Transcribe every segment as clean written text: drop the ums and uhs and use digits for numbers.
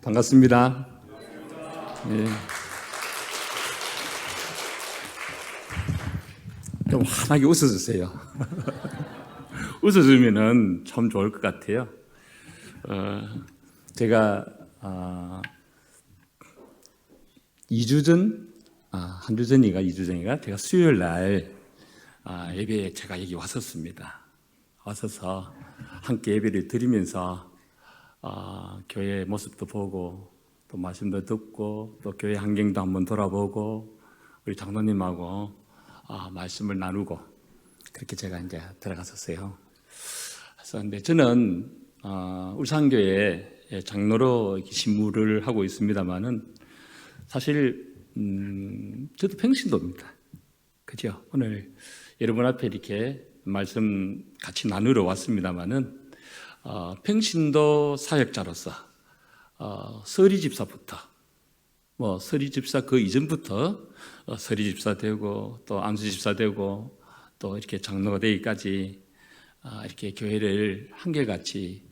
반갑습니다. 예. 좀 환하게 웃어주세요. 웃어주면은 참 좋을 것 같아요. 제가 2주 전, 한 주 전인가 2주 전인가 제가 수요일 날 예배에 제가 여기 왔었습니다. 왔어서 함께 예배를 드리면서 교회 모습도 보고 또 말씀도 듣고 또 교회 환경도 한번 돌아보고 우리 장로님하고 말씀을 나누고 그렇게 제가 이제 들어갔었어요. 그래서 근데 저는 울산교회 장로로 신무를 하고 있습니다만은 사실 저도 평신도입니다. 그죠? 오늘 여러분 앞에 이렇게 말씀 같이 나누러 왔습니다만은 평신도 사역자로서 서리 집사부터 서리 집사 그 이전부터 서리 집사 되고 또 안수 집사 되고 또 이렇게 장로가 되기까지 이렇게 교회를 한결같이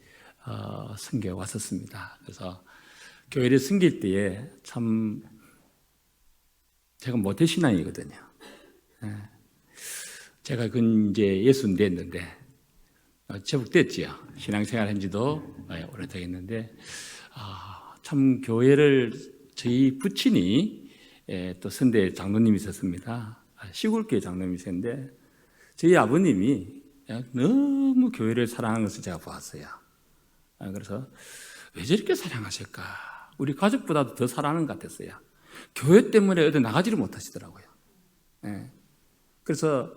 섬겨 왔었습니다. 그래서 교회를 섬길 때에 참 제가 모태신앙이거든요. 제가 이제 60 됐는데 제법 됐지요. 신앙생활 한 지도 오래되겠는데 참 교회를 저희 부친이 또 선대 장로님이셨습니다. 시골교회 장로님이셨는데 저희 아버님이 너무 교회를 사랑하는 것을 제가 보았어요. 그래서 왜 저렇게 사랑하실까? 우리 가족보다도 더 사랑하는 것 같았어요. 교회 때문에 어디 나가지를 못하시더라고요. 그래서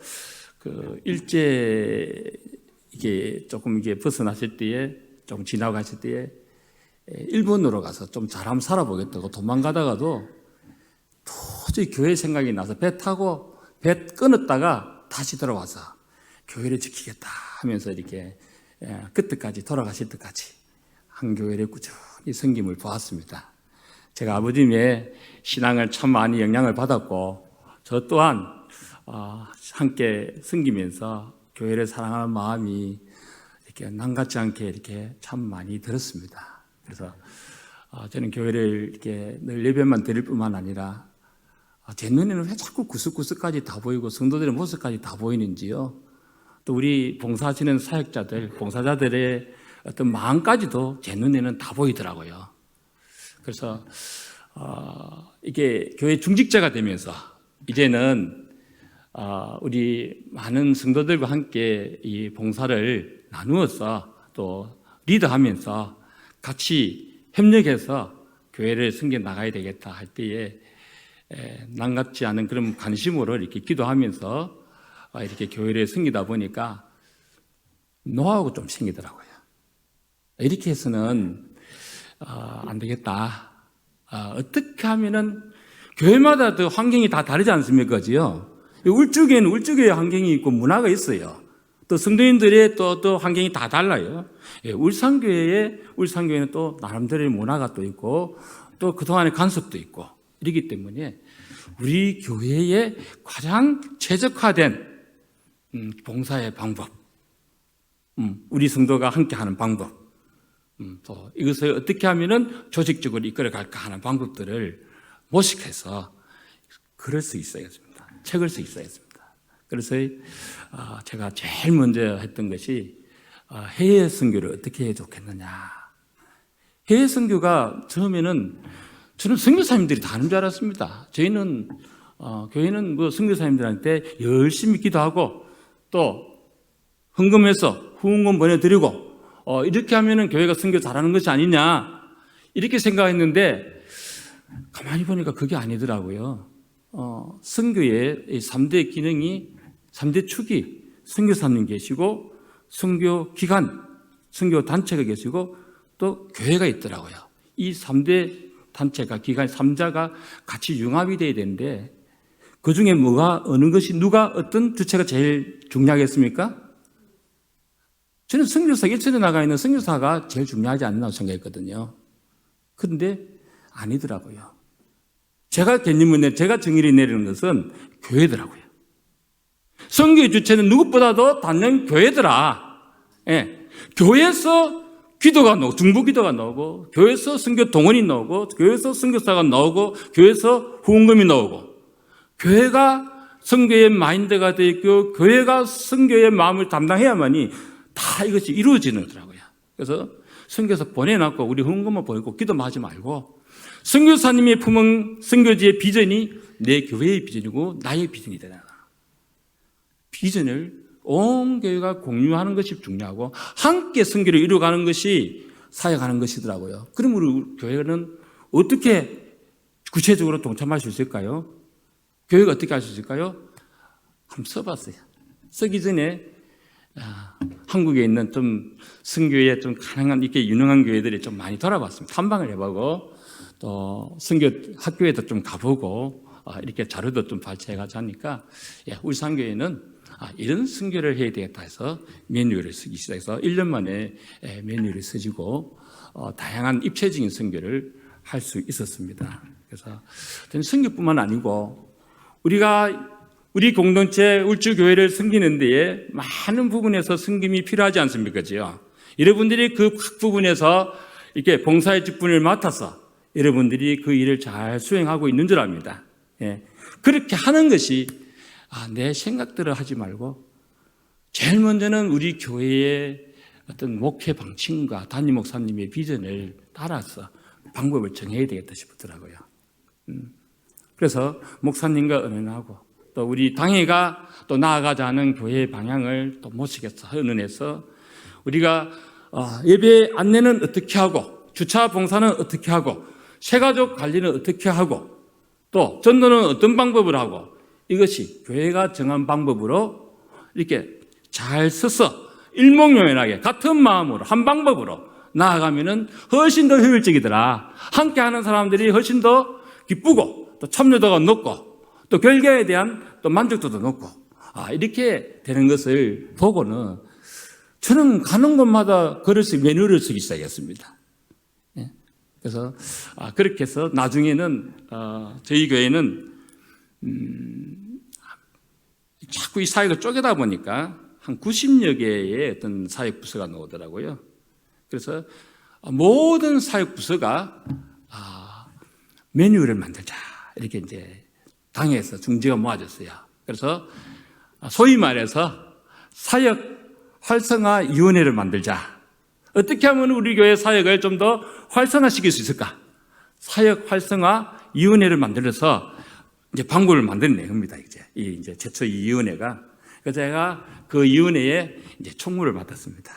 일제 조금 벗어나실 때에 조금 지나가실 때에 일본으로 가서 좀 잘 한번 살아보겠다고 도망가다가도 도저히 교회 생각이 나서 배 타고 배 끊었다가 다시 돌아와서 교회를 지키겠다 하면서 이렇게 그때까지 돌아가실 때까지 한 교회를 꾸준히 섬김을 보았습니다. 제가 아버님의 신앙을 참 많이 영향을 받았고 저 또한 함께 섬기면서 교회를 사랑하는 마음이 이렇게 남같지 않게 이렇게 참 많이 들었습니다. 그래서 저는 교회를 이렇게 늘 예배만 드릴 뿐만 아니라 제 눈에는 왜 자꾸 구석구석까지 다 보이고 성도들의 모습까지 다 보이는지요. 또 우리 봉사하시는 사역자들, 봉사자들의 어떤 마음까지도 제 눈에는 다 보이더라고요. 그래서 이게 교회 중직자가 되면서 이제는 우리 많은 성도들과 함께 이 봉사를 나누어서 또 리더하면서 같이 협력해서 교회를 섬겨 나가야 되겠다 할 때에 남같지 않은 그런 관심으로 이렇게 기도하면서 이렇게 교회를 섬기다 보니까 노하우가 좀 생기더라고요. 이렇게 해서는 안 되겠다. 어떻게 하면은 교회마다 또 환경이 다 다르지 않습니까? 그죠? 울주교에는 울주교의 환경이 있고 문화가 있어요. 또 성도인들의 또 환경이 다 달라요. 울산교회는 또 나름대로의 문화가 또 있고 또 그동안의 간섭도 있고 이러기 때문에 우리 교회에 가장 최적화된 봉사의 방법, 우리 성도가 함께하는 방법, 또 이것을 어떻게 하면은 조직적으로 이끌어갈까 하는 방법들을 모색해서 글을 수 있어야겠습니다. 책을 수 있어야겠습니다. 그래서 제가 제일 먼저 했던 것이 해외 선교를 어떻게 해야 좋겠느냐. 해외 선교가 처음에는 저는 선교사님들이 다 하는 줄 알았습니다. 저희는 교회는 선교사님들한테 열심히 기도하고 또 헌금해서 후원금 보내드리고 이렇게 하면은 교회가 선교 잘하는 것이 아니냐 이렇게 생각했는데 가만히 보니까 그게 아니더라고요. 선교의 3대 기능이 3대 축이 선교사님 계시고 선교 기관, 선교 단체가 계시고 또 교회가 있더라고요. 이 3대 단체가 기관 3자가 같이 융합이 돼야 되는데 그 중에 어느 것이 누가 어떤 주체가 제일 중요하겠습니까? 저는 선교사 일선에 나가 있는 선교사가 제일 중요하지 않나 생각했거든요. 그런데 아니더라고요. 제가 정의를 내리는 것은 교회더라고요. 선교의 주체는 누구보다도 단연 교회더라. 교회에서 기도가 나오고, 중보 기도가 나오고, 교회에서 선교 동원이 나오고, 교회에서 선교사가 나오고, 교회에서 후원금이 나오고, 교회가 선교의 마인드가 되어 있고, 교회가 선교의 마음을 담당해야만이 다 이것이 이루어지는 거더라고요. 그래서 선교사 보내놨고, 우리 후원금만 보내고, 기도만 하지 말고, 선교사님의 품은 선교지의 비전이 내 교회의 비전이고, 나의 비전이 되잖아. 비전을 온 교회가 공유하는 것이 중요하고 함께 선교를 이루어가는 것이 사역하는 것이더라고요. 그럼 우리 교회는 어떻게 구체적으로 동참할 수 있을까요? 교회가 어떻게 할 수 있을까요? 한번 써봤어요. 쓰기 전에 한국에 있는 좀 선교에 좀 가능한 이렇게 유능한 교회들이 좀 많이 돌아봤습니다. 탐방을 해보고 또 선교 학교에도 좀 가보고 이렇게 자료도 좀 발췌해가지고 하니까 울산교회는 이런 선교를 해야 되겠다 해서 매뉴얼을 쓰기 시작해서 1년 만에 매뉴얼이 써지고 다양한 입체적인 선교를 할 수 있었습니다. 그래서 선교뿐만 아니고 우리 공동체 울주교회를 섬기는 데에 많은 부분에서 섬김이 필요하지 않습니까? 여러분들이 그 부분에서 이렇게 봉사의 직분을 맡아서 여러분들이 그 일을 잘 수행하고 있는 줄 압니다. 그렇게 하는 것이 내 생각대로 하지 말고 제일 먼저는 우리 교회의 어떤 목회 방침과 담임 목사님의 비전을 따라서 방법을 정해야 되겠다 싶더라고요. 그래서 목사님과 의논하고 또 우리 당회가 또 나아가자는 교회의 방향을 또 모시겠어 의논해서 우리가 예배 안내는 어떻게 하고 주차 봉사는 어떻게 하고 새가족 관리는 어떻게 하고 또 전도는 어떤 방법을 하고 이것이 교회가 정한 방법으로 이렇게 잘 써서 일목요연하게 같은 마음으로 한 방법으로 나아가면은 훨씬 더 효율적이더라. 함께 하는 사람들이 훨씬 더 기쁘고 또 참여도가 높고 또 결과에 대한 또 만족도도 높고 이렇게 되는 것을 보고는 저는 가는 곳마다 매뉴얼을 쓰기 시작했습니다. 그래서 그렇게 해서 나중에는 저희 교회는 자꾸 이 사역을 쪼개다 보니까 한 90여 개의 어떤 사역 부서가 나오더라고요. 그래서 모든 사역 부서가 매뉴얼을 만들자 이렇게 이제 당에서 중지가 모아졌어요. 그래서 소위 말해서 사역 활성화위원회를 만들자. 어떻게 하면 우리 교회 사역을 좀 더 활성화시킬 수 있을까? 사역 활성화위원회를 만들어서 이제 방법을 만드는 겁니다. 이제 최초 이 위원회가. 그래서 제가 그 위원회에 이제 총무를 맡았습니다.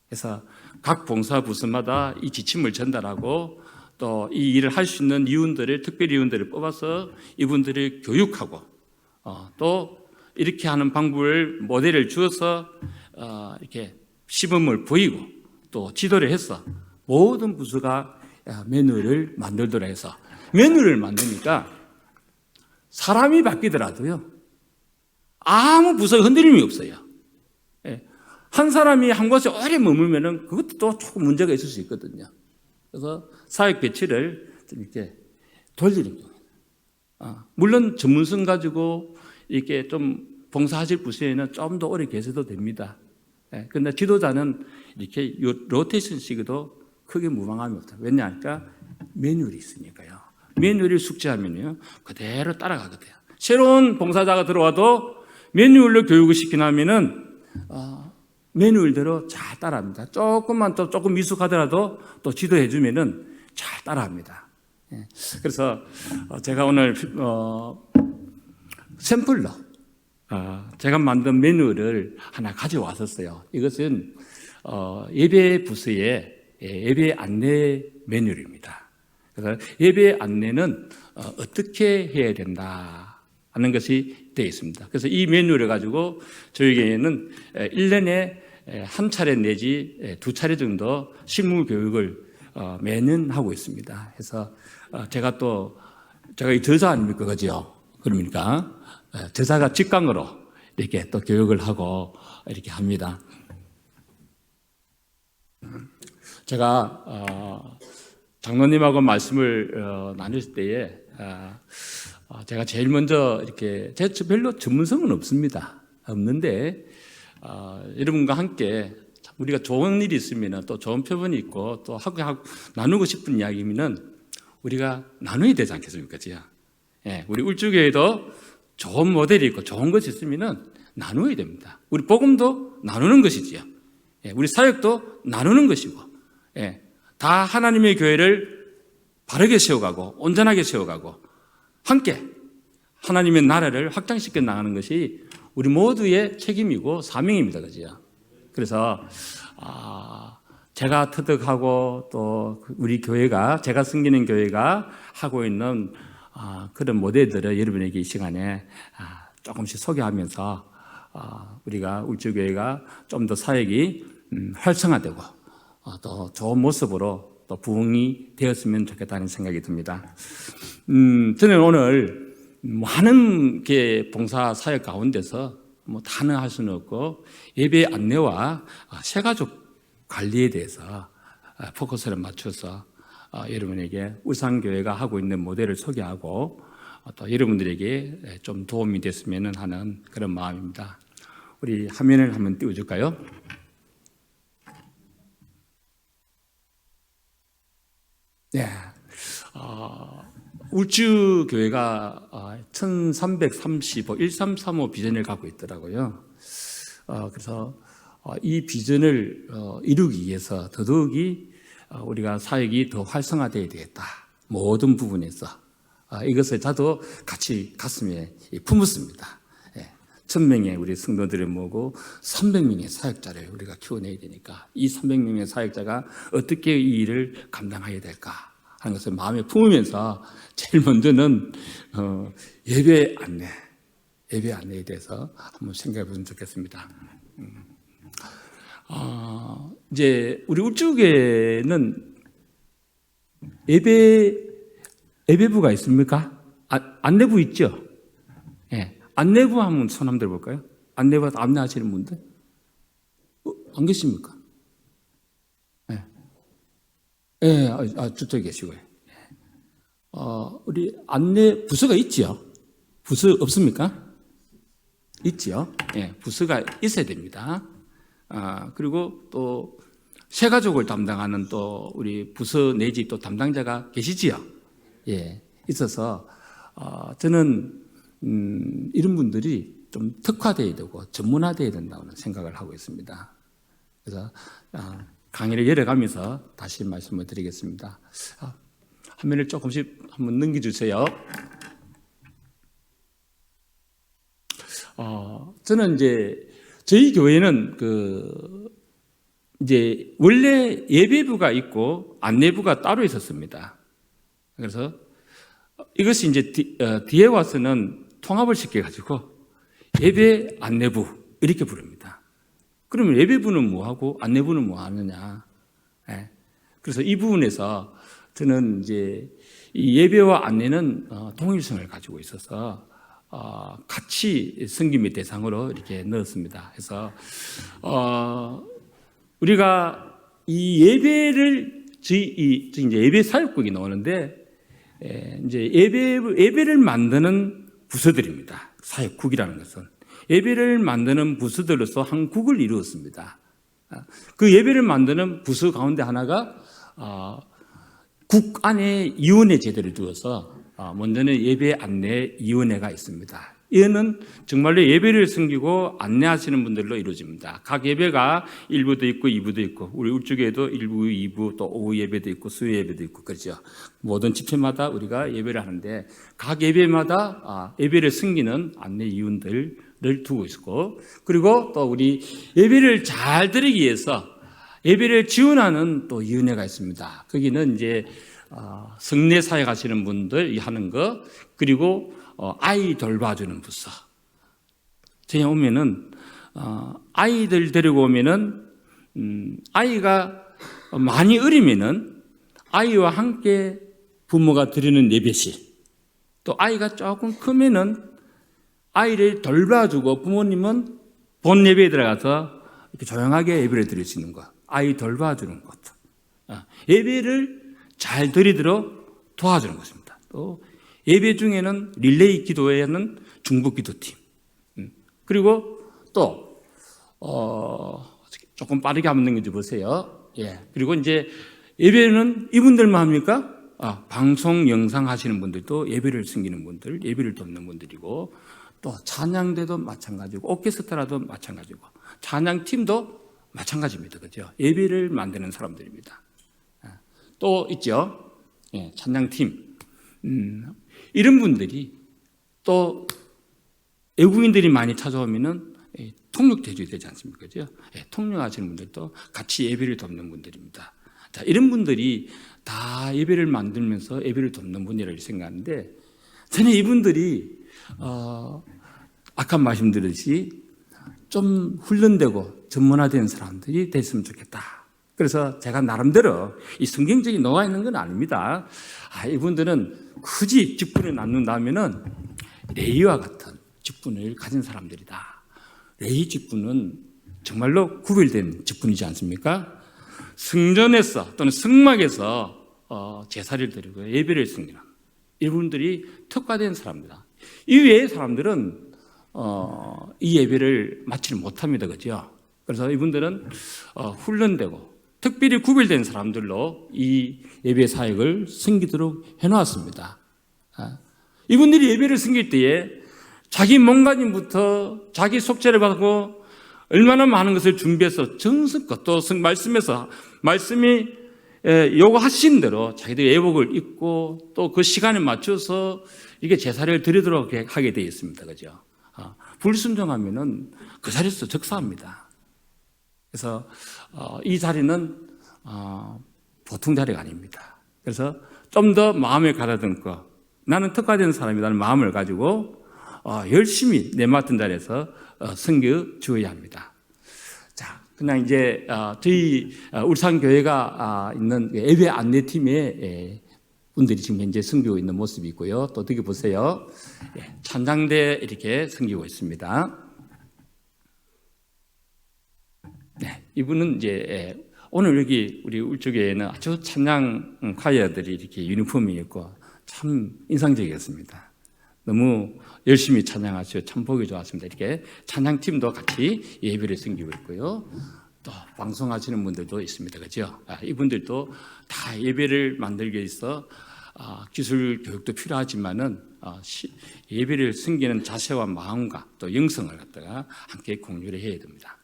그래서 각 봉사부서마다 이 지침을 전달하고 또 이 일을 할 수 있는 특별위원들을 뽑아서 이분들을 교육하고 또 이렇게 하는 방법을 모델을 주어서 이렇게 시범을 보이고 또 지도를 해서 모든 부서가 매뉴얼을 만들도록 해서 매뉴얼을 만드니까 사람이 바뀌더라도요 아무 부서에 흔들림이 없어요. 한 사람이 한 곳에 오래 머물면은 그것도 또 조금 문제가 있을 수 있거든요. 그래서 사역 배치를 좀 이렇게 돌리는 거예요. 물론 전문성 가지고 이렇게 좀 봉사하실 부서에는 좀 더 오래 계셔도 됩니다. 그런데 지도자는 이렇게 로테이션식으로 크게 무방함이 없다. 왜냐하니까 매뉴얼이 있으니까요. 매뉴얼을 숙지하면요 그대로 따라가거든요. 새로운 봉사자가 들어와도 매뉴얼로 교육을 시키면은 매뉴얼대로 잘 따라합니다. 조금 미숙하더라도 또 지도해주면은 잘 따라합니다. 그래서 제가 오늘 샘플로 제가 만든 매뉴얼을 하나 가져왔었어요. 이것은 예배 부서의 예배 안내 매뉴얼입니다. 그래서 예배 안내는 어떻게 해야 된다 하는 것이 되어 있습니다. 그래서 이 매뉴얼을 가지고 저희 교회는 1년에 한 차례 내지 두 차례 정도 실무 교육을 매년 하고 있습니다. 그래서 제가 이 저자 아닙니까, 그죠? 그러니까 저자가 직강으로 이렇게 또 교육을 하고 이렇게 합니다. 제가 장로님하고 말씀을 나눌 때에 제가 제일 먼저 이렇게 별로 전문성은 없습니다. 없는데 여러분과 함께 우리가 좋은 일이 있으면 또 좋은 표본이 있고 또 하고 나누고 싶은 이야기면은 우리가 나눠야 되지 않겠습니까? 예, 우리 울주교회도 좋은 모델이 있고 좋은 것이 있으면은 나누어야 됩니다. 우리 복음도 나누는 것이지요. 예, 우리 사역도 나누는 것이고, 예, 다 하나님의 교회를 바르게 세워가고 온전하게 세워가고 함께 하나님의 나라를 확장시켜 나가는 것이 우리 모두의 책임이고 사명입니다. 그죠? 그래서 제가 터득하고 또 우리 교회가 제가 섬기는 교회가 하고 있는 그런 모델들을 여러분에게 이 시간에 조금씩 소개하면서 우리가 울주교회가 좀 더 사역이 활성화되고 또 좋은 모습으로 또 부흥이 되었으면 좋겠다는 생각이 듭니다. 저는 오늘 많은 봉사 사역 가운데서 다 할 수는 없고 예배 안내와 새가족 관리에 대해서 포커스를 맞춰서 여러분에게 울산교회가 하고 있는 모델을 소개하고 또 여러분들에게 좀 도움이 됐으면 하는 그런 마음입니다. 우리 화면을 한번 띄워줄까요? 네, 울주교회가 1335 1335 비전을 갖고 있더라고요. 그래서 이 비전을 이루기 위해서 더더욱이 우리가 사역이 더 활성화되어야 되겠다. 모든 부분에서 이것을 저도 같이 가슴에 품었습니다. 1000명의 우리 성도들을 모으고 300명의 사역자를 우리가 키워내야 되니까 이 300명의 사역자가 어떻게 이 일을 감당해야 될까 하는 것을 마음에 품으면서 제일 먼저는 예배 안내에 대해서 한번 생각해 보면 좋겠습니다. 이제 우리 울주교회는 예배부가 있습니까? 안내부 있죠? 예. 안내부 한번 손 한번 들어볼까요? 안내부 안내하시는 분들? 안 계십니까? 예. 예, 저쪽에 계시고요. 우리 안내 부서가 있지요? 부서 없습니까? 있지요? 예, 부서가 있어야 됩니다. 그리고 또 새가족을 담당하는 또 우리 부서 내지 또 담당자가 계시지요? 예, 있어서 저는 이런 분들이 좀 특화되어야 되고 전문화되어야 된다고 생각을 하고 있습니다. 그래서 강의를 열어가면서 다시 말씀을 드리겠습니다. 화면을 조금씩 한번 넘겨주세요. 저는 이제 저희 교회는 이제 원래 예배부가 있고 안내부가 따로 있었습니다. 그래서 이것이 이제 뒤에 와서는 통합을 시켜가지고 예배 안내부 이렇게 부릅니다. 그러면 예배부는 뭐하고 안내부는 뭐 하느냐? 예. 그래서 이 부분에서 저는 이제 이 예배와 안내는 동일성을 가지고 있어서 같이 섬김의 대상으로 이렇게 넣었습니다. 그래서 우리가 이 예배를 저희 이제 예배 사역국이 나오는데 이제 예배를 만드는 부서들입니다. 사역국이라는 것은 예배를 만드는 부서들로서 한 국을 이루었습니다. 그 예배를 만드는 부서 가운데 하나가 국 안에 위원회 제도를 두어서 먼저는 예배 안내 위원회가 있습니다. 이거는 정말로 예배를 섬기고 안내하시는 분들로 이루어집니다. 각 예배가 1부도 있고 2부도 있고 우리 울주교회도 1부, 2부 또 오후 예배도 있고 수요 예배도 있고 그렇죠. 모든 집회마다 우리가 예배를 하는데 각 예배마다 예배를 섬기는 안내 위원들을 두고 있고 그리고 또 우리 예배를 잘 드리기 위해서 예배를 지원하는 또 위원회가 있습니다. 거기는 이제 성례 사역하시는 분들 하는 거 그리고 아이 돌봐주는 부서. 저희 오면은 아이들 데리고 오면은 아이가 많이 어리면은 아이와 함께 부모가 드리는 예배실. 또 아이가 조금 크면은 아이를 돌봐주고 부모님은 본 예배에 들어가서 이렇게 조용하게 예배를 드릴 수 있는 것. 아이 돌봐주는 것. 예배를 잘 드리도록 도와주는 것입니다. 또 예배 중에는 릴레이 기도회는 중보 기도팀. 그리고 또 조금 빠르게 한번 넘겨줘 보세요. 예. 그리고 이제 예배는 이분들만 합니까? 방송 영상 하시는 분들도 예배를 섬기는 분들, 예배를 돕는 분들이고, 또 찬양대도 마찬가지고, 오케스트라도 마찬가지고, 찬양팀도 마찬가지입니다. 그죠? 예배를 만드는 사람들입니다. 또 있죠. 예, 찬양팀. 이런 분들이 또 외국인들이 많이 찾아오면은 통역대주이 되지 않습니까? 그죠? 예, 통역하시는 분들도 같이 예배를 돕는 분들입니다. 자, 이런 분들이 다 예배를 만들면서 예배를 돕는 분이라고 생각하는데, 저는 이분들이 아까 말씀드렸듯이 좀 훈련되고 전문화된 사람들이 됐으면 좋겠다. 그래서 제가 나름대로 이 성경적인 노가 있는 건 아닙니다. 이분들은 굳이 직분을 나눈다면은 레위와 같은 직분을 가진 사람들이다. 레위 직분은 정말로 구별된 직분이지 않습니까? 성전에서 또는 성막에서 제사를 드리고 예배를 섬기는 이분들이 특화된 사람입니다. 이 외의 사람들은 이 예배를 마치를 못합니다. 그죠? 그래서 이분들은 훈련되고 특별히 구별된 사람들로 이 예배 사역을 섬기도록 해놓았습니다. 이분들이 예배를 섬길 때에 자기 몸가짐부터 자기 속죄를 받고 얼마나 많은 것을 준비해서 정성껏 또 말씀에서 말씀이 요구하신 대로 자기들 예복을 입고 또 그 시간에 맞춰서 이게 제사를 드리도록 하게 되어 있습니다. 그죠? 불순종하면은 그 자리에서 적사합니다. 그래서 이 자리는 보통 자리가 아닙니다. 그래서 좀 더 마음에 가다듬고 나는 특화된 사람이라는 마음을 가지고 열심히 내 맡은 자리에서 섬겨 주어야 합니다. 자, 그냥 이제 저희 울산교회가 있는 예배 안내팀의 분들이 지금 현재 섬기고 있는 모습이 있고요. 또 어떻게 보세요? 찬양대 이렇게 섬기고 있습니다. 네, 이분은 이제 오늘 여기 우리 울주교회는 아주 찬양 콰이어들이 이렇게 유니폼이 있고 참 인상적이었습니다. 너무 열심히 찬양하시고 참 보기 좋았습니다. 이렇게 찬양팀도 같이 예배를 섬기고 있고요. 또 방송하시는 분들도 있습니다. 그죠? 이분들도 다 예배를 만들기 위해서 기술 교육도 필요하지만은 예배를 섬기는 자세와 마음과 또 영성을 갖다가 함께 공유를 해야 됩니다.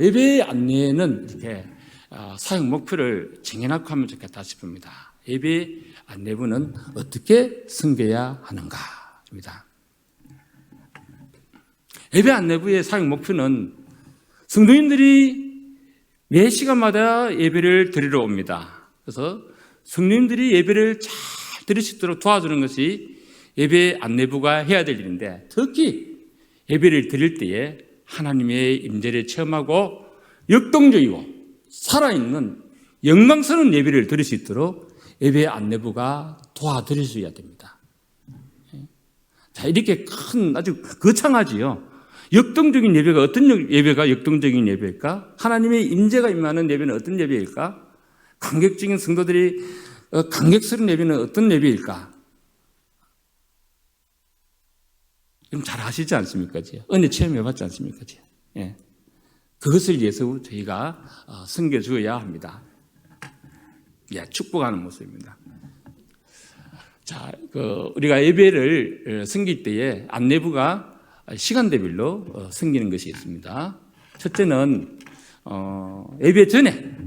예배 안내는 이렇게 사역 목표를 정해놓고 하면 좋겠다 싶습니다. 예배 안내부는 어떻게 섬겨야 하는가입니다. 예배 안내부의 사역 목표는 성도님들이 매 시간마다 예배를 드리러 옵니다. 그래서 성도님들이 예배를 잘 드릴 수 있도록 도와주는 것이 예배 안내부가 해야 될 일인데, 특히 예배를 드릴 때에 하나님의 임재를 체험하고 역동적이고 살아있는 영광스러운 예배를 드릴 수 있도록 예배 안내부가 도와드려야 됩니다. 자, 이렇게 큰 아주 거창하지요. 역동적인 예배가 어떤 예배가 역동적인 예배일까? 하나님의 임재가 임하는 예배는 어떤 예배일까? 감격적인 성도들이 감격스러운 예배는 어떤 예배일까? 좀 잘 아시지 않습니까? 은혜 체험해봤지 않습니까? 예. 그것을 위해서 저희가 섬겨주어야 합니다. 예, 축복하는 모습입니다. 자, 우리가 예배를 섬길 때에 안내부가 시간대별로 섬기는 것이 있습니다. 첫째는 예배 전에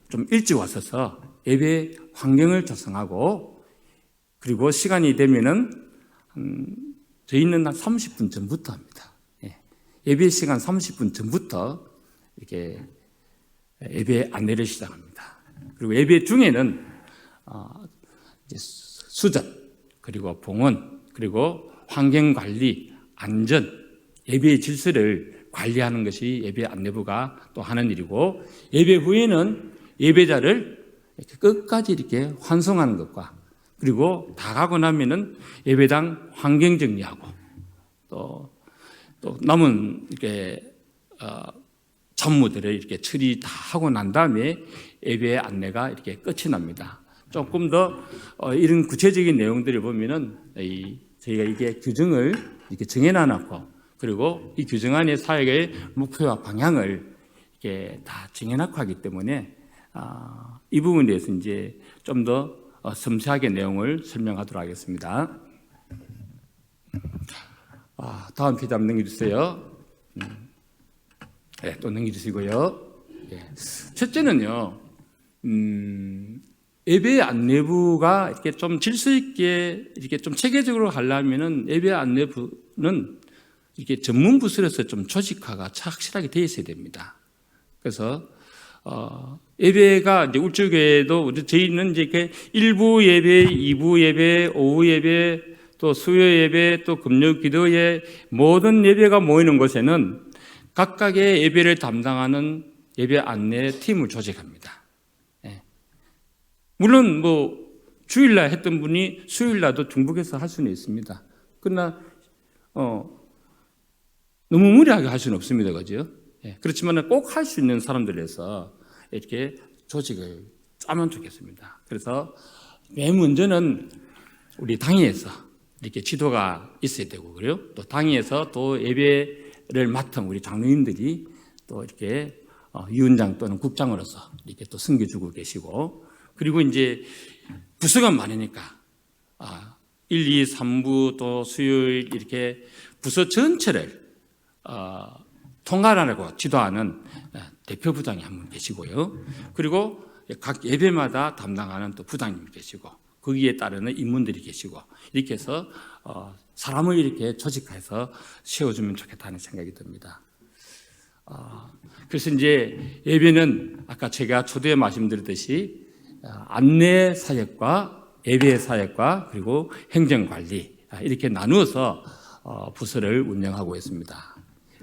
좀 일찍 와서서 예배 환경을 조성하고, 그리고 시간이 되면은 저희는 한 30분 전부터 합니다. 예배 시간 30분 전부터 이렇게 예배 안내를 시작합니다. 그리고 예배 중에는 이제 수전, 그리고 봉헌, 그리고 환경 관리, 안전, 예배의 질서를 관리하는 것이 예배 안내부가 또 하는 일이고, 예배 후에는 예배자를 이렇게 끝까지 이렇게 환송하는 것과, 그리고 다 가고 나면은 예배당 환경 정리하고, 또 남은 이렇게 전무들을 이렇게 처리 다 하고 난 다음에 예배 안내가 이렇게 끝이 납니다. 조금 더 이런 구체적인 내용들을 보면은 저희가 이게 규정을 이렇게 정해놔놓고, 그리고 이 규정 안에 사역의 목표와 방향을 이게 다 정해놓고 하기 때문에 이 부분에 대해서 이제 좀 더 섬세하게 내용을 설명하도록 하겠습니다. 다음 페이지 한번 넘겨주세요. 네, 또 넘겨주시고요. 첫째는요, 예배 안내부가 이렇게 좀 질서 있게 이렇게 좀 체계적으로 하려면은 예배 안내부는 이렇게 전문 부서로서 좀 조직화가 확실하게 되어 있어야 됩니다. 그래서 예배가 이제 울주교회도 저희는 이제 이렇게 1부 예배, 2부 예배, 오후 예배, 또 수요 예배, 또 금요 기도회 모든 예배가 모이는 곳에는 각각의 예배를 담당하는 예배 안내 팀을 조직합니다. 물론 뭐 주일날 했던 분이 수요일날도 중복해서 할 수는 있습니다. 그러나 너무 무리하게 할 수는 없습니다, 그죠? 그렇지만 꼭 할 수 있는 사람들에서 이렇게 조직을 짜면 좋겠습니다. 그래서 맨 먼저는 우리 당회에서 이렇게 지도가 있어야 되고, 그래요. 또 당회에서 또 예배를 맡은 우리 장로님들이 또 이렇게 위원장 또는 국장으로서 이렇게 또 섬겨주고 계시고, 그리고 이제 부서가 많으니까 1, 2, 3부 또 수요일 이렇게 부서 전체를 통괄하라고 지도하는 대표부장이 한 분 계시고요. 그리고 각 예배마다 담당하는 또 부장님이 계시고, 거기에 따르는 인문들이 계시고, 이렇게 해서 사람을 이렇게 조직해서 세워주면 좋겠다는 생각이 듭니다. 그래서 이제 예배는 아까 제가 초대에 말씀드렸듯이 안내 사역과 예배 사역과 그리고 행정 관리 이렇게 나누어서 부서를 운영하고 있습니다.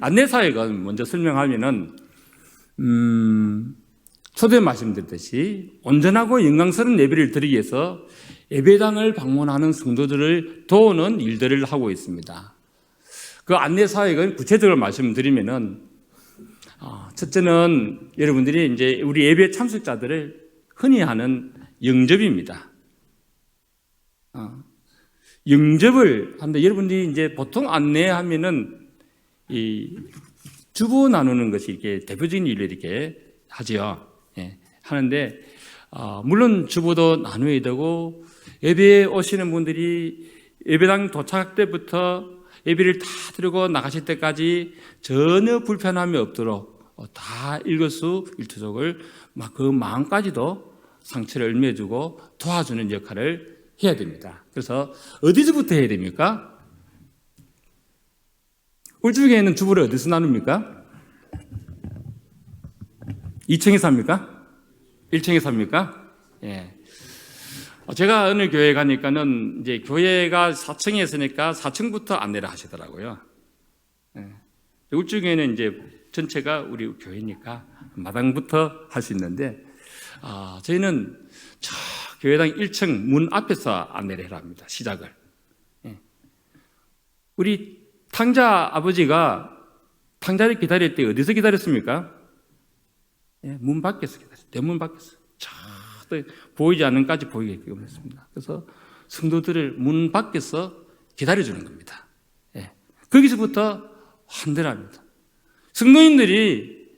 안내 사역은 먼저 설명하면은 초대에 말씀드렸듯이 온전하고 영광스러운 예배를 드리기 위해서 예배당을 방문하는 성도들을 도우는 일들을 하고 있습니다. 그 안내 사역은 구체적으로 말씀드리면은 첫째는 여러분들이 이제 우리 예배 참석자들을 흔히 하는 영접입니다. 영접을 하는데 여러분들이 이제 보통 안내하면은 이 주보 나누는 것이 이렇게 대표적인 일을 이렇게 하지요. 하는데 물론 주보도 나누어야 되고 예배에 오시는 분들이 예배당 도착 때부터 예배를 다 드리고 나가실 때까지 전혀 불편함이 없도록 다 일거수일투족을 그 마음까지도 상처를 얽매주고 도와주는 역할을 해야 됩니다. 그래서 어디서부터 해야 됩니까? 울주교회는 주보를 어디서 나눕니까? 2층에서 합니까? 1층에서 합니까? 예. 제가 어느 교회 가니까는 이제 교회가 4층에 있으니까 4층부터 안내를 하시더라고요. 예. 울주교회는 이제 전체가 우리 교회니까 마당부터 할 수 있는데, 저희는 저 교회당 1층 문 앞에서 안내를 해라 합니다. 시작을. 예. 우리 탕자 아버지가 탕자를 기다릴 때 어디서 기다렸습니까? 예, 문 밖에서 기다렸어요. 대문 밖에서. 저 보이지 않는 까지 보이게끔 했습니다. 그래서 성도들을 문 밖에서 기다려주는 겁니다. 예. 거기서부터 환대합니다. 성도님들이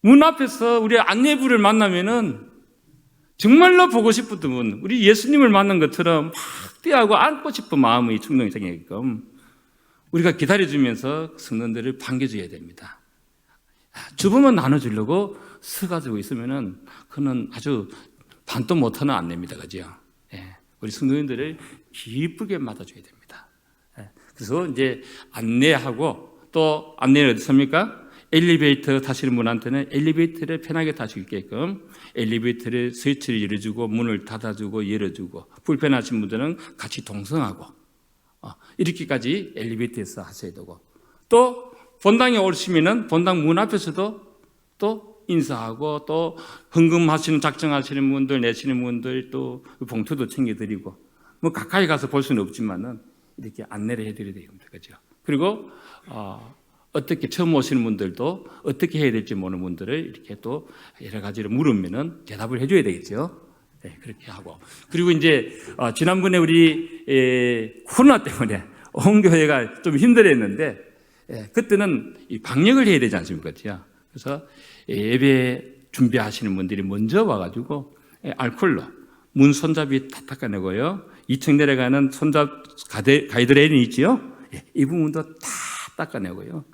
문 앞에서 우리 안내부를 만나면은 정말로 보고 싶었던 분, 우리 예수님을 만난 것처럼 막 뛰어하고 안고 싶은 마음의 충동이 생기게끔 우리가 기다려주면서 성도들을 반겨줘야 됩니다. 주보만 나눠주려고 서가지고 있으면은 그는 아주 반도 못하는 안내입니다. 그죠? 예. 우리 성도님들을 기쁘게 맞아줘야 됩니다. 예. 그래서 이제 안내하고 또 안내는 어디 섭니까? 엘리베이터 타시는 분한테는 엘리베이터를 편하게 탈 수 있게끔 엘리베이터를 스위치를 열어주고 문을 닫아주고 열어주고, 불편하신 분들은 같이 동성하고 이렇게까지 엘리베이터에서 하셔야 되고, 또 본당에 오시면은 본당 문 앞에서도 또 인사하고, 또 헌금하시는 작정하시는 분들, 내시는 분들 또 봉투도 챙겨드리고, 뭐 가까이 가서 볼 수는 없지만은 이렇게 안내를 해드려야 됩니다. 그죠? 그리고 어떻게 처음 오시는 분들도 어떻게 해야 될지 모르는 분들을 이렇게 또 여러 가지로 물으면은 대답을 해줘야 되겠죠. 네, 그렇게 하고. 그리고 이제 지난번에 우리 코로나 때문에 온 교회가 좀 힘들었는데, 그때는 이 방역을 해야 되지 않습니까? 그죠? 그래서 예배 준비하시는 분들이 먼저 와가지고 알콜로 문 손잡이 다 닦아내고요. 2층 내려가는 손잡 가이드레일이 있지요. 이 부분도 다 닦아내고요.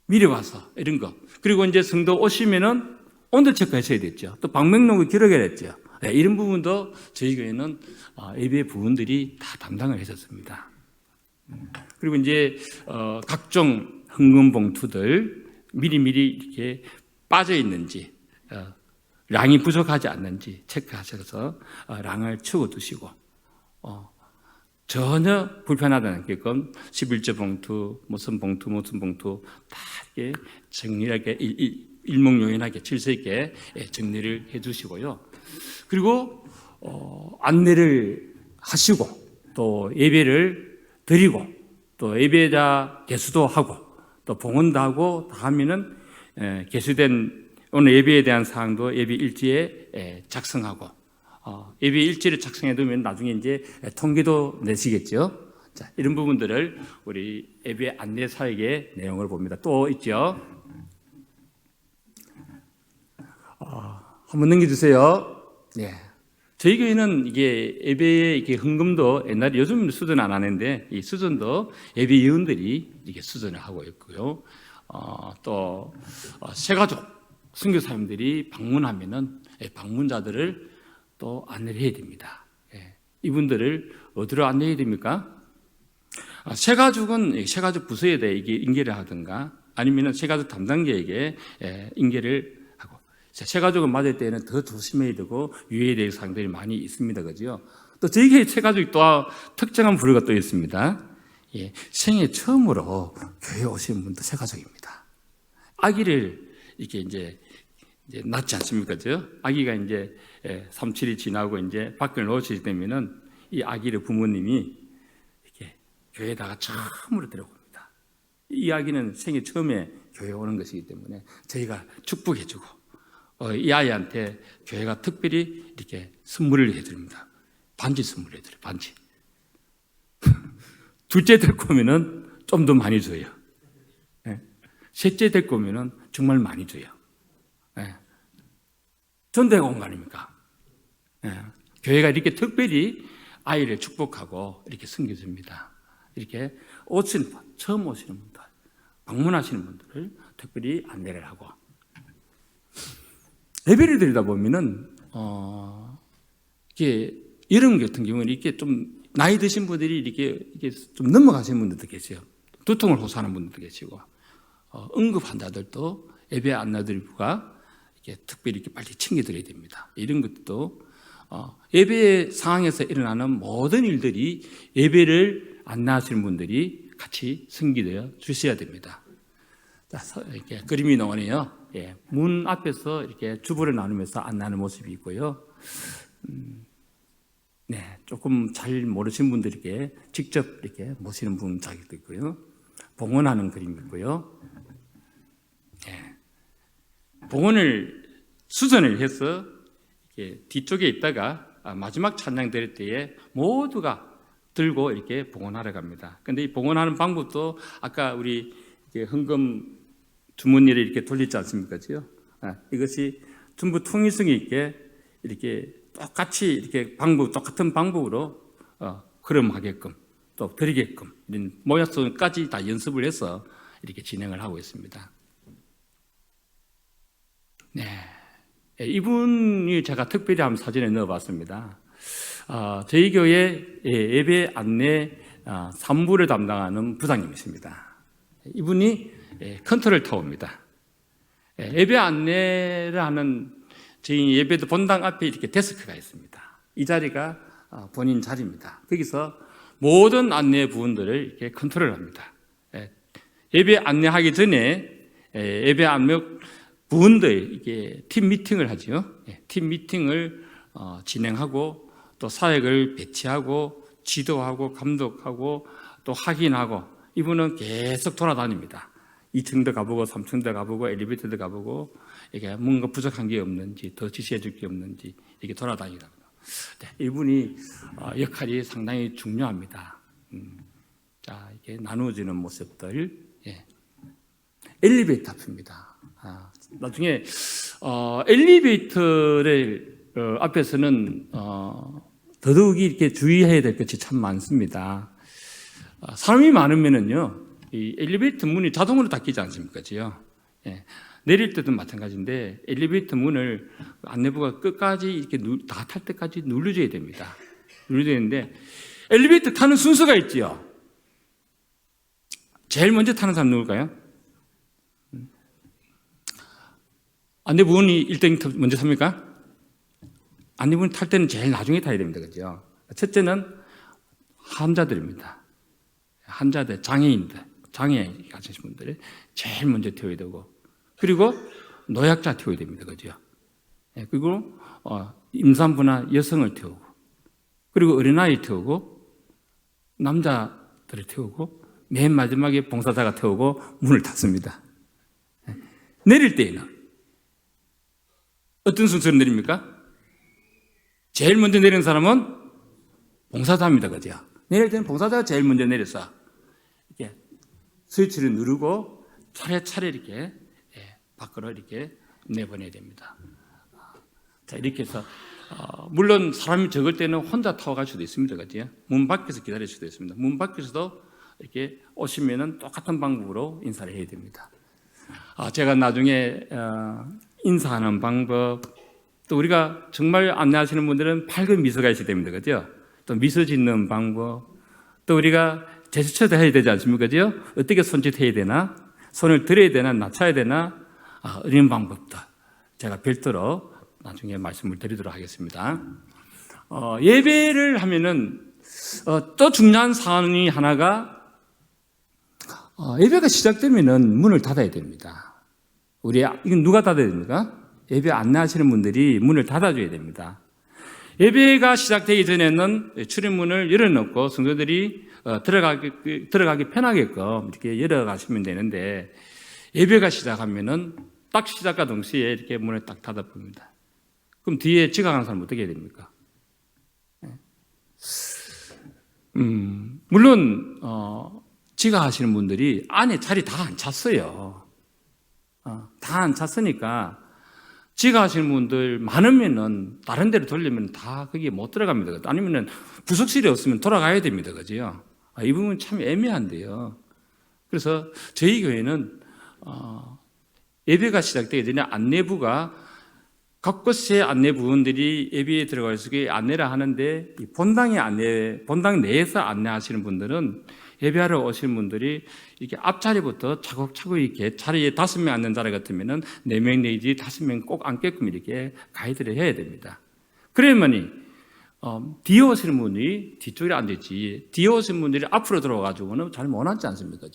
미리 와서 이런 거. 그리고 이제 성도 오시면은 온도 체크하셔야 됐죠. 또 방명록을 기록해야 됐죠. 이런 부분도 저희 교회는 예배 부분들이 다 담당을 했었습니다. 그리고 이제 각종 헌금 봉투들 미리미리 이렇게 빠져 있는지, 량이 부족하지 않는지 체크하셔서 량을 채워 두시고, 전혀 불편하지 않게끔 11조 봉투, 무슨 봉투 다 이렇게 정리하게 일목요연하게 질서 있게 정리를 해주시고요. 그리고 안내를 하시고 또 예배를 드리고 또 예배자 개수도 하고 또 봉헌도 하고 다 하면은 개수된 오늘 예배에 대한 사항도 예배 일지에 작성하고 예배 일지를 작성해 두면 나중에 이제 통계도 내시겠죠. 자, 이런 부분들을 우리 예배 안내 사역의 내용을 봅니다. 또 있죠. 한번 넘겨주세요. 예. 저희 교회는 이게 예배의 이게 헌금도 옛날에 요즘 수전 안 하는데 이 수전도 예배 예원들이 이게 수전을 하고 있고요. 또 새가족 선교사님들이 방문하면은 방문자들을 또 안내를 해야 됩니다. 예. 이분들을 어디로 안내해야 됩니까? 새가족은 새가족 부서에 대해 이게 인계를 하든가 아니면은 새가족 담당자에게 인계를 하고 새가족을 맞을 때는 더 조심해야 되고 유의해야 될 사항들이 많이 있습니다. 그죠? 또 저희 교회 새가족이 또 특정한 부류가 또 있습니다. 예. 생애 처음으로 교회에 오시는 분도 새가족입니다. 아기를 이렇게 이제 낳지 않습니까? 그죠? 아기가 이제 3, 7이 지나고 이제 밖을 놓으시게 되면은 이 아기를 부모님이 이렇게 교회에다가 처음으로 데려옵니다. 이 아기는 생애 처음에 교회에 오는 것이기 때문에 저희가 축복해주고 이 아이한테 교회가 특별히 이렇게 선물을 해드립니다. 반지 선물을 해드려요. 반지. 둘째 될 거면은 좀 더 많이 줘요. 셋째 될 거면은 정말 많이 줘요. 전대 공간입니까? 교회가 이렇게 특별히 아이를 축복하고 이렇게 섬겨줍니다. 이렇게 처음 오시는 분들, 방문하시는 분들을 특별히 안내를 하고 예배를 드리다 보면은 이게 이런 같은 경우는 이렇게 좀 나이 드신 분들이 이렇게 좀 넘어가시는 분들도 계세요. 두통을 호소하는 분들도 계시고 응급 환자들도 예배 안내드리부가 이렇게 특별히 이렇게 빨리 챙겨드려야 됩니다. 이런 것도 예배 상황에서 일어나는 모든 일들이 예배를 안내하시는 분들이 같이 승기되어 주셔야 됩니다. 자, 이렇게 그림이 나오네요. 예, 문 앞에서 이렇게 주보를 나누면서 안내하는 모습이 있고요. 네, 조금 잘 모르신 분들에게 직접 이렇게 모시는 분 자격도 있고요. 봉헌하는 그림이 있고요. 예, 봉헌을 수전을 해서 이렇게 뒤쪽에 있다가 마지막 찬양 드릴 때에 모두가 들고 이렇게 봉헌하러 갑니다. 근데 이 봉헌하는 방법도 아까 우리 헌금 주머니를 이렇게 돌리지 않습니까? 이것이 전부 통일성이 있게 이렇게 똑같이 이렇게 똑같은 방법으로 흐름하게끔 또 드리게끔 이런 모양성까지 다 연습을 해서 이렇게 진행을 하고 있습니다. 네, 이분이 제가 특별히 한번 사진에 넣어봤습니다. 저희 교회 예배 안내 3부를 담당하는 부장님이십니다. 이분이 컨트롤 타워입니다. 예배 안내를 하는 저희 예배도 본당 앞에 이렇게 데스크가 있습니다. 이 자리가 본인 자리입니다. 거기서 모든 안내 부분들을 이렇게 컨트롤합니다. 예배 안내하기 전에 예배 안내 부분들 이게 팀 미팅을 하죠. 팀 미팅을 진행하고 또 사역을 배치하고 지도하고 감독하고 또 확인하고 이분은 계속 돌아다닙니다. 2층도 가보고 3층도 가보고 엘리베이터도 가보고 이게 뭔가 부족한 게 없는지 더 지시해 줄 게 없는지 이렇게 돌아다니다. 네, 이분이 역할이 상당히 중요합니다. 자, 이게 나누어지는 모습들. 예. 엘리베이터 앞입니다. 나중에 엘리베이터를 앞에서는 더더욱이 이렇게 주의해야 될 것이 참 많습니다. 사람이 많으면은요, 이 엘리베이터 문이 자동으로 닫히지 않습니까? 지요? 예. 내릴 때도 마찬가지인데 엘리베이터 문을 안내부가 끝까지 이렇게 다 탈 때까지 눌러줘야 됩니다. 눌러줘야 되는데 엘리베이터 타는 순서가 있지요. 제일 먼저 타는 사람 누굴까요? 안내부원이 1등 먼저 탑니까? 안내부원이 탈 때는 제일 나중에 타야 됩니다. 그죠? 첫째는 환자들입니다. 환자들, 장애인들, 장애 가지신 분들이 제일 먼저 태워야 되고, 그리고 노약자 태워야 됩니다. 그죠? 그리고 임산부나 여성을 태우고, 그리고 어린아이 태우고, 남자들을 태우고, 맨 마지막에 봉사자가 태우고 문을 닫습니다. 내릴 때에는 어떤 순서로 내립니까? 제일 먼저 내리는 사람은 봉사자입니다. 그죠? 내릴 때는 봉사자가 제일 먼저 내려서 이렇게 스위치를 누르고 차례차례 이렇게 밖으로 이렇게 내보내야 됩니다. 자, 이렇게 해서 물론 사람이 적을 때는 혼자 타고 갈 수도 있습니다. 그죠? 문 밖에서 기다릴 수도 있습니다. 문 밖에서도 이렇게 오시면은 똑같은 방법으로 인사를 해야 됩니다. 제가 나중에 인사하는 방법, 또 우리가 정말 안내하시는 분들은 밝은 미소가 있어야 됩니다. 그죠? 또 미소 짓는 방법, 또 우리가 제스처도 해야 되지 않습니까? 그죠? 어떻게 손짓해야 되나? 손을 들어야 되나? 낮춰야 되나? 이런 방법도 제가 별도로 나중에 말씀을 드리도록 하겠습니다. 예배를 하면은 또 중요한 사안이 하나가 예배가 시작되면은 문을 닫아야 됩니다. 이건 누가 닫아야 됩니까? 예배 안내하시는 분들이 문을 닫아줘야 됩니다. 예배가 시작되기 전에는 출입문을 열어놓고 성도들이 들어가기 편하게끔 이렇게 열어가시면 되는데, 예배가 시작하면은 딱 시작과 동시에 이렇게 문을 딱 닫아봅니다. 그럼 뒤에 지각하는 사람 어떻게 해야 됩니까? 물론 지각하시는 분들이 안에 자리 다 안 찼어요. 다 안 찼으니까 지각하시는 분들 많으면은 다른 데로 돌리면 다 거기에 못 들어갑니다. 아니면은 부속실이 없으면 돌아가야 됩니다. 그죠? 이 부분 참 애매한데요. 그래서 저희 교회는 예배가 시작되기 전에 안내부가 곳곳에 안내부원들이 예배에 들어갈 수 있게 안내를 하는데, 본당 내에서 안내하시는 분들은 예배하러 오시는 분들이 이렇게 앞자리부터 차곡차곡 이렇게 자리에 5명 앉는 자리 같으면은 4명 내지 5명 꼭 앉게끔 이렇게 가이드를 해야 됩니다. 그러면이 뒤에 오시는 분이 뒤쪽에 앉았지, 뒤에 오시는 분들이 앞으로 들어와가지고는 잘 못 앉지 않습니까?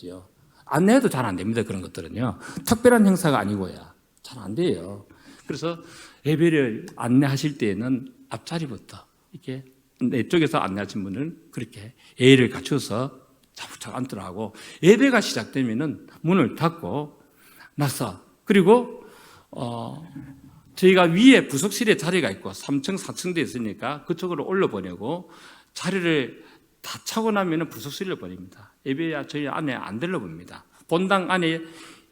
안내해도 잘 안 됩니다. 그런 것들은요. 특별한 행사가 아니고야 잘 안 돼요. 그래서 예배를 안내하실 때에는 앞자리부터 이렇게 내 쪽에서 안내하신 분은 그렇게 예의를 갖춰서 차곡차곡 앉도록 하고, 예배가 시작되면은 문을 닫고 나서, 그리고 저희가 위에 부속실에 자리가 있고 3층, 4층도 있으니까 그쪽으로 올려보내고, 자리를 다 차고 나면은 부속실로 보냅니다. 예배야 저희 안에 안 들러봅니다. 본당 안에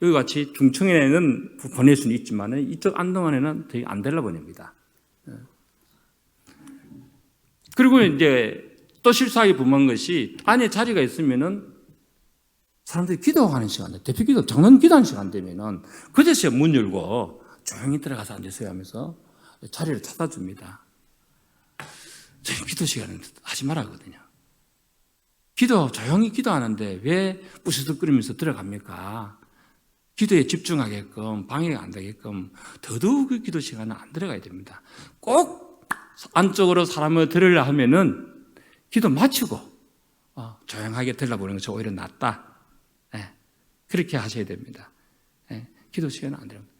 여기 같이 중층에는 보낼 수는 있지만 이쪽 안동안에는 저희 안 들러보냅니다. 그리고 이제 또 실수하기 분한 것이, 안에 자리가 있으면은 사람들이 기도하는 시간, 대표 기도, 장론 기도하는 시간 되면은 그제서야 문 열고 조용히 들어가서 앉으세요 하면서 자리를 찾아줍니다. 저희 기도 시간은 하지 말아거든요. 조용히 기도하는데 왜 부스럭거리면서 들어갑니까? 기도에 집중하게끔, 방해가 안 되게끔 더더욱 그 기도 시간은 안 들어가야 됩니다. 꼭 안쪽으로 사람을 들으려 하면은 기도 마치고 조용하게 들러보는 것이 오히려 낫다. 그렇게 하셔야 됩니다. 기도 시간은 안 들어갑니다.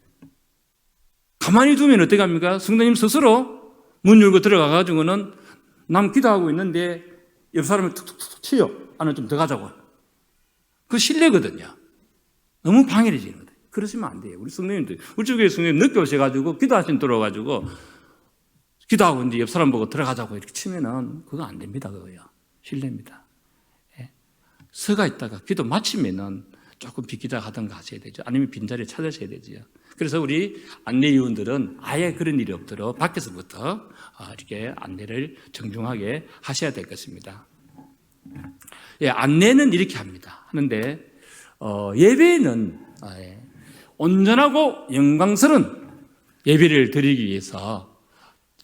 가만히 두면 어떻게 합니까? 성도님 스스로 문 열고 들어가가지고는 남 기도하고 있는데 옆 사람을 툭툭툭 치요. 안에 좀 더 가자고. 그 실례거든요. 너무 방해를 지는 거예요. 그러시면 안 돼요. 우리 성도님들, 우리 쪽에 성도님 늦게 오셔가지고 기도하신 들어가지고 기도하고 이제 옆 사람 보고 들어가자고 이렇게 치면은 그거 안 됩니다. 그거요. 실례입니다. 서가 있다가 기도 마치면은 조금 비키다 하던가 하셔야 되죠. 아니면 빈자리 찾으셔야 되죠. 그래서 우리 안내위원들은 아예 그런 일이 없도록 밖에서부터 이렇게 안내를 정중하게 하셔야 될 것입니다. 예, 안내는 이렇게 합니다. 하는데 예배는 온전하고 영광스러운 예배를 드리기 위해서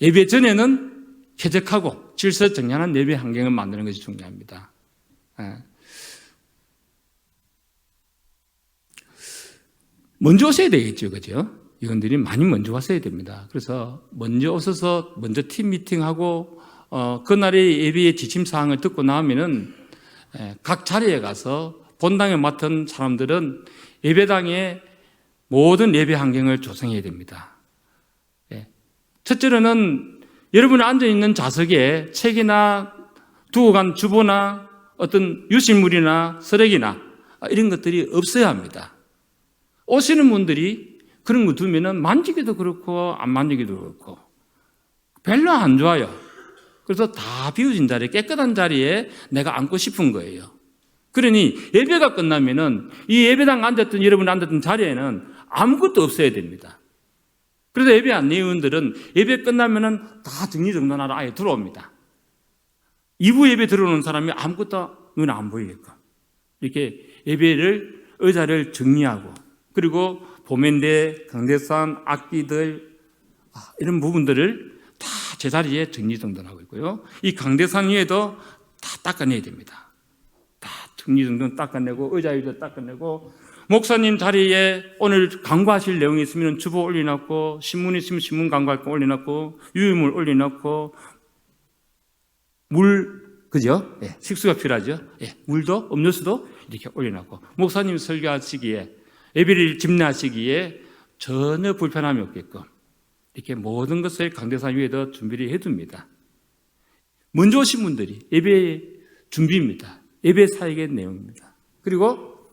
예배 전에는 쾌적하고 질서정연한 예배 환경을 만드는 것이 중요합니다. 먼저 오셔야 되겠죠, 그죠? 이분들이 많이 먼저 왔어야 됩니다. 그래서 먼저 오셔서 먼저 팀 미팅하고 그날의 예배의 지침 사항을 듣고 나면은 각 자리에 가서 본당에 맡은 사람들은 예배당의 모든 예배 환경을 조성해야 됩니다. 첫째로는 여러분이 앉아있는 좌석에 책이나 두고 간 주보나 어떤 유실물이나 쓰레기나 이런 것들이 없어야 합니다. 오시는 분들이 그런 거 두면은 만지기도 그렇고 안 만지기도 그렇고 별로 안 좋아요. 그래서 다 비워진 자리에, 깨끗한 자리에 내가 앉고 싶은 거예요. 그러니 예배가 끝나면은 이 예배당 앉았던, 여러분이 앉았던 자리에는 아무것도 없어야 됩니다. 그래서 예배 안내위원들은 예배 끝나면은 다 정리정돈하러 아예 들어옵니다. 2부 예배 들어오는 사람이 아무것도 눈에 안 보이게끔 이렇게 예배를, 의자를 정리하고, 그리고 보면대, 강대상, 악기들 이런 부분들을 다 제자리에 정리정돈하고 있고요. 이 강대상 위에도 다 닦아내야 됩니다. 다 정리정돈 닦아내고, 의자 위도 닦아내고, 목사님 자리에 오늘 강구하실 내용이 있으면 주보 올려놓고, 신문 있으면 신문 강구할 거 올려놓고, 유효물 올려놓고, 물, 그죠? 예, 식수가 필요하죠? 예, 물도, 음료수도 이렇게 올려놓고, 목사님 설교하시기에, 예배를 집례하시기에 전혀 불편함이 없게끔 이렇게 모든 것을 강대상 위에다 준비를 해둡니다. 먼저 오신 분들이 예배 준비입니다. 예배 사역의 내용입니다. 그리고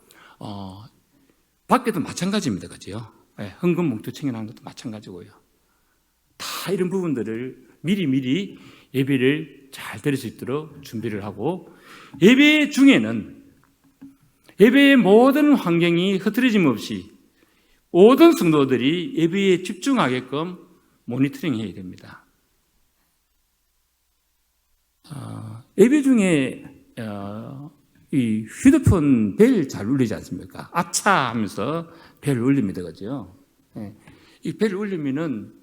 밖에도 마찬가지입니다. 그죠? 예, 헌금 봉투 챙겨나가는 것도 마찬가지고요. 다 이런 부분들을 미리 예배를 잘 드릴 수 있도록 준비를 하고, 예배 중에는 예배의 모든 환경이 흐트러짐 없이 모든 성도들이 예배에 집중하게끔 모니터링 해야 됩니다. 예배 중에 이 휴대폰 벨 잘 울리지 않습니까? 아차 하면서 벨 울립니다. 그죠? 이 벨 울리면은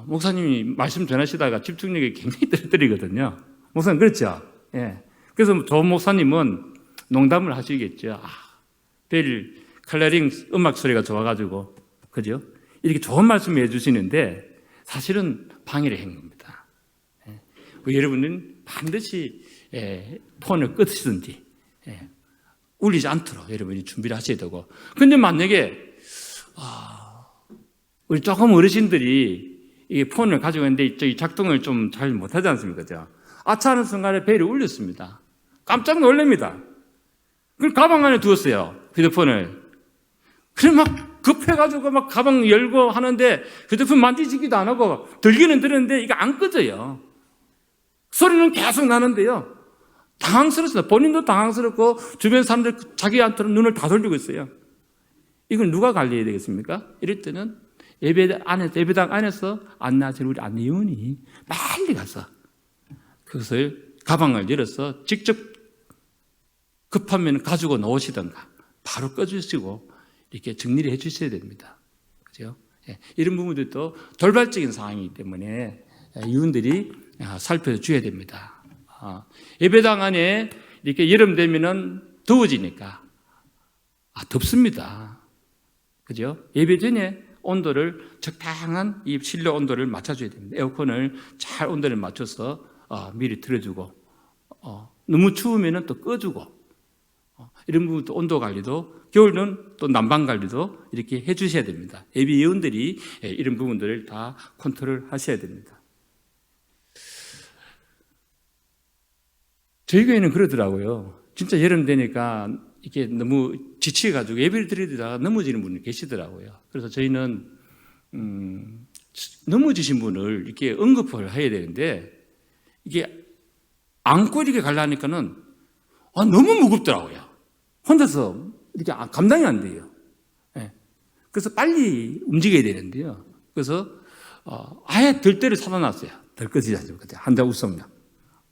목사님이 말씀 전하시다가 집중력이 굉장히 떨어뜨리거든요. 목사님 그렇죠? 예. 그래서 좋은 목사님은 농담을 하시겠죠. 벨 칼라링 음악 소리가 좋아가지고, 그죠? 이렇게 좋은 말씀을 해주시는데 사실은 방해를 한 겁니다. 여러분은 반드시 폰을 끄시든지 울리지 않도록 여러분이 준비를 하셔야 되고, 근데 만약에 우리 조금 어르신들이 이 폰을 가지고 있는데 이 작동을 좀 잘 못하지 않습니까? 그죠? 아차하는 순간에 벨이 울렸습니다. 깜짝 놀랍니다. 그걸 가방 안에 두었어요. 휴대폰을. 그래 막 급해가지고 막 가방 열고 하는데 휴대폰 만지지기도 안 하고 들기는 들었는데 이게 안 꺼져요. 소리는 계속 나는데요. 당황스럽습니다. 본인도 당황스럽고 주변 사람들 자기한테는 눈을 다 돌리고 있어요. 이걸 누가 관리해야 되겠습니까? 이럴 때는 예배당 안에서 안내하시는 우리 안내위원이 빨리 가서 그것을 가방을 열어서 직접 급하면 가지고 나오시던가 바로 꺼주시고 이렇게 정리를 해 주셔야 됩니다. 그죠? 예, 이런 부분들도 돌발적인 상황이기 때문에 위원들이 살펴줘야 됩니다. 예배당 안에 이렇게 여름 되면은 더워지니까 덥습니다. 그죠? 예배 전에 온도를 적당한 이 실내 온도를 맞춰줘야 됩니다. 에어컨을 잘 온도를 맞춰서 미리 틀어주고 너무 추우면은 또 꺼주고 이런 부분도 온도 관리도 겨울은 또 난방 관리도 이렇게 해주셔야 됩니다. 예비위원들이 이런 부분들을 다 컨트롤 하셔야 됩니다. 저희 교회는 그러더라고요. 진짜 여름 되니까 이게 너무 지치가지고 예배를 드리다가 넘어지는 분이 계시더라고요. 그래서 저희는 넘어지신 분을 이렇게 언급을 해야 되는데 이게 안고 이렇게 가려니까는 너무 무겁더라고요. 혼자서 이렇게 감당이 안 돼요. 예. 그래서 빨리 움직여야 되는데요. 그래서 아예 들대를 사다놨어요. 들것이 자죠. 한자 우성력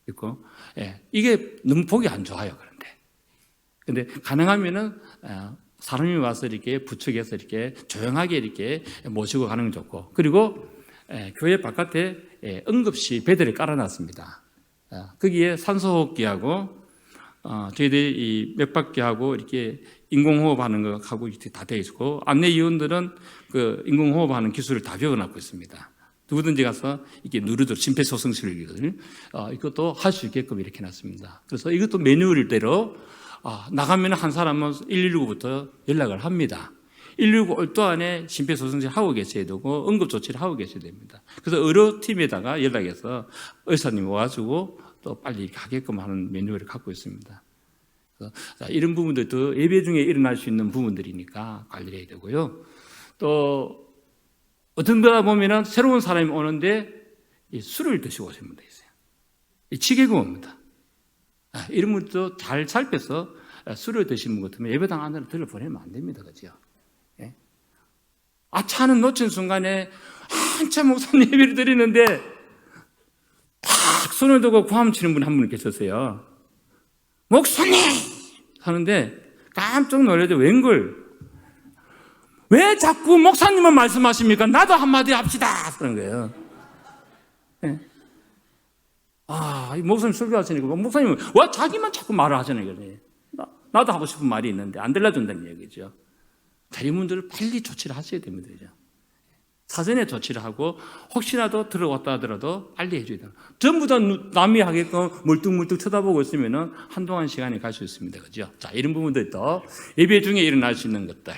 있고, 예. 이게 너무 보기 안 좋아요. 근데 가능하면은 사람이 와서 이렇게 부축해서 이렇게 조용하게 이렇게 모시고 가는 게 좋고, 그리고 교회 바깥에 응급실 베드를 깔아놨습니다. 거기에 산소호흡기하고 저희들이 이 맥박기하고 이렇게 인공호흡하는 거하고 이렇게 다 되어 있고, 안내위원들은 그 인공호흡하는 기술을 다 배워놨고 있습니다. 누구든지 가서 이렇게 누르도록 심폐소생술을 이것도 할 수 있게끔 이렇게 놨습니다. 그래서 이것도 매뉴얼대로 나가면 한 사람은 119부터 연락을 합니다. 119 올도 안에 심폐소생술 하고 계셔야 되고 응급조치를 하고 계셔야 됩니다. 그래서 의료팀에다가 연락해서 의사님 와가지고 또 빨리 이렇게 하게끔 하는 매뉴얼을 갖고 있습니다. 그래서 이런 부분들도 예배 중에 일어날 수 있는 부분들이니까 관리를 해야 되고요. 또 어떤 데다 보면은 새로운 사람이 오는데 술을 드시고 오시는 분도 있어요. 치개구입니다. 이런 분도 잘 살펴서 술을 드시는 것 같으면 예배당 안으로 들어보내면 안 됩니다. 그죠? 예? 차는 놓친 순간에 한참 목사님 예배를 드리는데 탁 손을 들고 구함 치는 분 한 분 계셨어요. 목사님! 하는데 깜짝 놀라죠. 웬걸? 왜 자꾸 목사님은 말씀하십니까? 나도 한마디 합시다! 그런 거예요. 예? 이 목사님 설교하시니까 목사님은 왜 자기만 자꾸 말을 하잖아요. 나도 하고 싶은 말이 있는데 안 들려준다는 얘기죠. 자, 이 분들을 빨리 조치를 하셔야 됩니다. 그죠? 사전에 조치를 하고 혹시라도 들어왔다 하더라도 빨리 해줘야 돼요. 전부 다 남이 하게끔 물뚱물뚱 쳐다보고 있으면 한동안 시간이 갈 수 있습니다. 그죠? 자, 이런 부분들도 예배 중에 일어날 수 있는 것들,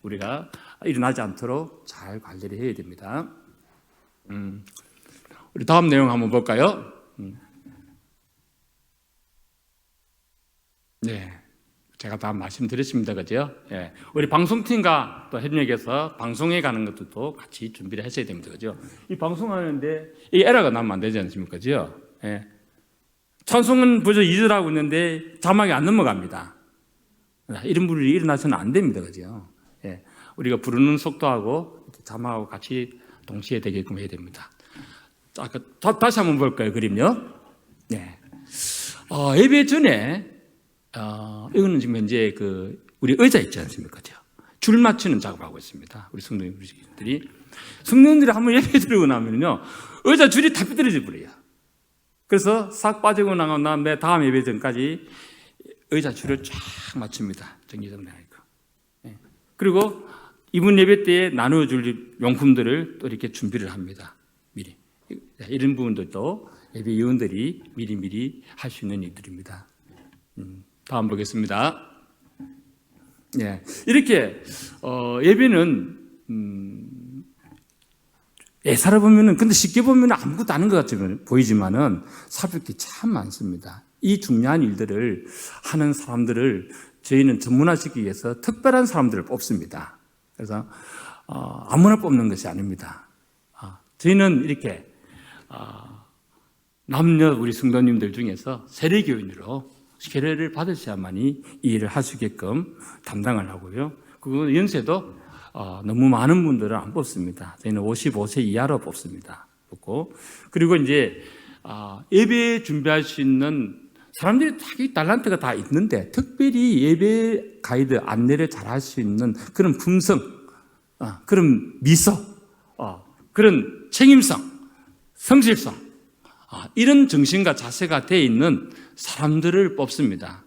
우리가 일어나지 않도록 잘 관리를 해야 됩니다. 우리 다음 내용 한번 볼까요? 네, 제가 다 말씀드렸습니다, 그죠? 우리 방송팀과 또 협력해서 방송에 가는 것도 같이 준비를 하셔야 됩니다, 그죠? 이 방송하는데 이 에러가 나면 안 되지 않습니까, 그죠? 찬송은 벌써 2절 하고 있는데 자막이 안 넘어갑니다. 이런 분이 일어나서는 안 됩니다, 그죠? 우리가 부르는 속도하고 자막하고 같이 동시에 되게끔 해야 됩니다. 자, 다시 한번 볼까요, 그림요? 네. 예배 전에, 이거는 지금 현재 우리 의자 있지 않습니까? 줄 맞추는 작업하고 있습니다. 우리 성도님들이. 성도님들이 한번 예배 드리고 나면요, 의자 줄이 다 삐뚤어져 버려요. 그래서 싹 빠지고 나간 다음에 다음 예배 전까지 의자 줄을 쫙 맞춥니다. 정리정돈하니까. 그리고 이분 예배 때에 나누어줄 용품들을 또 이렇게 준비를 합니다. 미리. 이런 부분들도 예배 위원들이 미리미리 할 수 있는 일들입니다. 다음 보겠습니다. 이렇게 예배는 살아보면은 근데 쉽게 보면 아무것도 아닌 것 같지만 보이지만은 살필 게 참 많습니다. 이 중요한 일들을 하는 사람들을 저희는 전문화시키기 위해서 특별한 사람들을 뽑습니다. 그래서 아무나 뽑는 것이 아닙니다. 저희는 이렇게 남녀 우리 성도님들 중에서 세례교인으로 세례를 받으셔야만이 이 일을 할 수 있게끔 담당을 하고요. 그 연세도 너무 많은 분들은 안 뽑습니다. 저희는 55세 이하로 뽑습니다. 뽑고 그리고 이제 예배 준비할 수 있는 사람들이 자기 달란트가 다 있는데 특별히 예배 가이드 안내를 잘 할 수 있는 그런 품성, 그런 미소, 그런 책임성, 성실성, 이런 정신과 자세가 되어 있는 사람들을 뽑습니다.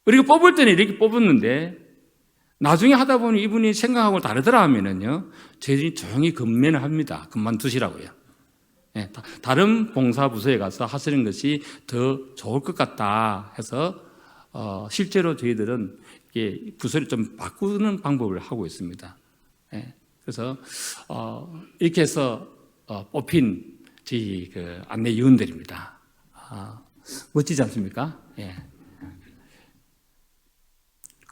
우리가 뽑을 때는 이렇게 뽑았는데 나중에 하다 보니 이분이 생각하고 다르더라 하면은요, 저희들이 조용히 금면을 합니다. 그만두시라고요. 다른 봉사부서에 가서 하시는 것이 더 좋을 것 같다 해서 실제로 저희들은 부서를 좀 바꾸는 방법을 하고 있습니다. 그래서 이렇게 해서 뽑힌 저희 안내위원들입니다. 멋지지 않습니까?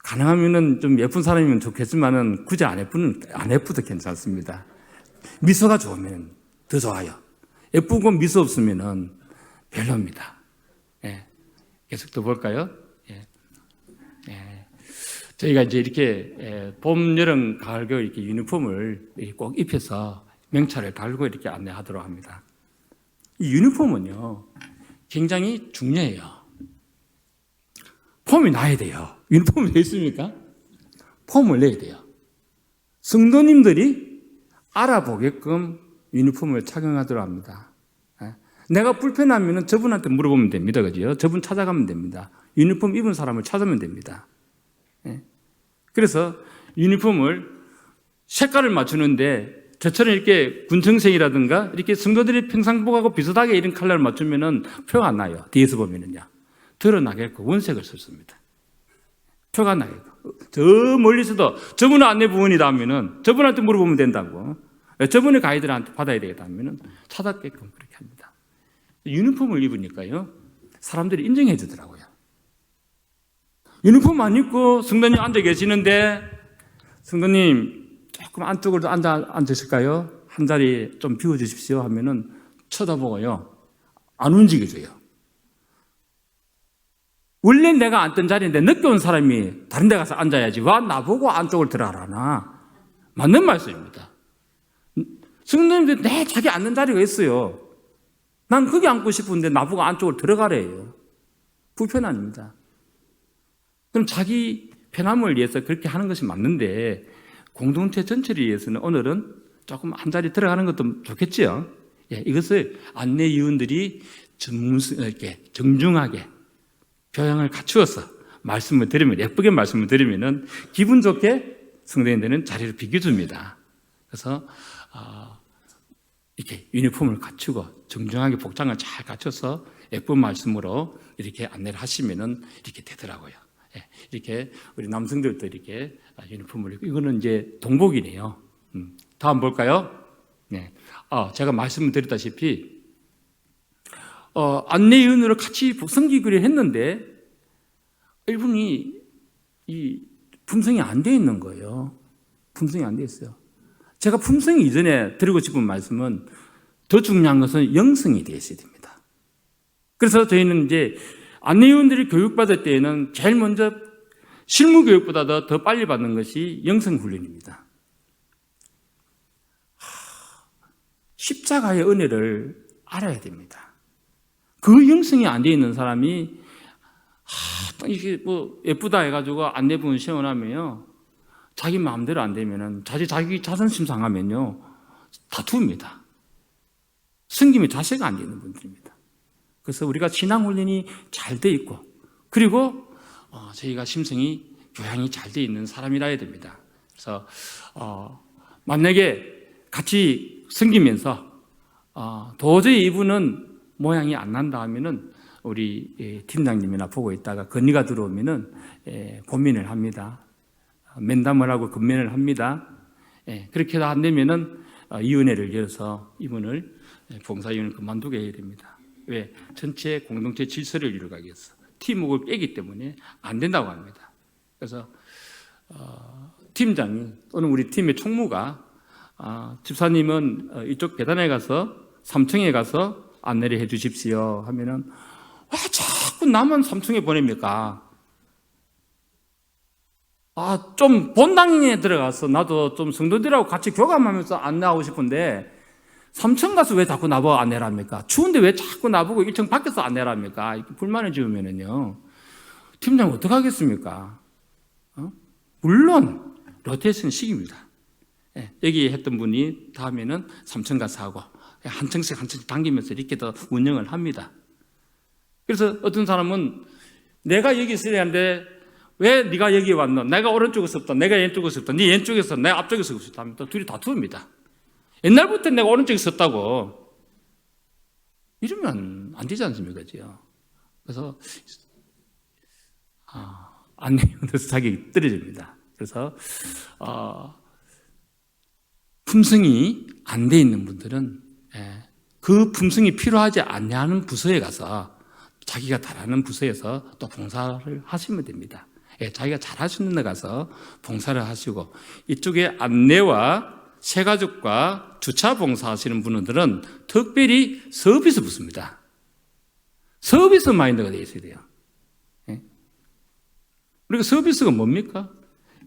가능하면은 좀 예쁜 사람이면 좋겠지만은 굳이 안 예쁘도 괜찮습니다. 미소가 좋으면 더 좋아요. 예쁘고 미소 없으면은 별로입니다. 계속 더 볼까요? 저희가 이제 이렇게 봄, 여름, 가을, 겨울 이렇게 유니폼을 이렇게 꼭 입혀서 명찰을 달고 이렇게 안내하도록 합니다. 이 유니폼은요, 굉장히 중요해요. 폼이 나야 돼요. 유니폼이 돼 있습니까? 폼을 내야 돼요. 성도님들이 알아보게끔 유니폼을 착용하도록 합니다. 내가 불편하면 저분한테 물어보면 됩니다. 그죠? 저분 찾아가면 됩니다. 유니폼 입은 사람을 찾으면 됩니다. 그래서 유니폼을 색깔을 맞추는데 저처럼 이렇게 군청색이라든가 이렇게 성도들이 평상복하고 비슷하게 이런 컬러를 맞추면은 표가 안 나요. 뒤에서 보면은요. 드러나게끔 원색을 썼습니다. 표가 나요. 저 멀리서도 저분은 안내 부원이다 하면은 저분한테 물어보면 된다고. 저분의 가이드를 받아야 되겠다 하면은 찾았게끔 그렇게 합니다. 유니폼을 입으니까요. 사람들이 인정해 주더라고요. 유니폼 안 입고 성도님 앉아 계시는데 성도님 조금 안쪽으로 앉으실까요? 한 자리 좀 비워주십시오 하면은 쳐다보고요. 안 움직여줘요. 원래 내가 앉던 자리인데 늦게 온 사람이 다른 데 가서 앉아야지. 와, 나보고 안쪽으로 들어가라나. 맞는 말씀입니다. 성도님들 자기 앉는 자리가 있어요. 난 거기 앉고 싶은데 나보고 안쪽으로 들어가래요. 불편합니다. 그럼 자기 편함을 위해서 그렇게 하는 것이 맞는데 공동체 전체를 위해서는 오늘은 조금 한 자리 들어가는 것도 좋겠지요. 이것을 안내위원들이 이렇게 정중하게 교양을 갖추어서 말씀을 드리면, 예쁘게 말씀을 드리면은 기분 좋게 성도님들은 자리를 비켜줍니다. 그래서 이렇게 유니폼을 갖추고 정중하게 복장을 잘 갖춰서 예쁜 말씀으로 이렇게 안내를 하시면은 이렇게 되더라고요. 이렇게 우리 남성들도 이렇게 유니폼을 입고, 이거는 이제 동복이네요. 다음 볼까요? 네. 제가 말씀을 드렸다시피 안내위원으로 같이 성기교를 했는데 이분이 이 품성이 안 돼 있는 거예요. 품성이 안 돼 있어요. 제가 품성이 이전에 드리고 싶은 말씀은 더 중요한 것은 영성이 되어 있어야 됩니다. 그래서 저희는 이제 안내위원들이 교육받을 때에는 제일 먼저 실무교육보다 더 빨리 받는 것이 영성훈련입니다. 십자가의 은혜를 알아야 됩니다. 그 영성이 안 되어 있는 사람이 이게 뭐 예쁘다 해가지고 안내부원 시원하면요, 자기 마음대로 안 되면은 자기 자존심 상하면요 다투입니다. 성김이 자세가 안 되는 분들입니다. 그래서 우리가 신앙훈련이 잘 돼 있고, 그리고 저희가 심성이 교양이 잘 돼 있는 사람이라 해야 됩니다. 그래서 만약에 같이 섬기면서 도저히 이분은 모양이 안 난다 하면은 우리 팀장님이나 보고 있다가 건의가 들어오면은 고민을 합니다. 면담을 하고 건면을 합니다. 그렇게 안 되면은 위원회를 열어서 이분을 봉사위원을 그만두게 해야 됩니다. 왜? 전체 공동체 질서를 이루기 위해서 팀워크를 깨기 때문에 안 된다고 합니다. 그래서 팀장이 또는 우리 팀의 총무가 집사님은 이쪽 계단에 가서 3층에 가서 안내를 해 주십시오 하면은 왜 자꾸 나만 3층에 보냅니까? 좀 본당에 들어가서 나도 좀 성도들하고 같이 교감하면서 안내하고 싶은데 3층 가서 왜 자꾸 나보고 안내를 합니까? 추운데 왜 자꾸 나보고 1층 밖에서 안내를 합니까? 이렇게 불만을 지으면은요, 팀장은 어떡하겠습니까? 물론 로테이션 시킵니다. 여기 했던 분이 다음에는 3층 가서 하고 한 층씩 당기면서 이렇게 더 운영을 합니다. 그래서 어떤 사람은 내가 여기 있어야 하는데 왜 네가 여기 왔노? 내가 오른쪽에서 없다, 내가 왼쪽에서 없다, 네 왼쪽에서 내가 앞쪽에서 없다 하면 또 둘이 다투입니다. 옛날부터 내가 오른쪽에 있었다고 이러면 안 되지 않습니까? 그래서 안내위원으로서 자격이 떨어집니다. 그래서 품성이 안 돼 있는 분들은 그 품성이 필요하지 않냐는 부서에 가서 자기가 잘하는 부서에서 또 봉사를 하시면 됩니다. 자기가 잘할 수 있는 데 가서 봉사를 하시고, 이쪽에 안내와 새가족과 주차 봉사하시는 분들은 특별히 서비스 부서입니다. 서비스 마인드가 되어 있어야 돼요. 그리고 서비스가 뭡니까?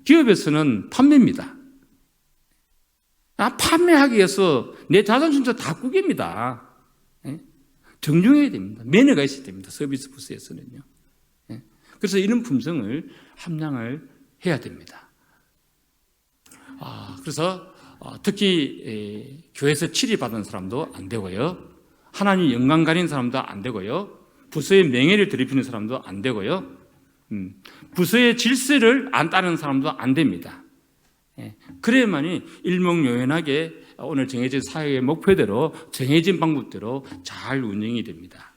기업에서는 판매입니다. 판매하기 위해서 내 자존심도 다 꾸깁니다. 정중해야 됩니다. 매너가 있어야 됩니다. 서비스 부서에서는요. 그래서 이런 품성을 함양을 해야 됩니다. 그래서 특히 교회에서 치리받은 사람도 안 되고요. 하나님 영광 가린 사람도 안 되고요. 부서의 명예를 더럽히는 사람도 안 되고요. 부서의 질서를 안 따르는 사람도 안 됩니다. 그래야만이 일목요연하게 오늘 정해진 사회의 목표대로 정해진 방법대로 잘 운영이 됩니다.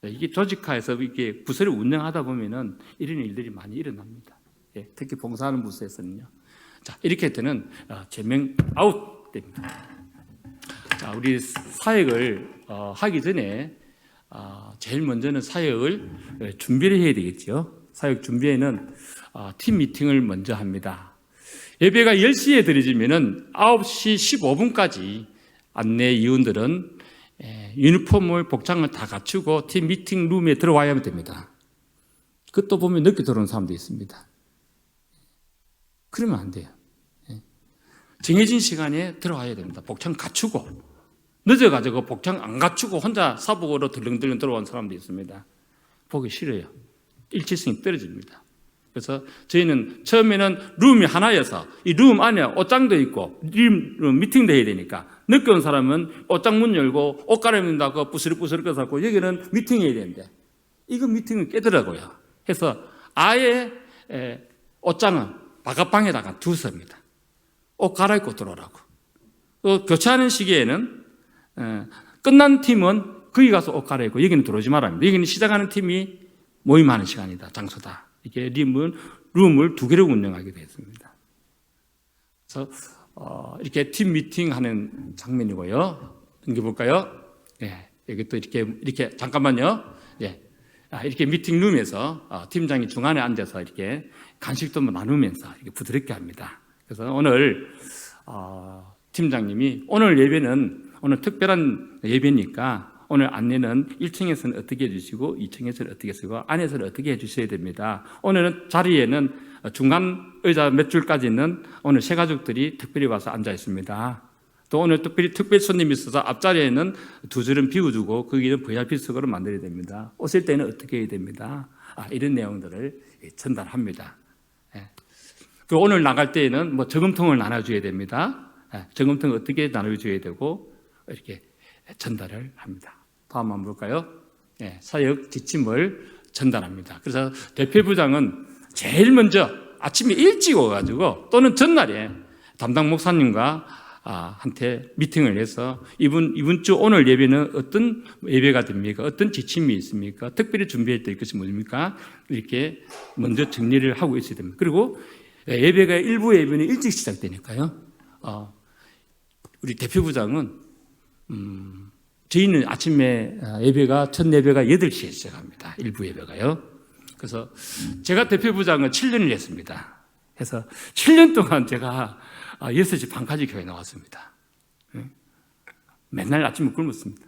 이게 조직화해서 이렇게 부서를 운영하다 보면은 이런 일들이 많이 일어납니다. 특히 봉사하는 부서에서는요. 자, 이렇게 할 때는 제명 아웃 됩니다. 자, 우리 사역을 하기 전에 제일 먼저는 사역을 준비를 해야 되겠죠. 사역 준비에는 팀 미팅을 먼저 합니다. 예배가 10시에 드려지면은 9시 15분까지 안내 위원들은 유니폼을 복장을 다 갖추고 팀 미팅 룸에 들어와야 됩니다. 그것도 보면 늦게 들어오는 사람도 있습니다. 그러면 안 돼요. 정해진 시간에 들어와야 됩니다. 복장 갖추고. 늦어가지고 복장 안 갖추고 혼자 사복으로 들렁들렁 들어온 사람도 있습니다. 보기 싫어요. 일치성이 떨어집니다. 그래서 저희는 처음에는 룸이 하나여서 이 룸 안에 옷장도 있고 미팅도 해야 되니까 늦게 온 사람은 옷장 문 열고 옷 갈아입는다고 부스럭부스럭 껴서 여기는 미팅해야 되는데 이거 미팅을 깨더라고요. 해서 아예 옷장은 바깥방에다가 두습니다. 옷 갈아입고 들어오라고. 또 교체하는 시기에는 끝난 팀은 거기 가서 옷 갈아입고 여기는 들어오지 말랍니다. 여기는 시작하는 팀이 모임하는 시간이다, 장소다. 이게 룸을 2개로 운영하게 되었습니다. 그래서 이렇게 팀 미팅하는 장면이고요. 넘겨볼까요? 여기 또 이렇게 잠깐만요. 이렇게 미팅룸에서 팀장이 중간에 앉아서 이렇게 간식도 나누면서 이렇게 부드럽게 합니다. 그래서 오늘 팀장님이 오늘 예배는 오늘 특별한 예배니까 오늘 안내는 1층에서는 어떻게 해주시고 2층에서는 어떻게 쓰고 안에서는 어떻게 해주셔야 됩니다. 오늘은 자리에는 중간 의자 몇 줄까지는 오늘 새 가족들이 특별히 와서 앉아 있습니다. 또 오늘 특별 손님이 있어서 앞자리에는 2줄은 비워주고 거기는 VIP석으로 만들어야 됩니다. 오실 때는 어떻게 해야 됩니다. 이런 내용들을 전달합니다. 그리고 오늘 나갈 때에는 저금통을 나눠줘야 됩니다. 저금통 어떻게 나눠줘야 되고 이렇게 전달을 합니다. 다음 한번 볼까요? 사역 지침을 전달합니다. 그래서 대표부장은 제일 먼저 아침에 일찍 와가지고 또는 전날에 담당 목사님과 한테 미팅을 해서 이번 주 오늘 예배는 어떤 예배가 됩니까? 어떤 지침이 있습니까? 특별히 준비할 때 것이 뭡니까? 이렇게 먼저 정리를 하고 있어야 됩니다. 그리고 예배가 일부 예배는 일찍 시작되니까요. 우리 대표부장은 저희는 아침에 첫 예배가 8시에 시작합니다. 일부 예배가요. 그래서 제가 대표부장은 7년을 했습니다. 그래서 7년 동안 제가 6시 반까지 교회 나왔습니다. 맨날 아침에 굶었습니다.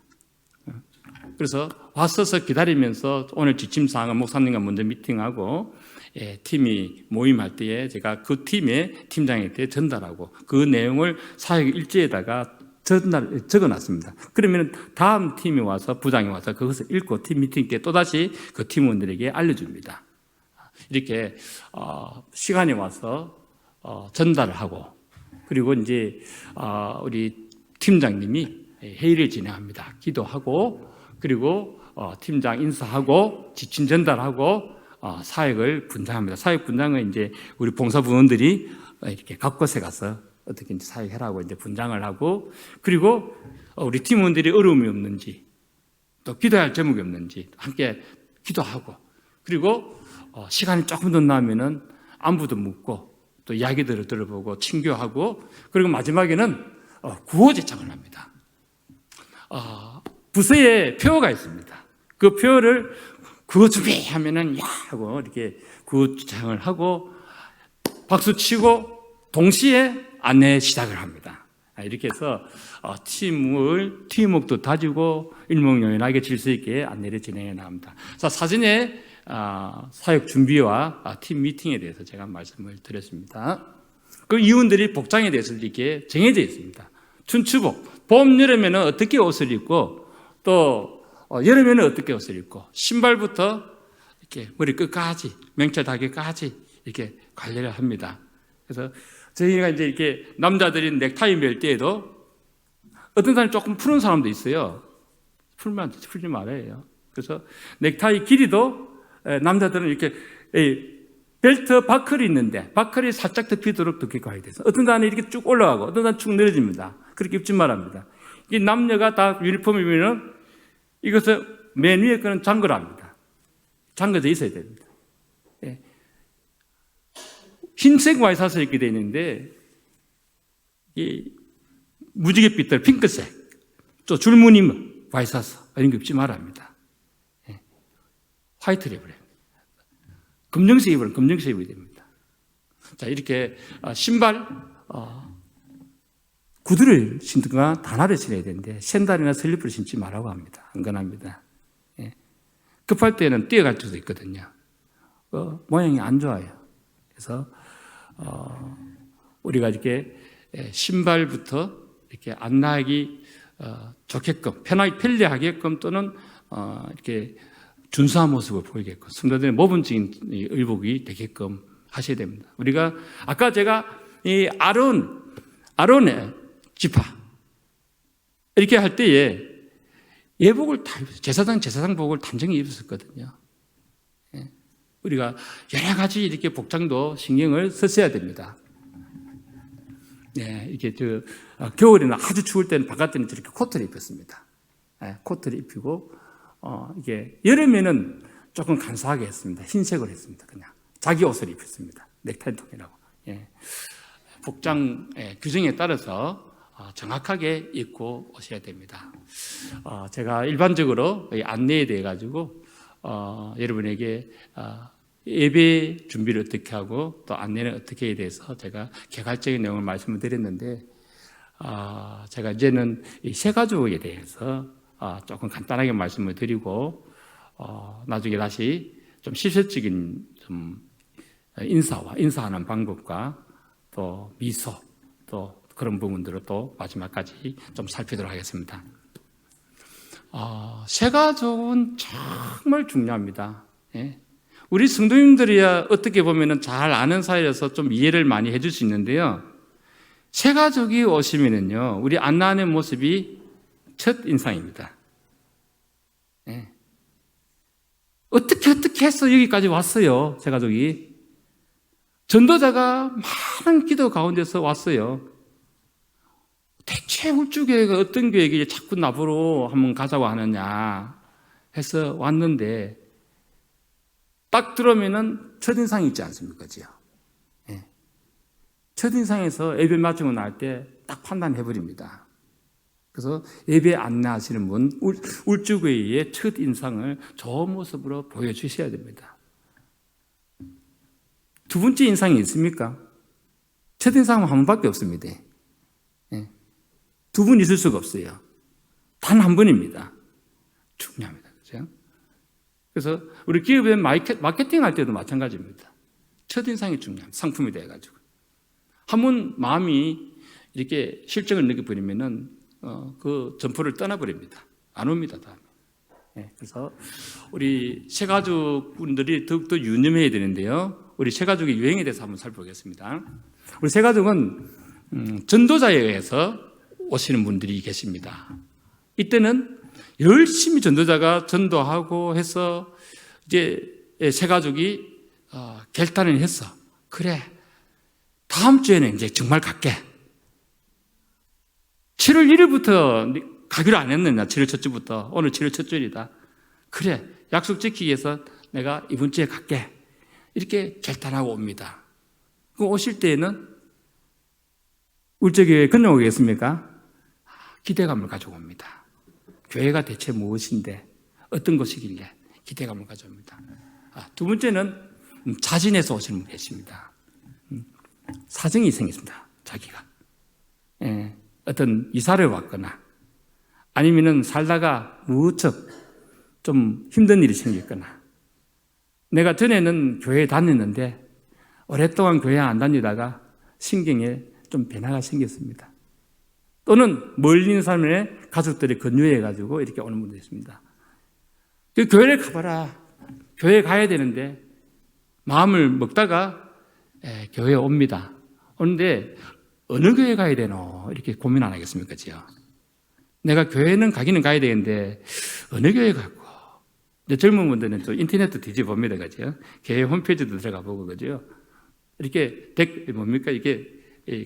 그래서 왔어서 기다리면서 오늘 지침사항은 목사님과 먼저 미팅하고 팀이 모임할 때에 제가 그 팀의 팀장한테 전달하고 그 내용을 사역 일지에다가 적어놨습니다. 그러면 다음 팀이 와서 부장이 와서 그것을 읽고 팀 미팅 때 또다시 그 팀원들에게 알려줍니다. 이렇게 시간이 와서 전달을 하고 그리고 이제 우리 팀장님이 회의를 진행합니다. 기도하고 그리고 팀장 인사하고 지침 전달하고 사역을 분장합니다. 사역 분장은 이제 우리 봉사부원들이 이렇게 각 곳에 가서 어떻게 이제 사역하라고 이제 분장을 하고 그리고 우리 팀원들이 어려움이 없는지 또 기도할 제목이 없는지 함께 기도하고 그리고 시간이 조금 더 나면은 안부도 묻고 또 이야기들을 들어보고 친교하고 그리고 마지막에는 구호제창을 합니다. 부서에 표어가 있습니다. 그 표어를 구호 준비하면은 야 하고 이렇게 구호제창을 하고 박수 치고 동시에 안내 시작을 합니다. 이렇게 해서 팀워크도 다지고 일목요연하게 질서 있게 안내를 진행해 나갑니다. 자, 사진에 사역 준비와 팀 미팅에 대해서 제가 말씀을 드렸습니다. 그 이유들이 복장에 대해서 이렇게 정해져 있습니다. 춘추복, 봄, 여름에는 어떻게 옷을 입고 또 여름에는 어떻게 옷을 입고 신발부터 이렇게 머리 끝까지 명철다기까지 이렇게 관리를 합니다. 그래서 저희가 이제 이렇게 남자들이 넥타이 멜 때에도 어떤 사람이 조금 푸는 사람도 있어요. 풀지 말아요. 그래서 넥타이 길이도 남자들은 이렇게 벨트 바클이 있는데 바클이 살짝 더 비도록 두께 가야 돼서 어떤 사람은 이렇게 쭉 올라가고 어떤 사람은 쭉 내려집니다. 그렇게 입지 말합니다. 이 남녀가 다 유니폼 입으면 이것을 맨 위에 거는 잠그라 합니다. 잠겨져 있어야 됩니다. 흰색 와이셔츠 입게 되어 있는데 이 무지갯빛들 핑크색 또 줄무늬 와이셔츠 이런 거 입지 말아야 합니다. 화이트를 입으래요. 검정색 입으면 검정색 입어야 됩니다. 자, 이렇게 신발 구두를 신든가 단화를 신어야 되는데 샌들이나 슬리퍼를 신지 말라고 합니다. 안 권합니다. 급할 때는 뛰어갈 수도 있거든요. 모양이 안 좋아요. 그래서 우리가 이렇게 신발부터 이렇게 안 나기 좋게끔 편하게 편리하게끔 또는 이렇게 준수한 모습을 보이게끔 성도들의 모범적인 의복이 되게끔 하셔야 됩니다. 우리가 아까 제가 이 아론의 지파 이렇게 할 때에 예복을 다 입었어요. 제사장복을 단정히 입었었거든요. 우리가 여러 가지 이렇게 복장도 신경을 썼어야 됩니다. 이렇게 겨울에는 아주 추울 때는 바깥에는 저렇게 코트를 입혔습니다. 코트를 입히고 이게 여름에는 조금 간소하게 했습니다. 흰색으로 했습니다. 그냥 자기 옷을 입혔습니다. 넥타이 통이라고. 복장 규정에 따라서 정확하게 입고 오셔야 됩니다. 제가 일반적으로 안내에 대해 가지고 여러분에게 예배 준비를 어떻게 하고 또 안내는 어떻게 해야 돼서 제가 개괄적인 내용을 말씀을 드렸는데 제가 이제는 이 세 가족에 대해서 조금 간단하게 말씀을 드리고 나중에 다시 좀 실질적인 좀 인사하는 방법과 또 미소 또 그런 부분들을 또 마지막까지 좀 살피도록 하겠습니다. 세 가족은 정말 중요합니다. 우리 성도님들이야 어떻게 보면 잘 아는 사이여서 좀 이해를 많이 해줄 수 있는데요. 세 가족이 오시면은요, 우리 안나의 모습이 첫 인상입니다. 어떻게 해서 여기까지 왔어요, 세 가족이. 전도자가 많은 기도 가운데서 왔어요. 대체 울주교회가 어떤 교회에 자꾸 나보러 한번 가자고 하느냐 해서 왔는데 딱 들어오면은 첫인상이 있지 않습니까? 그죠? 첫인상에서 예배 마치고 날 때 딱 판단해버립니다. 그래서 예배 안내하시는 분, 울주교회의 첫인상을 좋은 모습으로 보여주셔야 됩니다. 두 번째 인상이 있습니까? 첫인상은 한 번밖에 없습니다. 두 분 있을 수가 없어요. 단 한 번입니다. 중요합니다. 그죠? 그래서 우리 기업의 마케팅 할 때도 마찬가지입니다. 첫인상이 중요합니다. 상품이 돼가지고. 한 번 마음이 이렇게 실정을 느껴버리면은, 그 점포를 떠나버립니다. 안 옵니다, 다음에. 그래서 우리 새가족 분들이 더욱더 유념해야 되는데요. 우리 새가족의 유행에 대해서 한번 살펴보겠습니다. 우리 새가족은, 전도자에 의해서 오시는 분들이 계십니다. 이때는 열심히 전도자가 전도하고 해서 이제 새가족이 결단을 했어. 그래, 다음 주에는 이제 정말 갈게. 7월 1일부터 가기로 안 했느냐, 7월 첫 주부터. 오늘 7월 첫 주일이다. 그래, 약속 지키기 위해서 내가 이번 주에 갈게. 이렇게 결단하고 옵니다. 그 오실 때에는 울적교회에 건너오겠습니까? 기대감을 가지고 옵니다. 교회가 대체 무엇인데, 어떤 것이길래 기대감을 가져옵니다. 두 번째는 자진해서 오시는 분 계십니다. 사정이 생겼습니다. 자기가. 어떤 이사를 왔거나 아니면은 살다가 무척 좀 힘든 일이 생겼거나 내가 전에는 교회에 다녔는데 오랫동안 교회 안 다니다가 신경에 좀 변화가 생겼습니다. 또는 멀리 있는 사람의 가족들이 권유해가지고 이렇게 오는 분도 있습니다. 그 교회를 가봐라. 교회 가야 되는데 마음을 먹다가 교회에 옵니다. 오는데 어느 교회 가야 되노? 이렇게 고민 안 하겠습니까? 그죠? 내가 교회는 가기는 가야 되는데 어느 교회 가고? 젊은 분들은 또 인터넷도 뒤집어봅니다. 그죠? 교회 홈페이지도 들어가 보고, 그죠? 이렇게 뭡니까? 이게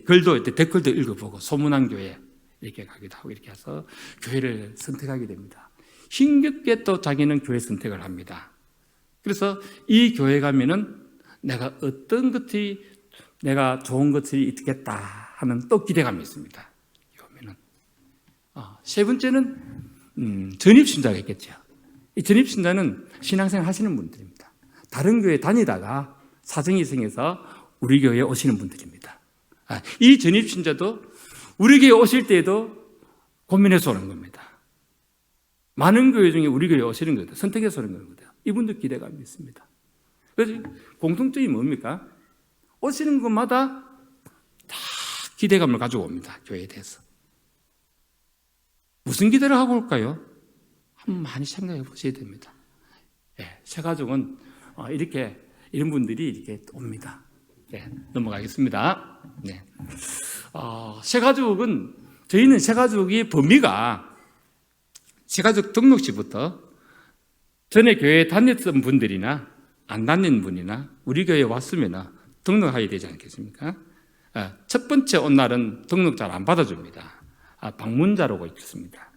글도 댓글도 읽어보고 소문난 교회 이렇게 가기도 하고 이렇게 해서 교회를 선택하게 됩니다. 힘겹게 또 자기는 교회 선택을 합니다. 그래서 이 교회 가면은 내가 어떤 것이 내가 좋은 것이 있겠다 하는 또 기대감이 있습니다. 세 번째는 전입신자가 있겠죠. 이 전입신자는 신앙생활 하시는 분들입니다. 다른 교회 다니다가 사정이 생겨서 우리 교회에 오시는 분들입니다. 이 전입신자도 우리 교회에 오실 때에도 고민해서 오는 겁니다. 많은 교회 중에 우리 교회에 오시는 거예요. 선택해서 오는 겁니다. 이분도 기대감이 있습니다. 그래서 공통점이 뭡니까? 오시는 것마다 다 기대감을 가지고 옵니다. 교회에 대해서. 무슨 기대를 하고 올까요? 한번 많이 생각해 보셔야 됩니다. 새 가족은 이런 분들이 이렇게 옵니다. 넘어가겠습니다. 새 가족은, 저희는 새 가족의 범위가 새 가족 등록 시부터 전에 교회에 다녔던 분들이나 안 다닌 분이나 우리 교회에 왔으면 등록하게 되지 않겠습니까? 첫 번째 온 날은 등록자를 안 받아줍니다. 방문자로 있습니다.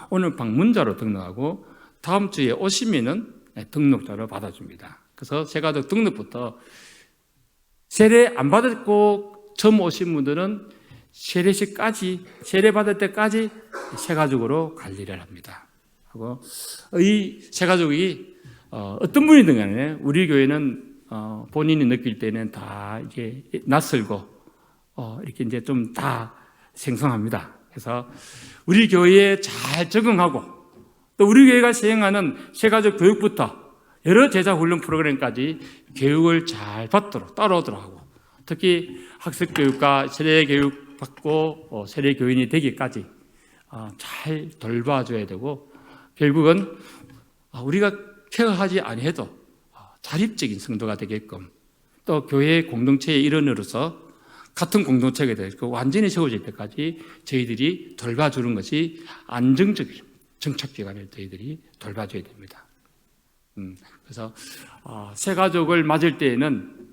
오늘 방문자로 등록하고 다음 주에 오시면은 등록자로 받아줍니다. 그래서 새가족 등록부터 세례 안 받았고 처음 오신 분들은 세례식까지, 세례 받을 때까지 새가족으로 관리를 합니다. 하고 이 새가족이 어떤 분이든 간에 우리 교회는 본인이 느낄 때는 다 이게 낯설고 이렇게 이제 좀 다 생소합니다. 그래서 우리 교회에 잘 적응하고 또 우리 교회가 시행하는 새가족 교육부터 여러 제자 훈련 프로그램까지 교육을 잘 받도록 따라오도록 하고 특히 학습 교육과 세례 교육 받고 세례 교인이 되기까지 잘 돌봐줘야 되고 결국은 우리가 케어하지 아니해도 자립적인 성도가 되게끔 또 교회 공동체의 일원으로서 같은 공동체가 되고 완전히 세워질 때까지 저희들이 돌봐주는 것이 안정적인 정착기관을 저희들이 돌봐줘야 됩니다. 그래서 새 가족을 맞을 때에는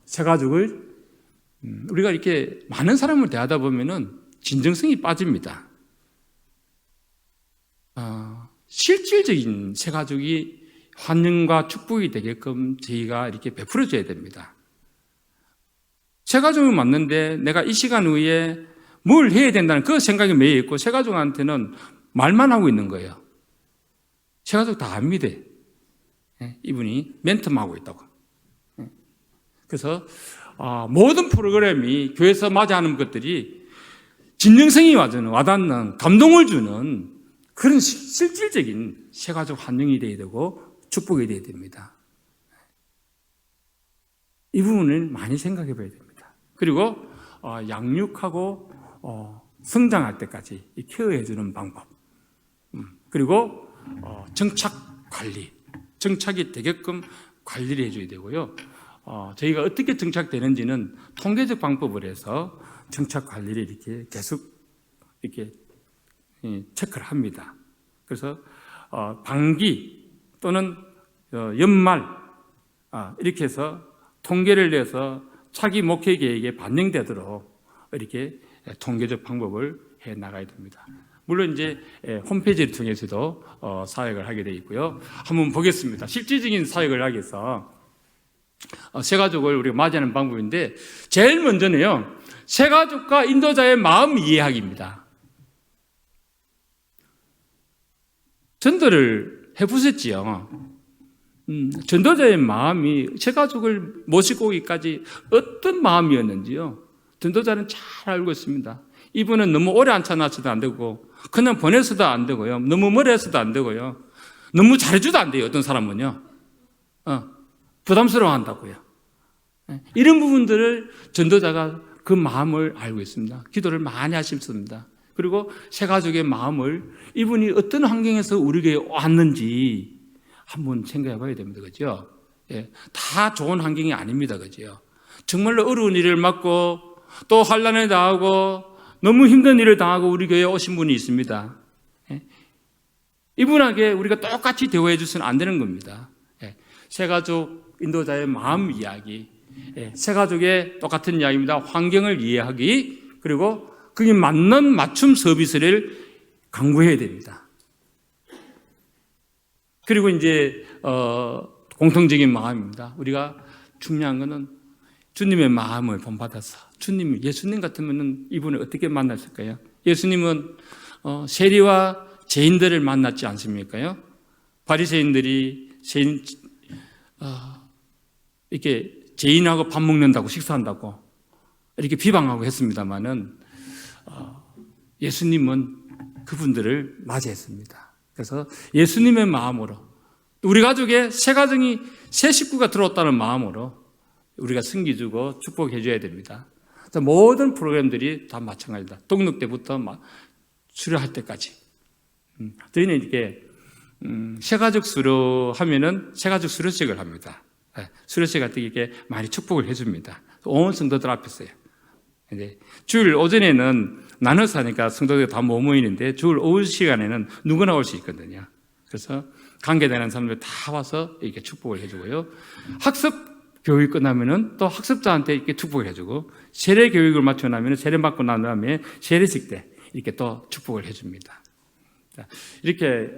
새 가족을 우리가 이렇게 많은 사람을 대하다 보면은 진정성이 빠집니다. 실질적인 새 가족이 환영과 축복이 되게끔 저희가 이렇게 베풀어줘야 됩니다. 새 가족을 맞는데 내가 이 시간 후에 뭘 해야 된다는 그 생각이 매여 있고 새 가족한테는 말만 하고 있는 거예요. 새 가족 다 압니다. 이분이 멘트만 하고 있다고. 그래서 모든 프로그램이 교회에서 맞이하는 것들이 진정성이 와닿는 감동을 주는 그런 실질적인 새 가족 환영이 되어야 되고 축복이 되어야 됩니다. 이 부분을 많이 생각해 봐야 됩니다. 그리고 양육하고 성장할 때까지 케어해 주는 방법, 그리고 정착 관리, 정착이 되게끔 관리를 해줘야 되고요. 저희가 어떻게 정착되는지는 통계적 방법을 해서 정착 관리를 이렇게 계속 이렇게 체크를 합니다. 그래서 반기 또는 연말 이렇게 해서 통계를 내서 차기 목회 계획에 반영되도록 이렇게 통계적 방법을 해 나가야 됩니다. 물론 이제 홈페이지를 통해서도 사역을 하게 되어 있고요. 한번 보겠습니다. 실질적인 사역을 하기 위해서 새 가족을 우리가 맞이하는 방법인데 제일 먼저는요, 새 가족과 인도자의 마음 이해하기입니다. 전도를 해보셨지요? 전도자의 마음이 새 가족을 모시고 오기까지 어떤 마음이었는지요, 전도자는 잘 알고 있습니다. 이분은 너무 오래 앉혀놨어도 안 되고 그냥 보내서도 안 되고요, 너무 멀리 해서도 안 되고요, 너무 잘해줘도 안 돼요. 어떤 사람은요. 부담스러워 한다고요. 이런 부분들을 전도자가 그 마음을 알고 있습니다. 기도를 많이 하십니다. 그리고 새 가족의 마음을 이분이 어떤 환경에서 우리에게 왔는지 한번 생각해 봐야 됩니다. 그죠? 예, 다 좋은 환경이 아닙니다. 그죠? 정말로 어려운 일을 맡고 또 환난에 당하고 너무 힘든 일을 당하고 우리 교회에 오신 분이 있습니다. 예, 이분에게 우리가 똑같이 대우해 주서는 안 되는 겁니다. 예, 새 가족 인도자의 마음 이야기, 새 가족의 똑같은 이야기입니다. 환경을 이해하기, 그리고 그게 맞는 맞춤 서비스를 강구해야 됩니다. 그리고 이제 공통적인 마음입니다. 우리가 중요한 것은 주님의 마음을 본받아서 예수님 같으면 이분을 어떻게 만났을까요? 예수님은 세리와 죄인들을 만났지 않습니까요? 바리새인들이 이렇게 죄인하고 밥 먹는다고 식사한다고 이렇게 비방하고 했습니다만은 예수님은 그분들을 맞이했습니다. 그래서 예수님의 마음으로 우리 가족에 새 식구가 들어왔다는 마음으로 우리가 승기주고 축복해줘야 됩니다. 모든 프로그램들이 다 마찬가지다. 등록 때부터 수료할 때까지. 저희는 이렇게 새가족 수료하면은 새가족 수료식을 합니다. 수료식 같은 게 많이 축복을 해줍니다. 온 성도들 앞에서요. 이제 주일 오전에는 나눠서 하니까 성도들이 다 모이는데 주일 오후 시간에는 누구나 올 수 있거든요. 그래서 관계되는 사람들 다 와서 이렇게 축복을 해주고요. 학습 교육 끝나면은 또 학습자한테 이렇게 축복을 해주고, 세례 교육을 마치고 나면 세례 받고 난 다음에 세례식 때 이렇게 또 축복을 해줍니다. 이렇게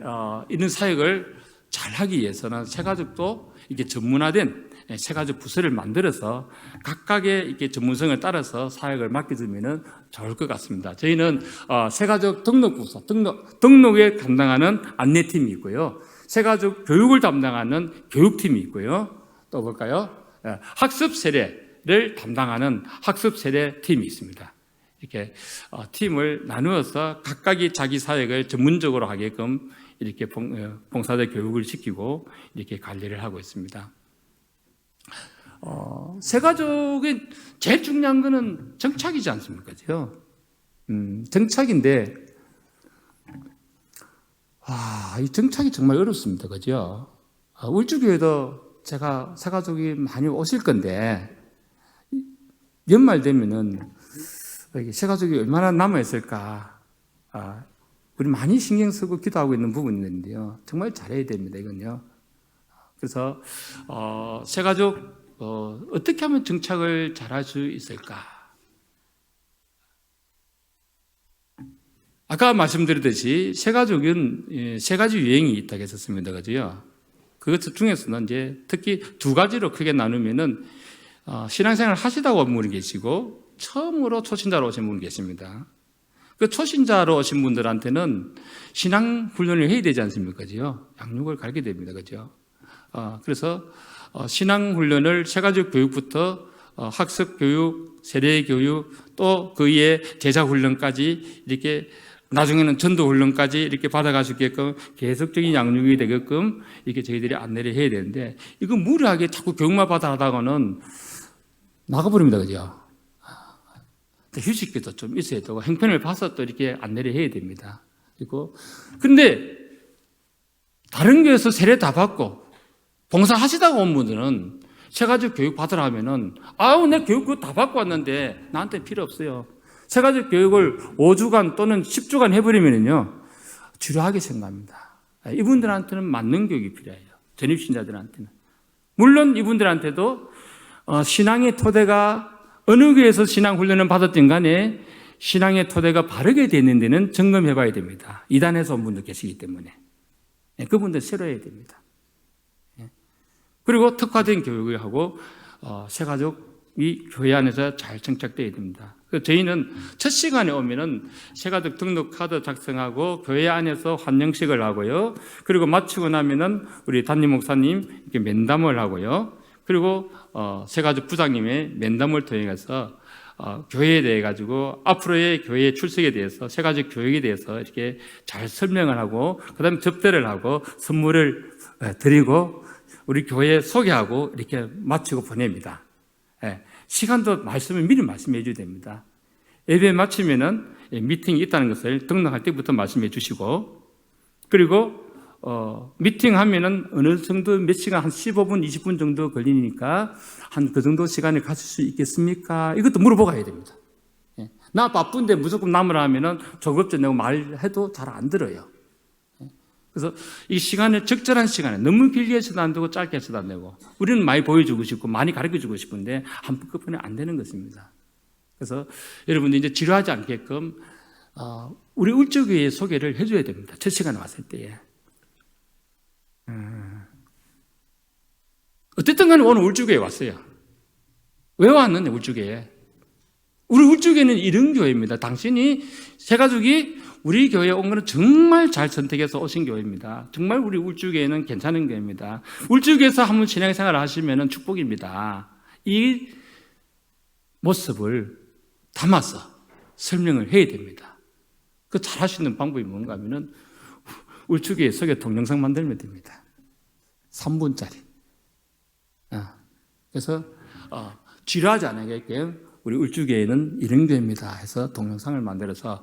이런 사역을 잘 하기 위해서는 새가족도 이게 전문화된 새가족 부서를 만들어서 각각의 이렇게 전문성을 따라서 사역을 맡겨주면 좋을 것 같습니다. 저희는 새가족 등록부서, 등록에 담당하는 안내팀이 있고요. 새가족 교육을 담당하는 교육팀이 있고요. 또 볼까요? 학습 세례를 담당하는 학습 세례 팀이 있습니다. 이렇게 팀을 나누어서 각각이 자기 사역을 전문적으로 하게끔 이렇게 봉사자 교육을 시키고 이렇게 관리를 하고 있습니다. 새가족의 제일 중요한 것은 정착이지 않습니까? 정착인데, 이 정착이 정말 어렵습니다. 그죠? 울주교회도 제가 새가족이 많이 오실 건데, 연말 되면은 새가족이 얼마나 남아있을까, 우리 많이 신경 쓰고 기도하고 있는 부분이 있는데요. 정말 잘해야 됩니다, 이건요. 그래서, 새가족, 어떻게 하면 정착을 잘할 수 있을까? 아까 말씀드렸듯이 새가족은 세 가지 유행이 있다고 했었습니다. 그죠? 그것 중에서는 이제 특히 두 가지로 크게 나누면은, 신앙생활 하시다고 온 분이 계시고, 처음으로 초신자로 오신 분이 계십니다. 그 초신자로 오신 분들한테는 신앙 훈련을 해야 되지 않습니까? 그죠? 양육을 가르치게 됩니다. 그죠? 그래서 신앙 훈련을 새가족 교육부터 학습 교육, 세례 교육, 또 그 이에 제자 훈련까지 이렇게 나중에는 전도 훈련까지 이렇게 받아갈 수 있게끔 계속적인 양육이 되게끔 이렇게 저희들이 안내를 해야 되는데, 이거 무리하게 자꾸 교육만 받아 하다가는 나가버립니다. 그죠? 휴식기도 좀 있어야 되고, 행편을 봐서 또 이렇게 안내를 해야 됩니다. 그리고, 근데, 다른 교회에서 세례 다 받고, 봉사하시다가 온 분들은, 새가족 교육 받으라 하면은, 내 교육 그거 다 받고 왔는데, 나한테 필요 없어요. 새가족 교육을 5주간 또는 10주간 해버리면요, 지루하게 생각합니다. 이분들한테는 맞는 교육이 필요해요. 전입신자들한테는. 물론 이분들한테도, 신앙의 토대가 어느 교회에서 신앙훈련을 받았든 간에 신앙의 토대가 바르게 되는 데는 점검해 봐야 됩니다. 이단에서 온 분들 계시기 때문에. 그분들 새로 해야 됩니다. 그리고 특화된 교육을 하고 새가족이 교회 안에서 잘 정착되어야 됩니다. 저희는 첫 시간에 오면은 새가족 등록 카드 작성하고 교회 안에서 환영식을 하고요. 그리고 마치고 나면은 우리 담임 목사님 이렇게 면담을 하고요. 그리고 새가족 부장님의 면담을 통해서 교회에 대해 가지고 앞으로의 교회 출석에 대해서 새가족 교육에 대해서 이렇게 잘 설명을 하고 그다음에 접대를 하고 선물을 드리고 우리 교회 소개하고 이렇게 마치고 보냅니다. 시간도 말씀을 미리 말씀해 줘야 됩니다. 예배 마치면은 미팅이 있다는 것을 등록할 때부터 말씀해 주시고 그리고 미팅하면은 어느 정도 몇 시간 한 15분, 20분 정도 걸리니까 한 그 정도 시간을 가질 수 있겠습니까? 이것도 물어보고 가야 됩니다. 나 바쁜데 무조건 남으라 하면은 조급제 내고 말해도 잘 안 들어요. 그래서 이 시간을 적절한 시간에 너무 길게 해서도 안 되고 짧게 해서도 안 되고 우리는 많이 보여주고 싶고 많이 가르쳐주고 싶은데 한꺼번에 안 되는 것입니다. 그래서 여러분들 이제 지루하지 않게끔 우리 울주교회 소개를 해줘야 됩니다. 첫 시간에 왔을 때에. 어쨌든 간에 오늘 울주교회에 왔어요. 왜 왔는데 울주교회에? 우리 울주교회는 이런 교회입니다. 당신이 새가족이 우리 교회에 온 것은 정말 잘 선택해서 오신 교회입니다. 정말 우리 울주교회는 괜찮은 교회입니다. 울주교회에서 한번 신앙생활을 하시면 축복입니다. 이 모습을 담아서 설명을 해야 됩니다. 그 잘 할 수 있는 방법이 뭔가 하면은 울주교회 소개 동영상 만들면 됩니다. 3분짜리. 그래서 지루하지 않게끔 우리 울주교회는 이런 교회입니다 해서 동영상을 만들어서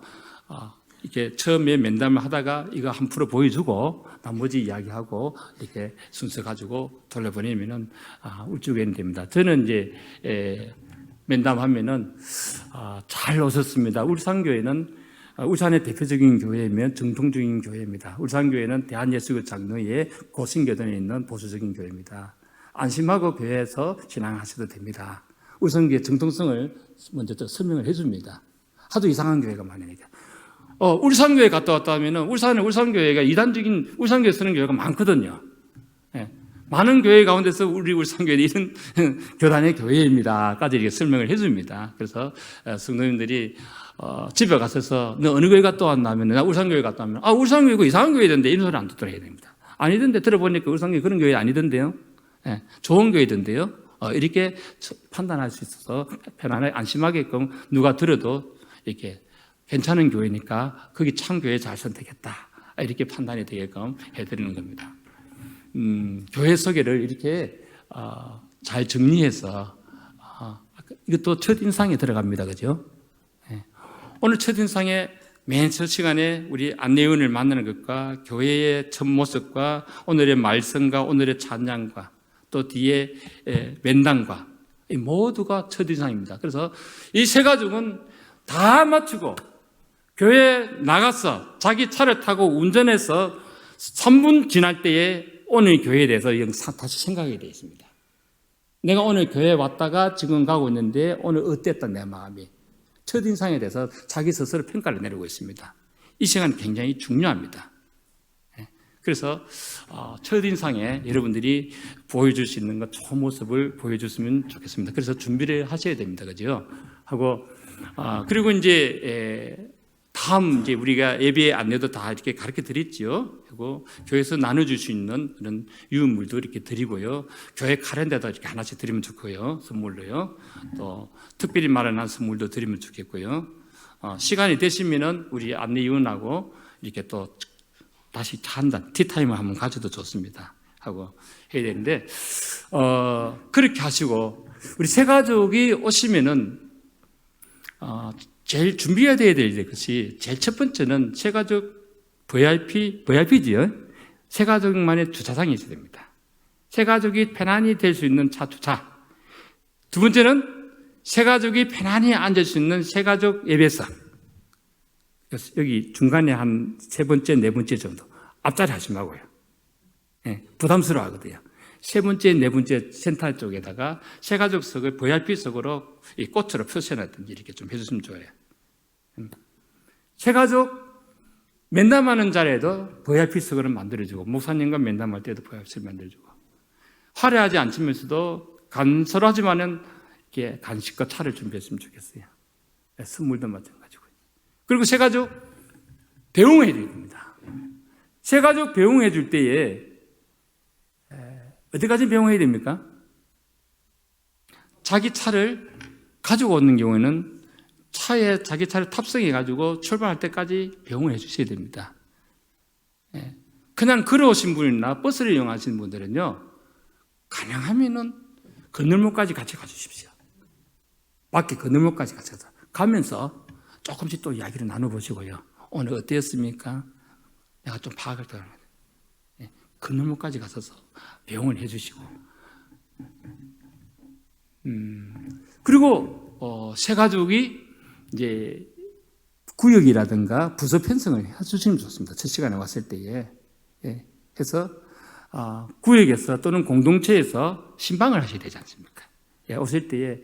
이렇게 처음에 면담을 하다가 이거 한 프로 보여주고 나머지 이야기하고 이렇게 순서 가지고 돌려보내면은 울주교회는 됩니다. 저는 이제 면담하면은 잘 오셨습니다. 울산교회는 울산의 대표적인 교회이면 정통적인 교회입니다. 울산교회는 대한예수교 장로의 고신교단에 있는 보수적인 교회입니다. 안심하고 교회에서 신앙하셔도 됩니다. 울산교회 정통성을 먼저 설명을 해줍니다. 하도 이상한 교회가 많으니까. 울산교회 갔다 왔다 하면은 울산교회가 이단적인 울산교회 쓰는 교회가 많거든요. 많은 교회 가운데서 우리 울산교회는 이런 교단의 교회입니다.까지 이렇게 설명을 해줍니다. 그래서 성도님들이 집에 가셔서 너 어느 교회 갔다 왔나 하면 나 울산교회 갔다 하면 울산교회고 이상한 교회던데 이런 소리 안 듣도록 해야 됩니다. 아니던데 들어보니까 울산교회 그런 교회 아니던데요. 좋은 교회던데요. 이렇게 판단할 수 있어서 편안하게 안심하게끔 누가 들어도 이렇게 괜찮은 교회니까 거기 참 교회 잘 선택했다. 이렇게 판단이 되게끔 해드리는 겁니다. 교회 소개를 이렇게 잘 정리해서 이것도 첫인상에 들어갑니다. 그죠? 오늘 첫인상에 맨 첫 시간에 우리 안내원을 만나는 것과 교회의 첫 모습과 오늘의 말씀과 오늘의 찬양과 또 뒤에 면담과 이 모두가 첫인상입니다. 그래서 이 세 가족은 다 마치고 교회에 나가서 자기 차를 타고 운전해서 3분 지날 때에 오늘 교회에 대해서 다시 생각하게 되어 있습니다. 내가 오늘 교회에 왔다가 지금 가고 있는데 오늘 어땠다 내 마음이. 첫인상에 대해서 자기 스스로 평가를 내리고 있습니다. 이 시간은 굉장히 중요합니다. 그래서 첫인상에 여러분들이 보여줄 수 있는 것 좋은 모습을 보여줬으면 좋겠습니다. 그래서 준비를 하셔야 됩니다. 그죠? 하고 그리고 이제 다음 이제 우리가 예배 안내도 다 이렇게 가르쳐 드렸죠. 그리고 교회에서 나눠줄 수 있는 그런 유물도 이렇게 드리고요. 교회 카렌더도 이렇게 하나씩 드리면 좋고요. 선물로요. 또 특별히 마련한 선물도 드리면 좋겠고요. 시간이 되시면은 우리 안내위원하고 이렇게 또 다시 차 한잔 티타임을 한번 가져도 좋습니다. 하고 해야 되는데 그렇게 하시고 우리 세 가족이 오시면은 제일 준비해야 될 것이 제일 첫 번째는 세 가족 VIP지요. 세 가족만의 주차장이 있어야 됩니다. 세 가족이 편안히 될 수 있는 차 주차. 두 번째는 세 가족이 편안히 앉을 수 있는 세 가족 예배상. 여기 중간에 한 세 번째, 네 번째 정도. 앞자리 하지 마고요. 부담스러워 하거든요. 세 번째, 네 번째 센터 쪽에다가 세 가족석을 VIP석으로 이 꽃으로 표시해놨든지 이렇게 좀 해주시면 좋아요. 세 가족 면담하는 자리에도 VIP석을 만들어주고 목사님과 면담할 때도 VIP석을 만들어주고 화려하지 않으면서도 간소하지만은 이렇게 간식과 차를 준비했으면 좋겠어요. 선물도 마찬가지고. 그리고 세 가족 배웅해 줄 겁니다. 세 가족 배웅해 줄 때에 어디까지 배웅해야 됩니까? 자기 차를 가지고 오는 경우에는 차에 자기 차를 탑승해가지고 출발할 때까지 배웅을 해주셔야 됩니다. 예. 그냥 걸어오신 분이나 버스를 이용하시는 분들은요, 가능하면은 건널목까지 같이 가주십시오. 밖에 건널목까지 같이 가면서 조금씩 또 이야기를 나눠보시고요. 오늘 어땠습니까? 내가 좀 파악을 더 합니다. 예. 건널목까지 가서서 배웅을 해주시고, 그리고 새 가족이 이제 구역이라든가 부서 편성을 해주시면 좋습니다. 첫 시간에 왔을 때에. 예. 해서 구역에서 또는 공동체에서 신방을 하셔야 되지 않습니까? 예. 오실 때에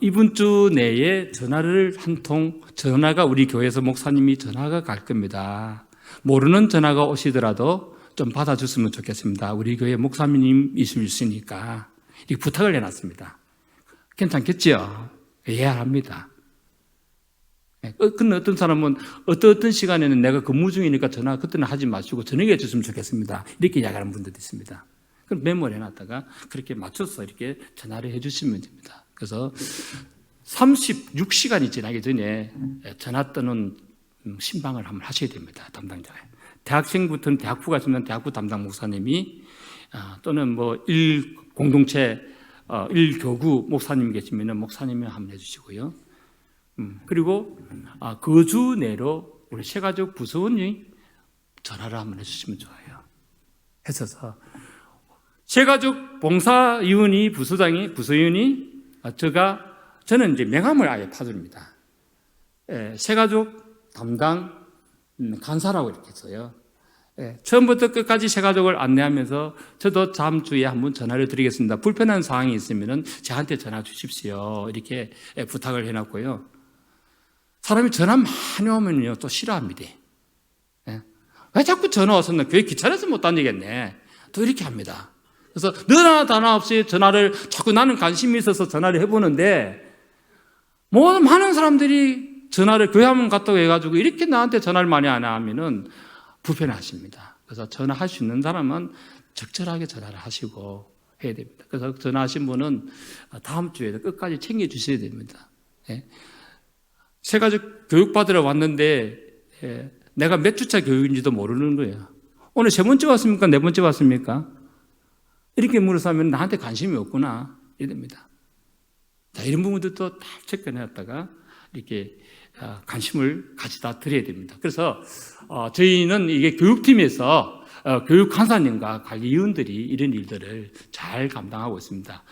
이번 주 내에 전화를 한 통, 전화가 우리 교회에서 목사님이 전화가 갈 겁니다. 모르는 전화가 오시더라도 좀 받아줬으면 좋겠습니다. 우리 교회 목사님이시니까 이렇게 부탁을 해놨습니다. 괜찮겠지요? 이해합니다. 근데 어떤 사람은 어떤 시간에는 내가 근무 중이니까 전화 그때는 하지 마시고 저녁에 해줬으면 좋겠습니다. 이렇게 이야기하는 분들도 있습니다. 그럼 메모를 해놨다가 그렇게 맞춰서 이렇게 전화를 해주시면 됩니다. 그래서 36시간이 지나기 전에 전화 떠는 신방을 한번 하셔야 됩니다. 담당자가. 대학생부터는 대학부 가시면 대학부 담당 목사님이 또는 뭐 공동체 일교구 목사님 계시면 목사님이 한번 해주시고요. 그리고 거주 내로 우리 새가족 부서원이 전화를 한번 해주시면 좋아요. 해서 새가족 봉사위원이 부서위원이 저는 이제 명함을 아예 파줍니다. 새가족 담당 간사라고 이렇게 써요. 처음부터 끝까지 새가족을 안내하면서 저도 다음 주에 한번 전화를 드리겠습니다. 불편한 사항이 있으면 저한테 전화 주십시오. 이렇게 부탁을 해놨고요. 사람이 전화 많이 오면요 또 싫어합니다. 왜 자꾸 전화 와서 나 교회 귀찮아서 못 다니겠네. 또 이렇게 합니다. 그래서 너나 다나 없이 전화를 자꾸 나는 관심이 있어서 전화를 해보는데 뭐 많은 사람들이 전화를 교회 한번 갔다고 해가지고 이렇게 나한테 전화를 많이 안 하면은 불편하십니다. 그래서 전화할 수 있는 사람은 적절하게 전화를 하시고 해야 됩니다. 그래서 전화하신 분은 다음 주에도 끝까지 챙겨주셔야 됩니다. 새가족 교육받으러 왔는데 내가 몇 주차 교육인지도 모르는 거예요. 오늘 세 번째 왔습니까? 네 번째 왔습니까? 이렇게 물어서 하면 나한테 관심이 없구나 이럽니다. 자, 이런 부분들도 다 체크해놨다가 이렇게 관심을 가져다 드려야 됩니다. 그래서 저희는 이게 교육팀에서 교육 간사님과 관리위원들이 이런 일들을 잘 감당하고 있습니다.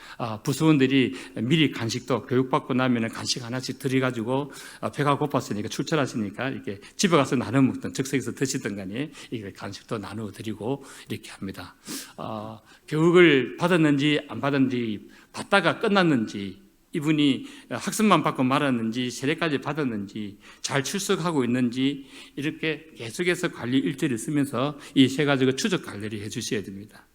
부서원들이 미리 간식도 교육받고 나면 간식 하나씩 드려가지고 배가 고팠으니까 출출하시니까 이렇게 집에 가서 나눠 먹든 즉석에서 드시든 간에 이게 간식도 나누어 드리고 이렇게 합니다. 교육을 받았는지 안 받았는지 받다가 끝났는지 이분이 학습만 받고 말았는지 세례까지 받았는지 잘 출석하고 있는지 이렇게 계속해서 관리 일지를 쓰면서 이 세 가지가 추적 관리를 해 주셔야 됩니다.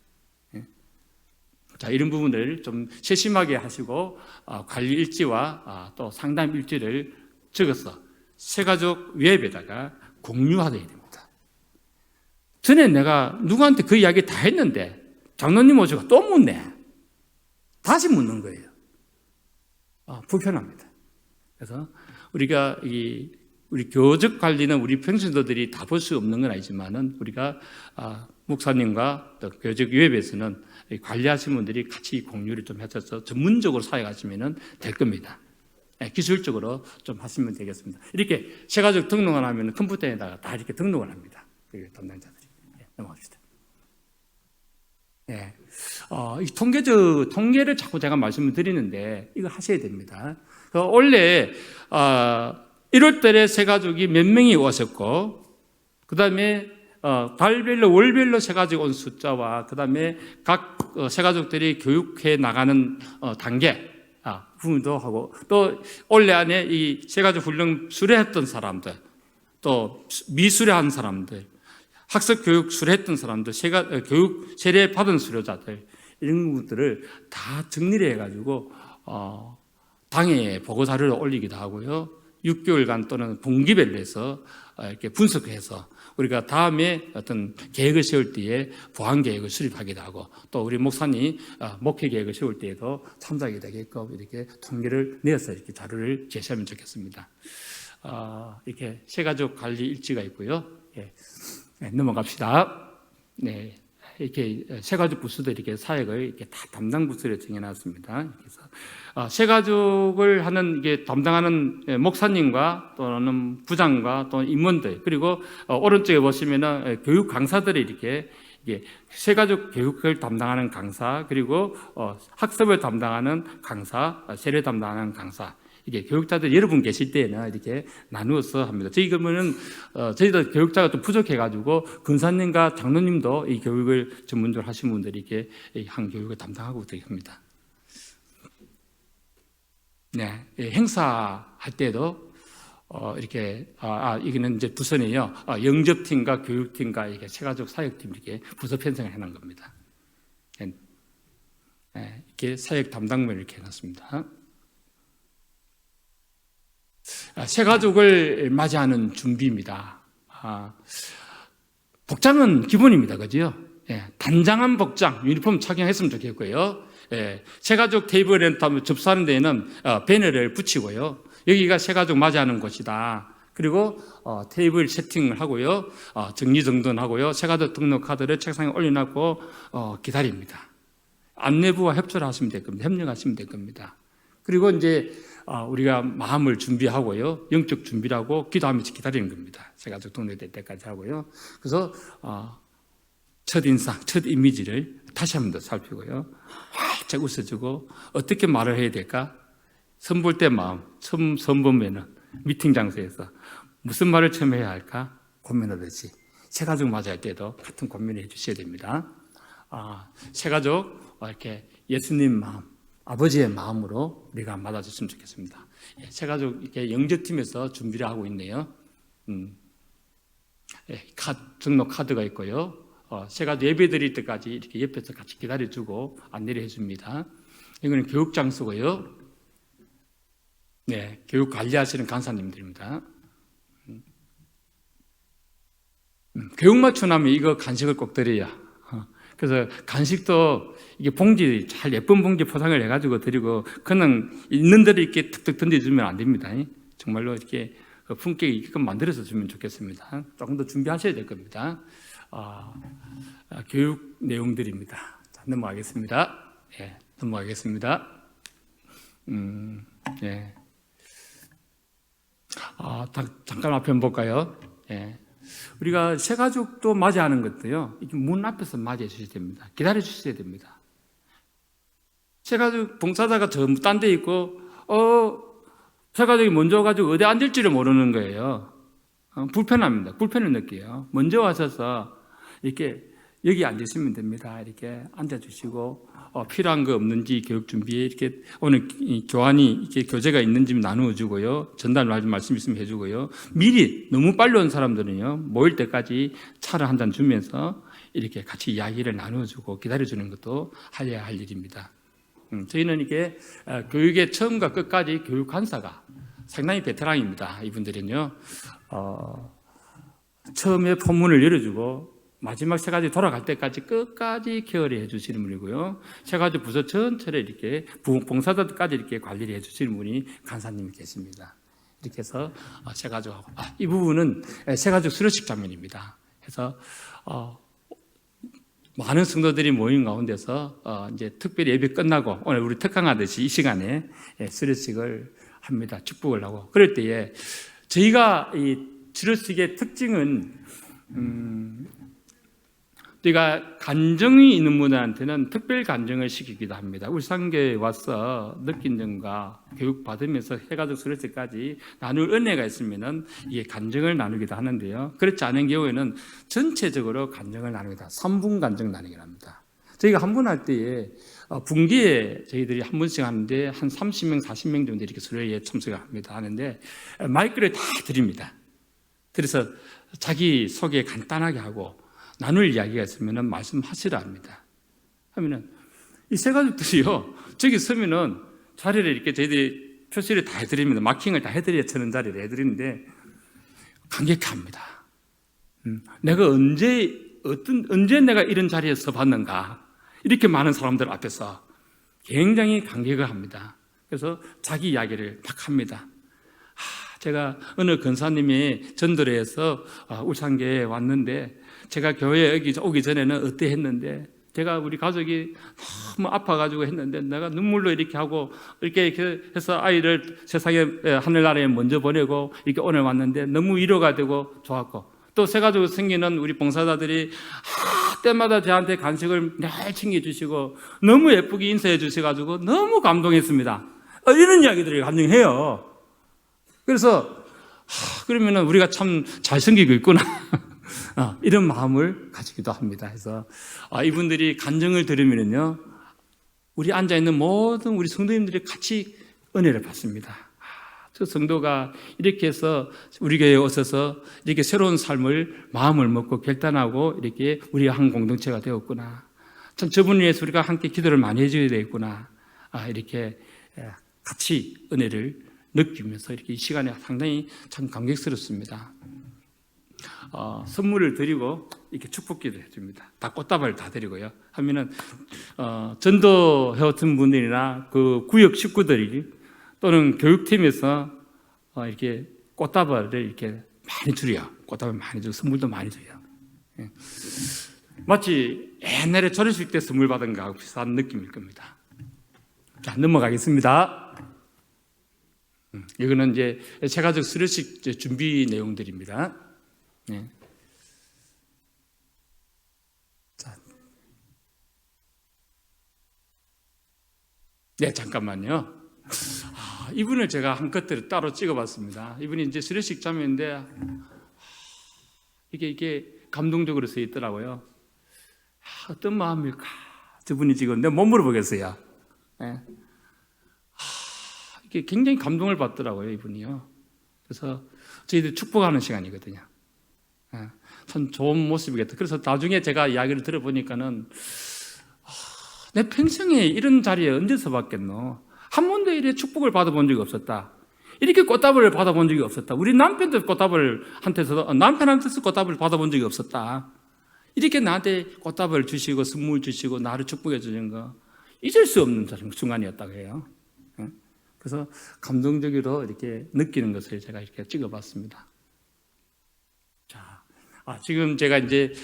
자, 이런 부분을 좀 세심하게 하시고 관리 일지와 또 상담 일지를 적어서 세 가족 웹에다가 공유하셔야 됩니다. 전에 내가 누구한테 그 이야기 다 했는데 장로님 오시고 또 묻네. 다시 묻는 거예요. 불편합니다. 그래서 우리가 우리 교적 관리는 우리 평신도들이 다 볼 수 없는 건 아니지만은 우리가 목사님과 또 교적 웹에서는 관리하시는 분들이 같이 공유를 좀 해서 전문적으로 사용하시면 될 겁니다. 기술적으로 좀 하시면 되겠습니다. 이렇게 새가족 등록을 하면 컴퓨터에다가 다 이렇게 등록을 합니다. 담당자들이. 넘어갑시다. 이 통계를 자꾸 제가 말씀을 드리는데 이거 하셔야 됩니다. 원래 1월 달에 새가족이 몇 명이 오셨고 그 다음에 달별로 월별로 새가족 온 숫자와 그 다음에 각 새가족들이 교육해 나가는 단계 부분도 하고 또 올해 안에 이 새가족 훈련 수료했던 사람들 또 미수료한 사람들 학습 교육 수료했던 사람들, 교육 세례 받은 수료자들 이런 것들을 다 정리를 해가지고 당에 보고 자료를 올리기도 하고요. 6개월간 또는 분기별로 해서 이렇게 분석해서 우리가 다음에 어떤 계획을 세울 때에 보안 계획을 수립하기도 하고 또 우리 목사님 목회 계획을 세울 때에도 참작이 되게끔 이렇게 통계를 내어서 이렇게 자료를 제시하면 좋겠습니다. 이렇게 새가족 관리 일지가 있고요. 예. 네, 넘어갑시다. 네. 이렇게 새가족 부서도 이렇게 사역을 이렇게 다 담당 부서를 정해놨습니다. 그래서 새가족을 하는 이게 담당하는 목사님과 또는 부장과 또 임원들 그리고 오른쪽에 보시면은 교육 강사들이 이렇게 새가족 교육을 담당하는 강사 그리고 학습을 담당하는 강사, 세례 담당하는 강사 이게 교육자들 여러분 계실 때에는 이렇게 나누어서 합니다. 저희 그러면은 저희도 교육자가 좀 부족해가지고 근사님과 장로님도 이 교육을 전문적으로 하신 분들이 이렇게 한 교육을 담당하고 있습니다. 네, 행사할 때도 이렇게 이거는 이제 부서네요. 영접팀과 교육팀과 이게 새가족 사역팀 이렇게 부서 편성을 해놓은 겁니다. 이렇게 사역 담당을 이렇게 해놨습니다. 새가족을 맞이하는 준비입니다. 복장은 기본입니다. 그죠? 단장한 복장, 유니폼 착용했으면 좋겠고요. 새가족 테이블에 접수하는 데에는 배너를 붙이고요. 여기가 새가족 맞이하는 곳이다. 그리고 테이블 세팅을 하고요. 정리정돈하고요. 새가족 등록 카드를 책상에 올려놓고 기다립니다. 안내부와 협조를 하시면 될 겁니다. 협력하시면 될 겁니다. 그리고 이제 우리가 마음을 준비하고요. 영적 준비를 하고 기도하면서 기다리는 겁니다. 새가족 등록될 때까지 하고요. 그래서 첫인상, 첫 이미지를 다시 한 번 더 살피고요. 활짝 웃어주고 어떻게 말을 해야 될까? 선볼 때 마음, 처음 선보면은 미팅 장소에서 무슨 말을 처음 해야 할까? 고민하듯이 새가족 맞이할 때도 같은 고민을 해주셔야 됩니다. 새가족 이렇게 예수님 마음, 아버지의 마음으로 우리가 맞아줬으면 좋겠습니다. 새가족 이렇게 영접팀에서 준비를 하고 있네요. 등록 카드가 있고요. 새가족 예배 드릴 때까지 이렇게 옆에서 같이 기다려주고 안내를 해줍니다. 이거는 교육 장소고요. 네, 교육 관리하시는 간사님들입니다. 교육 맞추나면 이거 간식을 꼭 드려야. 그래서 간식도 이게 봉지 잘 예쁜 봉지 포장을 해가지고 드리고 그냥 있는 대로 이렇게 툭툭 던져주면 안 됩니다. 정말로 이렇게 품격이 있게끔 만들어서 주면 좋겠습니다. 조금 더 준비하셔야 될 겁니다. 교육 내용들입니다. 자, 넘어가겠습니다. 넘어가겠습니다. 잠깐 앞에 한번 볼까요? 우리가 새가족도 맞이하는 것도요, 이렇게 문 앞에서 맞이해 주셔야 됩니다. 기다려 주셔야 됩니다. 새가족 봉사자가 저 딴 데 있고, 새가족이 먼저 와가지고 어디 앉을지를 모르는 거예요. 불편합니다. 불편을 느껴요. 먼저 와셔서 이렇게 여기 앉으시면 됩니다. 이렇게 앉아주시고, 필요한 거 없는지 교육 준비에 이렇게 오늘 교환이 이렇게 교재가 있는지 나누어 주고요. 전달 말씀 있으면 해주고요. 미리 너무 빨리 온 사람들은요, 모일 때까지 차를 한 잔 주면서 이렇게 같이 이야기를 나누어 주고 기다려 주는 것도 해야 할 일입니다. 저희는 이게 교육의 처음과 끝까지 교육 간사가 상당히 베테랑입니다. 이분들은요, 처음에 본문을 열어주고 마지막 새가족 돌아갈 때까지 끝까지 케어를 해주시는 분이고요. 새가족 부서 전체를 이렇게 봉사자들까지 이렇게 관리를 해주시는 분이 간사님이 계십니다. 이렇게 해서 새가족하고 이 부분은 새가족 수료식 장면입니다. 그래서 많은 성도들이 모인 가운데서 이제 특별히 예배 끝나고 오늘 우리 특강하듯이 이 시간에 수료식을 합니다. 축복을 하고 그럴 때에 저희가 이 수료식의 특징은 우리가 간증이 있는 분들한테는 특별 간증을 시키기도 합니다. 울산교회에 와서 느낀 점과 교육받으면서 새가족 수료식까지 나눌 은혜가 있으면 이게 간증을 나누기도 하는데요. 그렇지 않은 경우에는 전체적으로 간증을 나누기도 합니다. 3분 간증 나누기를 합니다. 저희가 한 분 할 때에 분기에 저희들이 한 분씩 하는데 한 30명, 40명 정도 이렇게 수료에 참석을 합니다. 하는데 마이크를 다 드립니다. 그래서 자기 소개 간단하게 하고 나눌 이야기가 있으면 말씀하시라 합니다. 하면은 이 새 가족들이요, 저기 서면은 자리를 이렇게 저희들이 표시를 다 해드립니다. 마킹을 다 해드려야 저는 자리를 해드리는데 감격합니다. 내가 언제 내가 이런 자리에 서봤는가, 이렇게 많은 사람들 앞에서 굉장히 감격을 합니다. 그래서 자기 이야기를 막 합니다. 제가 어느 권사님이 전도회에서 울산교회에 왔는데, 제가 교회에 여기 오기 전에는 어때 했는데, 제가 우리 가족이 너무 아파가지고 했는데, 내가 눈물로 이렇게 하고 이렇게 해서 아이를 세상에 하늘나라에 먼저 보내고 이렇게 오늘 왔는데 너무 위로가 되고 좋았고, 또 새 가족 생기는 우리 봉사자들이 때마다 저한테 간식을 늘 챙겨주시고 너무 예쁘게 인사해 주셔가지고 너무 감동했습니다. 이런 이야기들이 감동해요. 그래서 그러면은 우리가 참 잘 섬기고 있구나 이런 마음을 가지기도 합니다. 그래서 이분들이 간증을 들으면요, 우리 앉아 있는 모든 우리 성도님들이 같이 은혜를 받습니다. 저 성도가 이렇게 해서 우리 교회에 오셔서 이렇게 새로운 삶을 마음을 먹고 결단하고 이렇게 우리 한 공동체가 되었구나. 참 저분을 위해서 우리가 함께 기도를 많이 해줘야 되겠구나. 이렇게 같이 은혜를 느끼면서 이렇게 이 시간에 상당히 참 감격스럽습니다. 선물을 드리고 이렇게 축복기도 해줍니다. 다 꽃다발 다 드리고요. 하면은 전도해왔던 분들이나 그 구역 식구들이 또는 교육팀에서 이렇게 꽃다발을 이렇게 많이 드려요. 꽃다발 많이 주고 선물도 많이 줘요. 마치 옛날에 졸업식 때 선물 받은 거하고 비슷한 느낌일 겁니다. 자, 넘어가겠습니다. 이거는 이제 새가족 수료식 준비 내용들입니다. 네. 자, 네, 잠깐만요. 이분을 제가 한 것들을 따로 찍어봤습니다. 이분이 이제 수료식 자매인데 이게 감동적으로 써 있더라고요. 어떤 마음일까? 저분이 지금 내가 못 물어보겠어요. 네. 이게 굉장히 감동을 받더라고요, 이분이요. 그래서 저희들이 축복하는 시간이거든요. 참 좋은 모습이겠다. 그래서 나중에 제가 이야기를 들어보니까는 내 평생에 이런 자리에 언제 서봤겠노? 한 번도 이렇게 축복을 받아본 적이 없었다. 이렇게 꽃다발을 받아본 적이 없었다. 우리 남편도 남편한테서 꽃다발을 받아본 적이 없었다. 이렇게 나한테 꽃다발을 주시고 선물 주시고 나를 축복해 주는 거 잊을 수 없는 순간이었다고 해요. 그래서 감동적으로 이렇게 느끼는 것을 제가 이렇게 찍어봤습니다. 자, 지금 제가 이제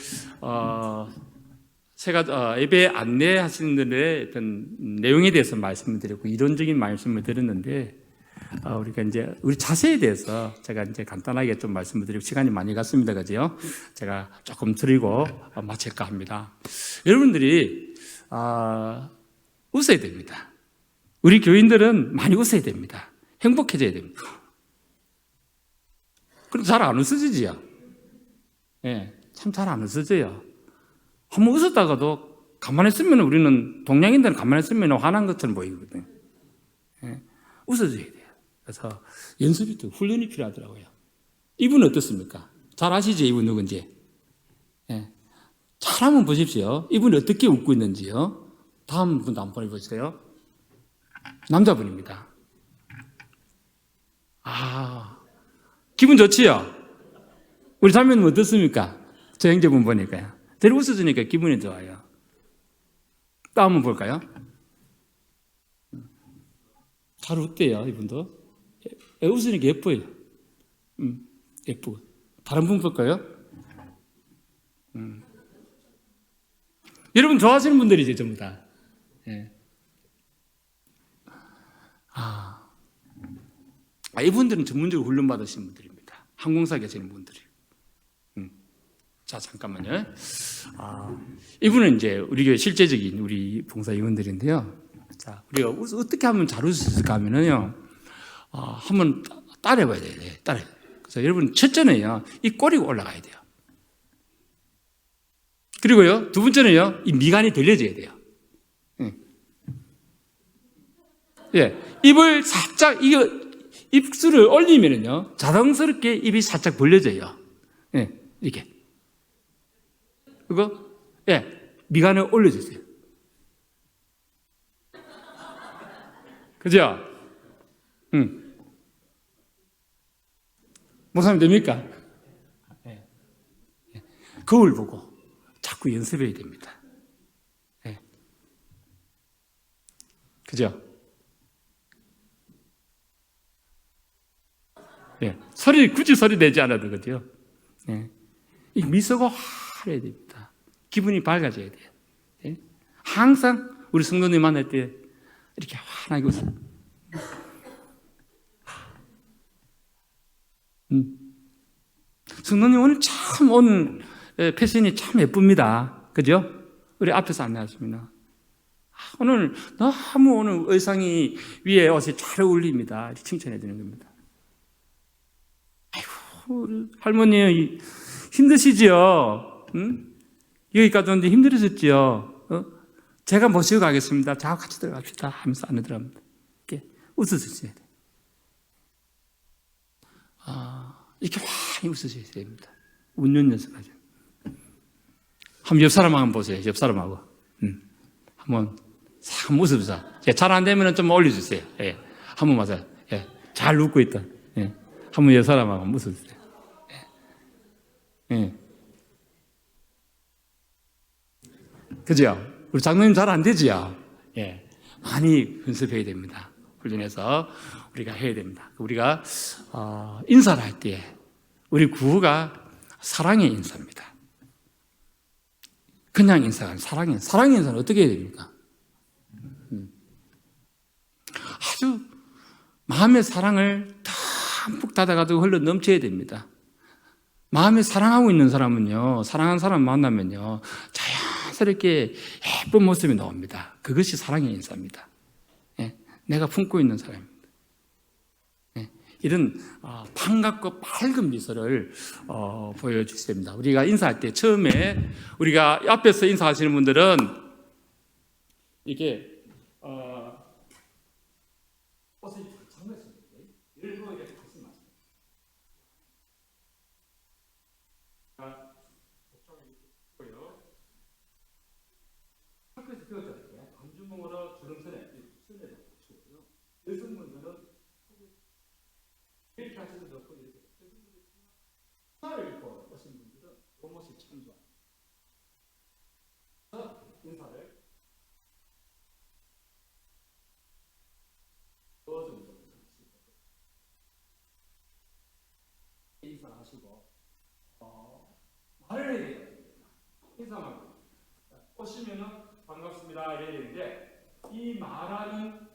예배 안내하시는 분들의 어떤 내용에 대해서 말씀을 드리고 이론적인 말씀을 드렸는데, 우리가 이제 우리 자세에 대해서 제가 이제 간단하게 좀 말씀을 드리고 시간이 많이 갔습니다. 그죠? 제가 조금 드리고 마칠까 합니다. 여러분들이 웃어야 됩니다. 우리 교인들은 많이 웃어야 됩니다. 행복해져야 됩니다. 그럼 잘 안 웃어지지요? 예, 참 잘 안 웃어져요. 한번 웃었다가도 가만히 있으면 우리는 동양인들은 가만히 있으면 화난 것처럼 보이거든요. 예, 웃어줘야 돼요. 그래서 연습이 또 훈련이 필요하더라고요. 이분은 어떻습니까? 잘 아시죠? 이분 누군지? 예, 잘 한번 보십시오. 이분이 어떻게 웃고 있는지요. 다음 분도 한번 보여주세요. 남자분입니다. 기분 좋지요? 우리 자매는 어떻습니까? 저 형제분 보니까요. 늘 웃어주니까 기분이 좋아요. 또 한번 볼까요? 잘 웃대요, 이분도. 웃으니까 예뻐요. 예쁘고. 다른 분 볼까요? 여러분 좋아하시는 분들이죠, 전부 다. 예. 이분들은 전문적으로 훈련받으신 분들입니다. 항공사 계시는 분들이. 자, 잠깐만요. 이분은 이제 우리 교회 실제적인 우리 봉사위원들인데요. 자, 우리가 어떻게 하면 잘 웃을 수 있을까 하면은요, 한번 따라해봐야 돼요. 따라해. 그래서 여러분, 첫째는요, 이 꼬리가 올라가야 돼요. 그리고요, 두 번째는요, 이 미간이 들려져야 돼요. 예. 입을 살짝, 입술을 올리면은요, 자연스럽게 입이 살짝 벌려져요. 예. 이렇게. 그거, 예. 미간을 올려주세요. 그죠? 응. 못하면 됩니까? 예. 거울 보고 자꾸 연습해야 됩니다. 예. 그죠? 예. 굳이 소리 내지 않아도 그죠? 예. 이 미소가 화려해야 됩니다. 기분이 밝아져야 돼요. 예. 항상 우리 성도님 만날 때 이렇게 환하게 웃어요. 성도님 오늘 패션이 참 예쁩니다. 그죠? 우리 앞에서 안내하십니다. 오늘 의상이 위에 옷이 잘 어울립니다. 이렇게 칭찬해 드리는 겁니다. 아이고, 할머니 힘드시지요? 응? 여기까지 오는데 힘들으셨지요? 제가 모시고 가겠습니다. 자, 같이 들어갑시다. 하면서 안에 들어갑니다. 이렇게 웃으셔야 돼요. 이렇게 환히 웃으셔야 됩니다. 웃는 연습하죠. 한번 옆 사람 한번 보세요. 옆 사람하고. 한번 싹 웃으면서. 잘 안 되면 좀 올려주세요. 예. 한번 맞아요. 예. 잘 웃고 있다. 예. 한번 옆 사람하고 웃으세요. 예. 예. 그죠? 우리 장로님 잘 안 되지요? 예. 많이 연습해야 됩니다. 훈련해서 우리가 해야 됩니다. 우리가 인사를 할 때 우리 구호가 사랑의 인사입니다. 그냥 인사가 아니라 사랑의 인사는 어떻게 해야 됩니까? 아주 마음의 사랑을 듬뿍 닫아가지고 흘러 넘쳐야 됩니다. 마음에 사랑하고 있는 사람은요, 사랑하는 사람 만나면요, 자연스럽게 예쁜 모습이 나옵니다. 그것이 사랑의 인사입니다. 예, 내가 품고 있는 사람입니다. 예, 이런 반갑고 밝은 미소를 보여주셔야 됩니다. 우리가 인사할 때 처음에 우리가 앞에서 인사하시는 분들은 이게 옷을 장면습니다. 일부러 이렇게 하지 마세요. 학교에서 배웠잖아요. 반주먹으로 주름선에 선에다 붙이고요. 여성분들은 이렇게 하셔도 좋고 이렇게 치마를 입고 오신 분들은 이 모습이 참 좋아요. 인사를 어느 정도 인사하시고 말을 해야 돼요. 인사만 오시면은 반갑습니다 이래야 되는데 이 말하는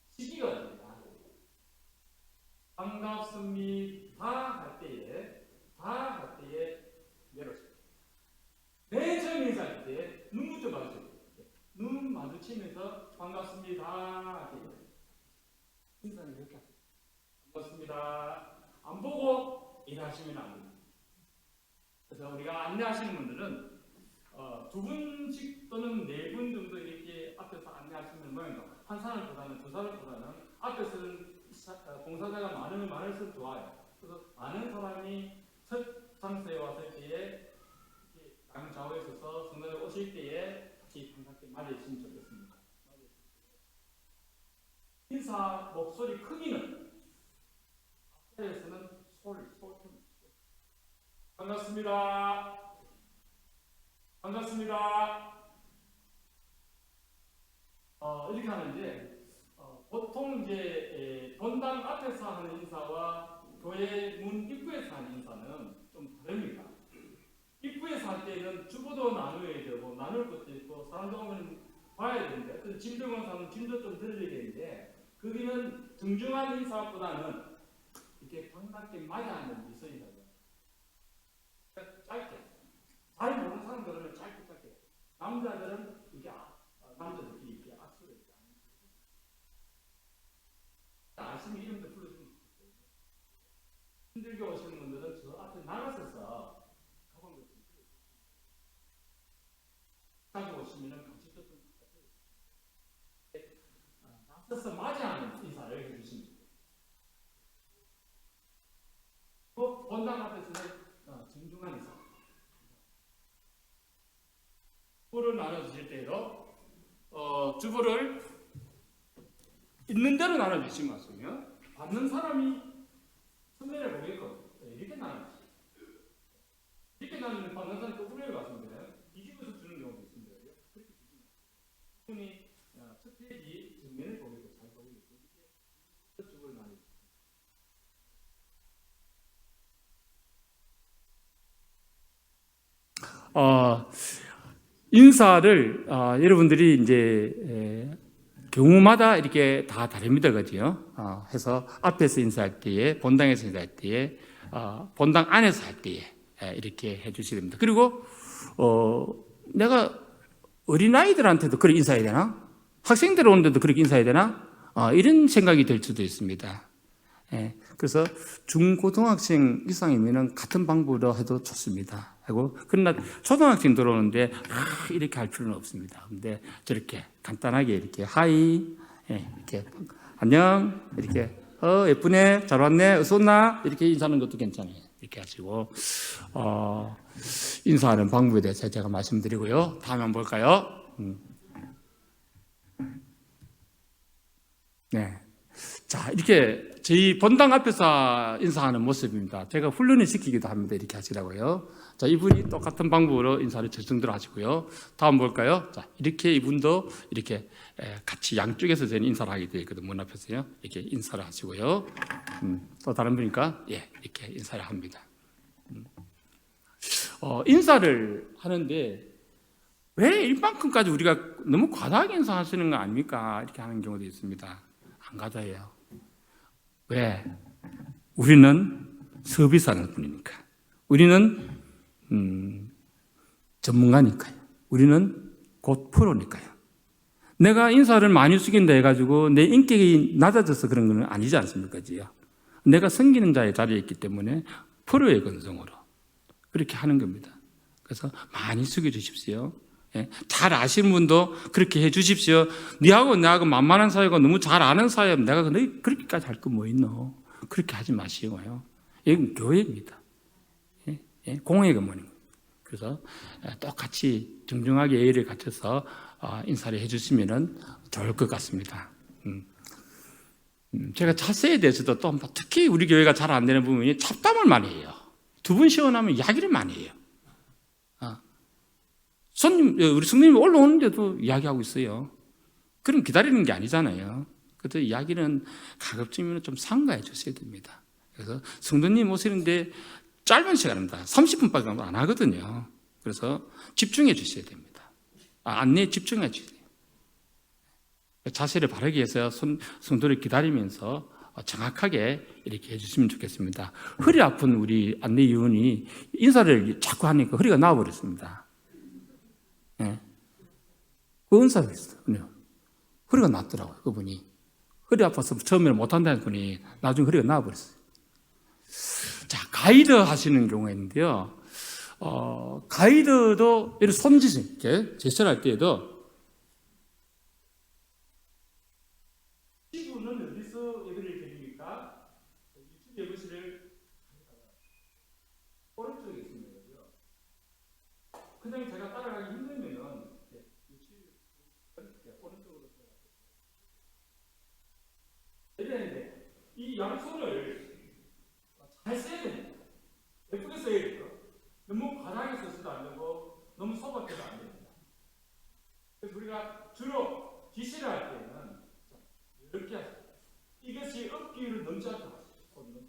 시기가 됩니다. 반갑습니다 할 때에 내려오세요. 맨 처음 인사할 때 눈부터 마주쳐요. 눈 마주치면서 반갑습니다 할 때 인사는 이렇게 하세요. 반갑습니다. 안 보고 일하시면 안 됩니다. 그래서 우리가 안내하시는 분들은 두 분씩 또는 네 분 정도 이렇게 앞에서 안내하시는 모양입니다. 한 사람보다는 두 사람보다는 앞에서는 봉사자가 많을수록 좋아요. 그래서 많은 사람이 첫 장소에 왔을 때에 양좌우에 서서 성도님 오실 때에 같이 반갑게 맞이해주시면 좋겠습니다. 인사 목소리 크기는 앞에서는 솔톤 반갑습니다. 반갑습니다. 이렇게 하는데 보통 이제 본당 앞에서 하는 인사와 교회 문 입구에서 하는 인사는 좀 다릅니다. 입구에서 할 때는 주보도 나눠야 되고 나눌 것도 있고 사람도 오면 봐야 되는데 어떤 짐 들고 사람은 짐도 좀 들려야 되는데 거기는 정중한 인사보다는 이렇게 반갑게 맞이하는 미소인사죠. 짧게. 잘 모르는 사람들은 짧게. 남자들은 이게 남자들끼리 이렇게 악수를 이렇게 아시면 이름도 불러주면 좋겠어요. 힘들게 오시는 분들은 저 앞에 나가셔서 가방 같은 거 가지고 오시면은 같이 조금 나서서 맞이하는 인사를 해주시면 돼요. 본당 앞에서는 정중한 인사. 주부를 나눠주실 때도 주부를 있는 대로 나눠주시면 맞습니다. 받는 사람이 선배를 보겠거든. 이렇게 나는 거지. 이렇게 나는 받는 사람이 거꾸로 갔습니다. 뒤집어서 주는 경우도 있습니다. 그렇게 주시면 첫 페이지 정면을 보겠고 잘 보겠고 이렇게 쪽을 많이. 인사를 여러분들이 이제 경우마다 이렇게 다 다릅니다, 그죠? 해서 앞에서 인사할 때에, 본당에서 인사할 때에, 본당 안에서 할 때에 이렇게 해주시야 됩니다. 그리고 내가 어린 아이들한테도 그렇게 인사해야 되나? 학생들 오는데도 그렇게 인사해야 되나? 이런 생각이 들 수도 있습니다. 그래서 중고등학생 이상이면 같은 방법으로 해도 좋습니다. 하고 그러나 초등학생 들어오는데 이렇게 할 필요는 없습니다. 근데 저렇게 간단하게 이렇게 하이, 이렇게 안녕, 이렇게 예쁘네, 잘 왔네, 어서 온나 이렇게 인사하는 것도 괜찮아요. 이렇게 하시고 인사하는 방법에 대해서 제가 말씀드리고요. 다음에 한번 볼까요? 네. 자, 이렇게 저희 본당 앞에서 인사하는 모습입니다. 제가 훈련을 시키기도 합니다. 이렇게 하시라고요. 자, 이분이 똑같은 방법으로 인사를 절정대로 하시고요. 다음 볼까요? 자, 이렇게 이분도 이렇게 같이 양쪽에서 저는 인사를 하게 되어 있거든요. 문 앞에서요. 이렇게 인사를 하시고요. 또 다른 분이니까 이렇게 인사를 합니다. 인사를 하는데 왜 이만큼까지 우리가 너무 과다하게 인사하시는 거 아닙니까? 이렇게 하는 경우도 있습니다. 안 과다해요. 왜? 우리는 서비스하는 분이니까. 우리는 전문가니까요. 우리는 곧 프로니까요. 내가 인사를 많이 숙인다 해가지고 내 인격이 낮아져서 그런 건 아니지 않습니까? 내가 섬기는 자의 자리에 있기 때문에 프로의 건성으로 그렇게 하는 겁니다. 그래서 많이 숙여주십시오. 잘 아시는 분도 그렇게 해 주십시오. 니하고 나하고 만만한 사이가 너무 잘 아는 사이면 내가 너희 그렇게까지 할 거 뭐 있노? 그렇게 하지 마시고요. 이건 교회입니다. 공의 건물입니다. 그래서 똑같이 정중하게 예의를 갖춰서 인사를 해 주시면 좋을 것 같습니다. 제가 자세에 대해서도 또 특히 우리 교회가 잘 안 되는 부분이 잡담을 많이 해요. 두 분 시원하면 이야기를 많이 해요. 우리 성도님이 올라오는데도 이야기하고 있어요. 그럼 기다리는 게 아니잖아요. 그래서 이야기는 가급적이면 좀 삼가해 주셔야 됩니다. 그래서 성도님 오시는데 짧은 시간입니다. 30분밖에 안 하거든요. 그래서 집중해 주셔야 됩니다. 안내에 집중해 주세요. 자세를 바르게 해서 성도를 기다리면서 정확하게 이렇게 해주시면 좋겠습니다. 허리 아픈 우리 안내위원이 인사를 자꾸 하니까 허리가 나와버렸습니다. 그 은사가 있어요. 허리가 낫더라고요, 그분이. 허리 아파서 처음에는 못한다는 분이 나중에 허리가 나와버렸어요. 자, 가이드 하시는 경우가 있는데요. 가이드도 이런 손짓, 이렇게 제스처를 할 때에도 이분은 어디서 예배를 드립니까? 유튜브 예배실을 오른쪽에 있습니다. 그냥 제가 따라가기 힘들면은 오른쪽으로 내려는데 이 양손을 잘 써야 됩니다. 예쁘게 써야 돼요. 너무 과하게 써서도 안 되고 너무 소박해도 안 됩니다. 그래서 우리가 주로 지시를 할 때는 이렇게 하세요. 이것이 어깨 위로 넘지 않도록 하십시오.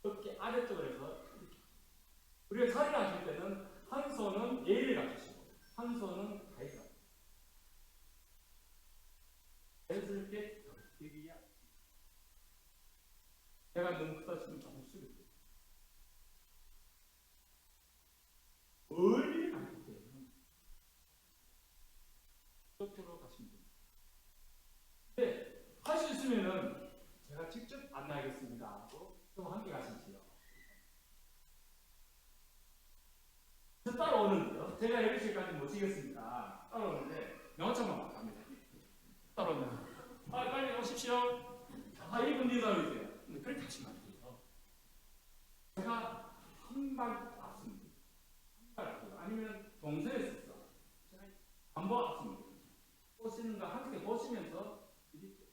어깨 아래쪽으로 해서 이렇게. 우리가 자리를 하실 때는 한 손은 예의를 갖추시고 한 손은 가이드. 자연스럽게 여기야. 내가 너무 크다 싶으면 조금 숙여주세요. 멀리 가기 때문에 옆으로 가시면 됩니다. 네, 할 수 있으면은 제가 직접 안내하겠습니다 하고 좀 함께 가시지요. 저 따라오는데요. 제가 예배실까지 못 지겠습니다. 따라오는데 명함만 막 갑니다. 따라오면 빨리 오십시오. 1분 뒤에 따라오세요. 그렇게 하시면 안 돼요. 제가 한 발 앞섭니다. 한 발 앞서. 아니면 동서에 있었어. 제가 한 번 앞섭니다. 오시는 거 함께 보시면서 이렇게.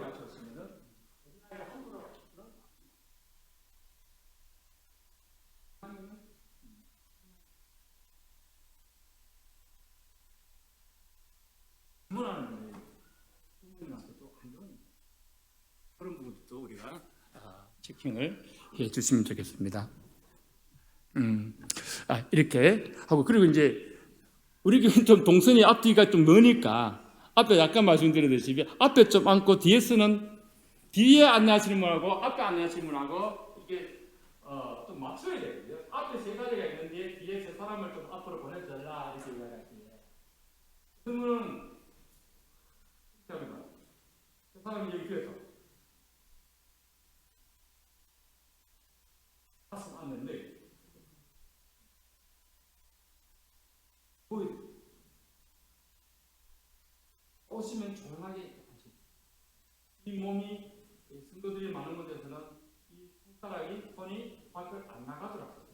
맞췄으면은 질문하는 부모님한테도 안 좋은 그런 부분도 우리가 체킹을 해 주시면 좋겠습니다. 이렇게 하고, 그리고 이제 우리 교회는 좀 동선이 앞뒤가 좀 머니까 앞에 약간 말씀드렸듯이 앞에 좀 앉고 뒤에서는 뒤에 안내하시는 분하고 앞에 안내하시는 분하고 이게 좀 맞춰야 되거든요. 앞에 세 가지가 있는데 뒤에 세 사람을 좀 앞으로 보내달라 이렇게 이야기할게요. 그러면 그 사람이 여기 뒤에서 가슴 앉는데 오시면 조용하게 하시고, 이 몸이 성도들이 많은 곳에서는 이 손가락이 손이 밖을 안 나가더라고요.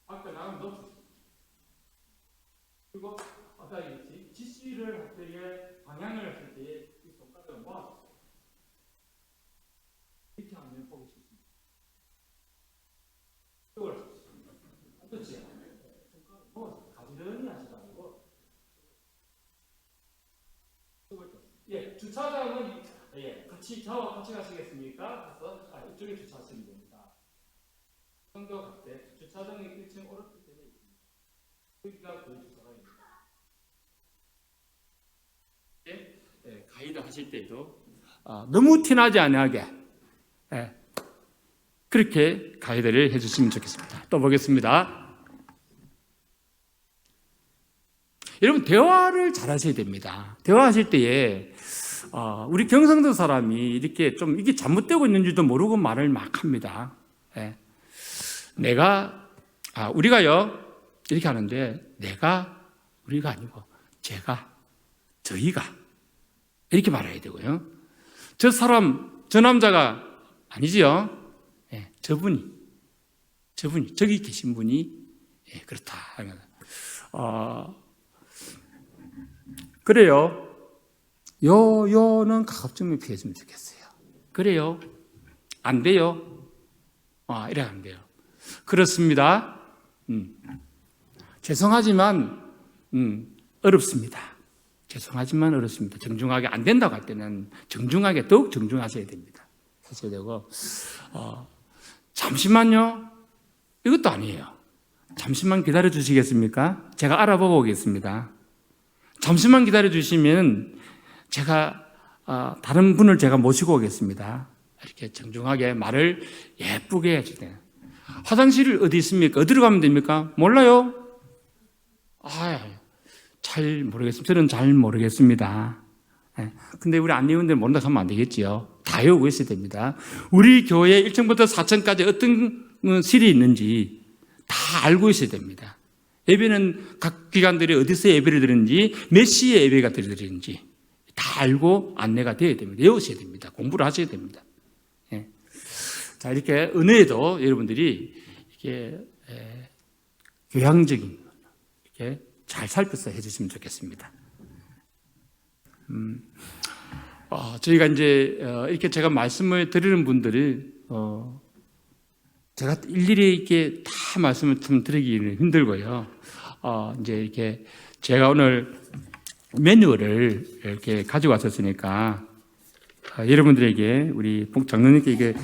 밖을 나가면 놓치죠. 그리고 아까 얘기했지 지시를 할 때에 방향을 했을 때에 이 손가락을 모아줬어요. 이렇게 하면 보기 쉽습니다. 이걸 그렇지? 손가락 모아서 가지런히 하시라고. 예, 주차장은 저와 같이 가시겠습니까? 그래서 이쪽에 주차하시면 됩니다. 성도 갈 때 주차장이 1층 오른쪽에 있습니다. 여기가 그 주차장입니다. 가이드 하실 때도 너무 티나지 않게 그렇게 가이드를 해주시면 좋겠습니다. 또 보겠습니다. 여러분, 대화를 잘 하셔야 됩니다. 대화하실 때에 우리 경상도 사람이 이렇게 좀 이게 잘못되고 있는지도 모르고 말을 막 합니다. 우리가요 이렇게 하는데 우리가 아니고 제가, 저희가 이렇게 말해야 되고요. 저 남자가 아니지요. 저분이 저기 계신 분이 그렇다. 그래요. 요는 가급적이면 피해주면 좋겠어요. 그래요. 안 돼요. 이래 안 돼요. 그렇습니다. 죄송하지만 어렵습니다. 죄송하지만 어렵습니다. 정중하게 안 된다고 할 때는 정중하게 더욱 정중하셔야 됩니다. 하셔야 되고 잠시만요. 이것도 아니에요. 잠시만 기다려 주시겠습니까? 제가 알아보고 오겠습니다. 잠시만 기다려 주시면 제가 다른 분을 제가 모시고 오겠습니다. 이렇게 정중하게 말을 예쁘게 해야 돼요. 화장실이 어디 있습니까? 어디로 가면 됩니까? 몰라요? 잘 모르겠습니다. 저는 잘 모르겠습니다. 근데 우리 안내원들 모른다고 하면 안 되겠지요. 다 외우고 있어야 됩니다. 우리 교회 1층부터 4층까지 어떤 실이 있는지 다 알고 있어야 됩니다. 예배는 각 기관들이 어디서 예배를 드리는지, 몇 시에 예배가 드리는지 다 알고 안내가 되어야 됩니다. 외우셔야 됩니다. 공부를 하셔야 됩니다. 자, 이렇게 은혜에도 여러분들이 이렇게 교양적인 이렇게 잘 살펴서 해주시면 좋겠습니다. 저희가 이제 이렇게 제가 말씀을 드리는 분들이 제가 일일이 이렇게 다 말씀을 좀 드리기는 힘들고요. 이제 이렇게 제가 오늘 매뉴얼을 이렇게 가지고 왔었으니까 여러분들에게 우리 장로님께 이게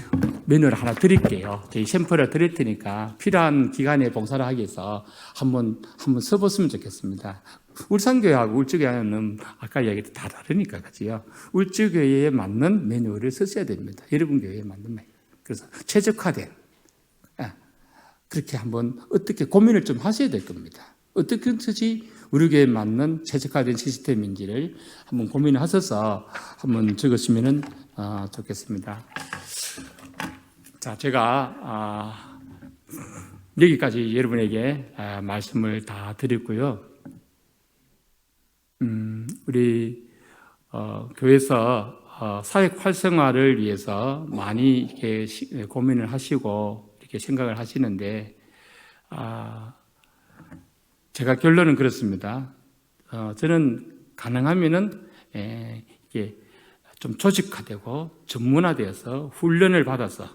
매뉴얼을 하나 드릴게요. 저희 샘플을 드릴 테니까 필요한 기간에 봉사를 하기 위해서 한번 써봤으면 좋겠습니다. 울산교회하고 울주교회는 아까 이야기했던 다 다르니까, 그지요? 울주교회에 맞는 매뉴얼을 쓰셔야 됩니다. 여러분 교회에 맞는 매뉴얼. 그래서 최적화된, 그렇게 한번 어떻게 고민을 좀 하셔야 될 겁니다. 어떻게 하지 우리 교회에 맞는 최적화된 시스템인지를 한번 고민을 하셔서 한번 적으시면 좋겠습니다. 자, 제가 여기까지 여러분에게 말씀을 다 드렸고요. 우리 교회에서 사역 활성화를 위해서 많이 이렇게 고민을 하시고 이렇게 생각을 하시는데, 제가 결론은 그렇습니다. 저는 가능하면은 이게 좀 조직화되고 전문화되어서 훈련을 받아서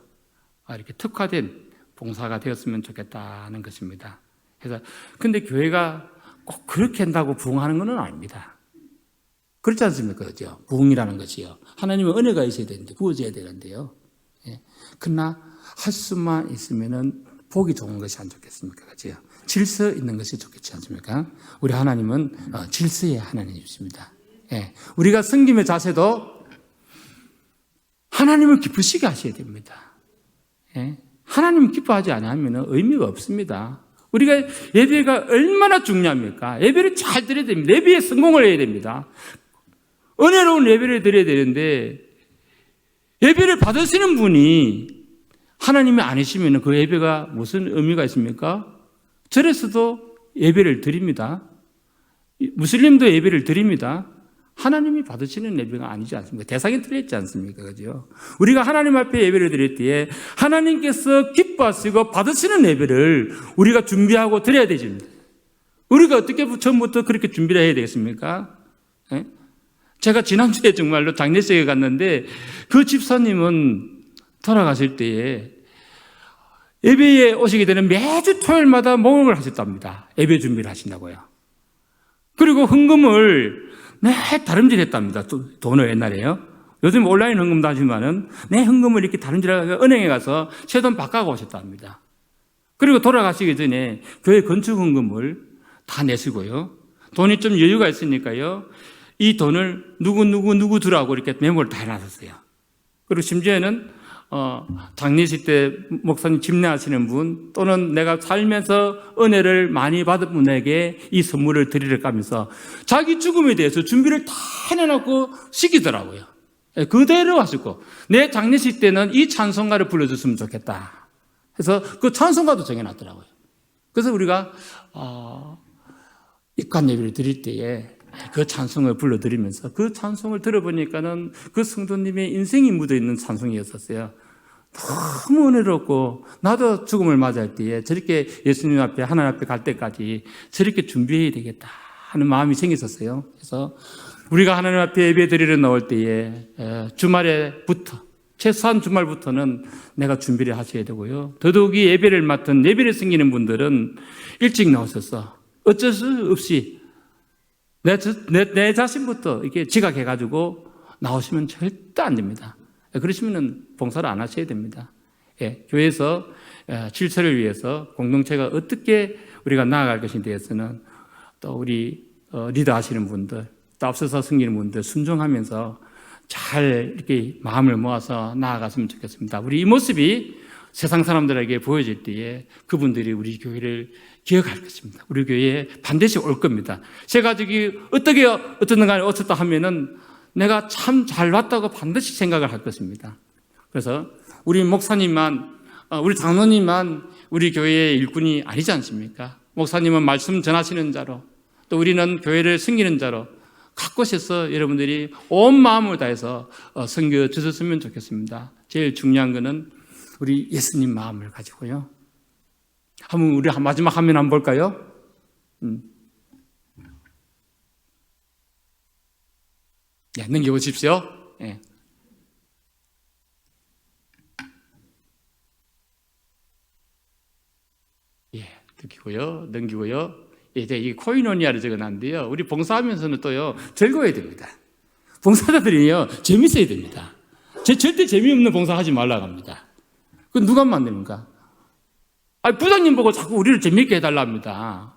이렇게 특화된 봉사가 되었으면 좋겠다는 것입니다. 그래서 근데 교회가 꼭 그렇게 한다고 부흥하는 것은 아닙니다. 그렇지 않습니까? 그죠? 부흥이라는 것이요. 하나님의 은혜가 있어야 되는데, 부어져야 되는데요. 예. 그러나 할 수만 있으면은 복이 좋은 것이 안 좋겠습니까? 그죠? 질서 있는 것이 좋겠지 않습니까? 우리 하나님은 질서의 하나님이십니다. 예. 우리가 섬김의 자세도 하나님을 기쁘시게 하셔야 됩니다. 예. 하나님을 기뻐하지 않으면 의미가 없습니다. 우리가 예배가 얼마나 중요합니까? 예배를 잘 드려야 됩니다. 예배에 성공을 해야 됩니다. 은혜로운 예배를 드려야 되는데 예배를 받으시는 분이 하나님이 아니시면 그 예배가 무슨 의미가 있습니까? 절에서도 예배를 드립니다. 무슬림도 예배를 드립니다. 하나님이 받으시는 예배가 아니지 않습니까? 대상이 틀렸지 않습니까? 그죠? 우리가 하나님 앞에 예배를 드릴 때에 하나님께서 기뻐하시고 받으시는 예배를 우리가 준비하고 드려야 되십니다. 우리가 어떻게 처음부터 그렇게 준비를 해야 되겠습니까? 네? 제가 지난주에 정말로 장례식에 갔는데 그 집사님은 돌아가실 때에 예배에 오시게 되는 매주 토요일마다 목욕을 하셨답니다. 예배 준비를 하신다고요. 그리고 헌금을 다름질했답니다. 돈을 옛날에요. 요즘 온라인 헌금도 하지만은 내 헌금을 이렇게 다름질하고 은행에 가서 새 돈 바꿔고 오셨답니다. 그리고 돌아가시기 전에 교회 건축 헌금을 다 내시고요. 돈이 좀 여유가 있으니까요. 이 돈을 누구 주라고 이렇게 메모를 다 해놨었어요. 그리고 심지어는 장례식 때 목사님 집례하시는 분 또는 내가 살면서 은혜를 많이 받은 분에게 이 선물을 드리려고 하면서 자기 죽음에 대해서 준비를 다 해놓고 시키더라고요. 그대로 하시고 내 장례식 때는 이 찬송가를 불러줬으면 좋겠다 해서 그 찬송가도 정해놨더라고요. 그래서 우리가 입관 예배를 드릴 때에 그 찬송을 불러드리면서 그 찬송을 들어보니까는 그 성도님의 인생이 묻어있는 찬송이었었어요. 너무 은혜롭고 나도 죽음을 맞이할 때에 저렇게 예수님 앞에 하나님 앞에 갈 때까지 저렇게 준비해야 되겠다 하는 마음이 생겼었어요. 그래서 우리가 하나님 앞에 예배 드리러 나올 때에 주말에부터 최소한 주말부터는 내가 준비를 하셔야 되고요. 더더욱이 예배를 맡은 예배를 섬기는 분들은 일찍 나오셔서 어쩔 수 없이 내 자신부터 이렇게 지각해가지고 나오시면 절대 안 됩니다. 그러시면 봉사를 안 하셔야 됩니다. 예, 교회에서 질서를 위해서 공동체가 어떻게 우리가 나아갈 것에 대해서는 또 우리 리더 하시는 분들, 또 앞서서 섬기는 분들 순종하면서 잘 이렇게 마음을 모아서 나아갔으면 좋겠습니다. 우리 이 모습이 세상 사람들에게 보여질 때에 그분들이 우리 교회를 기억할 것입니다. 우리 교회에 반드시 올 겁니다. 제가 어떤 간에 어쩌다 하면은 내가 참 잘 왔다고 반드시 생각을 할 것입니다. 그래서 우리 목사님만, 우리 장로님만 우리 교회의 일꾼이 아니지 않습니까? 목사님은 말씀 전하시는 자로, 또 우리는 교회를 섬기는 자로 각 곳에서 여러분들이 온 마음을 다해서 섬겨 주셨으면 좋겠습니다. 제일 중요한 것은 우리 예수님 마음을 가지고요. 한번 우리 마지막 화면 한번 볼까요? 네, 넘겨보십시오. 네. 예, 넘기고요. 예, 이게 코이노니아를 적어놨는데요. 우리 봉사하면서는 또요, 즐거워야 됩니다. 봉사자들이요, 재밌어야 됩니다. 절대 재미없는 봉사하지 말라고 합니다. 그건 누가 만듭니까? 부장님 보고 자꾸 우리를 재미있게 해달라 합니다.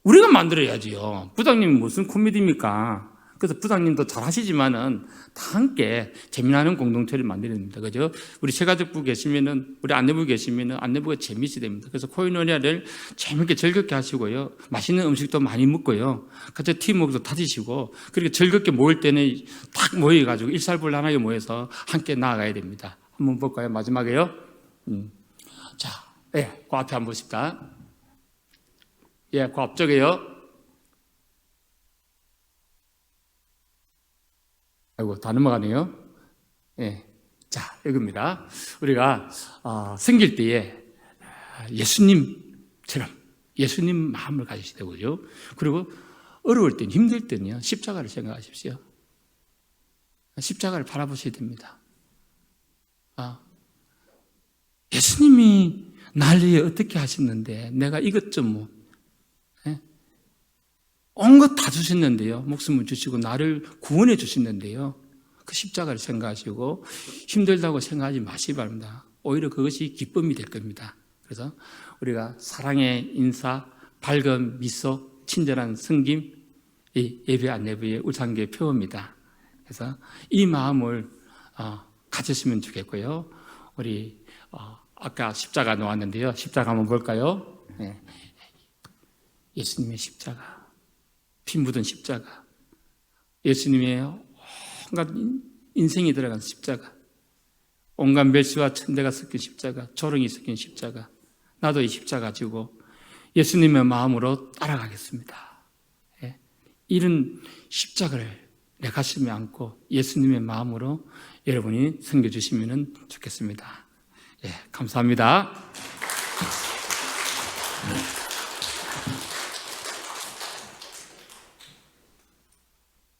우리가 만들어야지요. 부장님이 무슨 코미디입니까? 그래서 부장님도 잘 하시지만은 다 함께 재미나는 공동체를 만들어야 됩니다. 그죠? 우리 새가족부 계시면은, 우리 안내부 계시면은 안내부가 재미있어야 됩니다. 그래서 코이노니아를 재밌게 즐겁게 하시고요. 맛있는 음식도 많이 먹고요. 같이 팀워크도 다지시고, 그렇게 즐겁게 모일 때는 딱 모여가지고 일살불란하게 모여서 함께 나아가야 됩니다. 한번 볼까요? 마지막에요. 자, 예, 그 앞에 한번 보십시다. 예, 그 앞쪽에요. 아이고, 다 넘어가네요. 예. 자, 이겁니다. 우리가, 생길 때에 예수님처럼, 예수님 마음을 가지셔야 되고요. 그리고 어려울 땐, 힘들 때는요, 십자가를 생각하십시오. 십자가를 바라보셔야 됩니다. 예수님이 날 위해 어떻게 하셨는데 내가 이것 좀 뭐 온 것 다 주셨는데요. 목숨을 주시고 나를 구원해 주셨는데요. 그 십자가를 생각하시고 힘들다고 생각하지 마시기 바랍니다. 오히려 그것이 기쁨이 될 겁니다. 그래서 우리가 사랑의 인사, 밝은 미소, 친절한 섬김, 이 예배 안내부의 울산교회 표어입니다. 그래서 이 마음을 가졌으면 좋겠고요. 우리 아까 십자가 놓았는데요. 십자가 한번 볼까요? 네. 예수님의 십자가, 피 묻은 십자가, 예수님의 온갖 인생이 들어간 십자가, 온갖 멸시와 천대가 섞인 십자가, 조롱이 섞인 십자가. 나도 이 십자가 지고 예수님의 마음으로 따라가겠습니다. 이런 십자가를 내 가슴에 안고 예수님의 마음으로 여러분이 섬겨주시면 좋겠습니다. 감사합니다.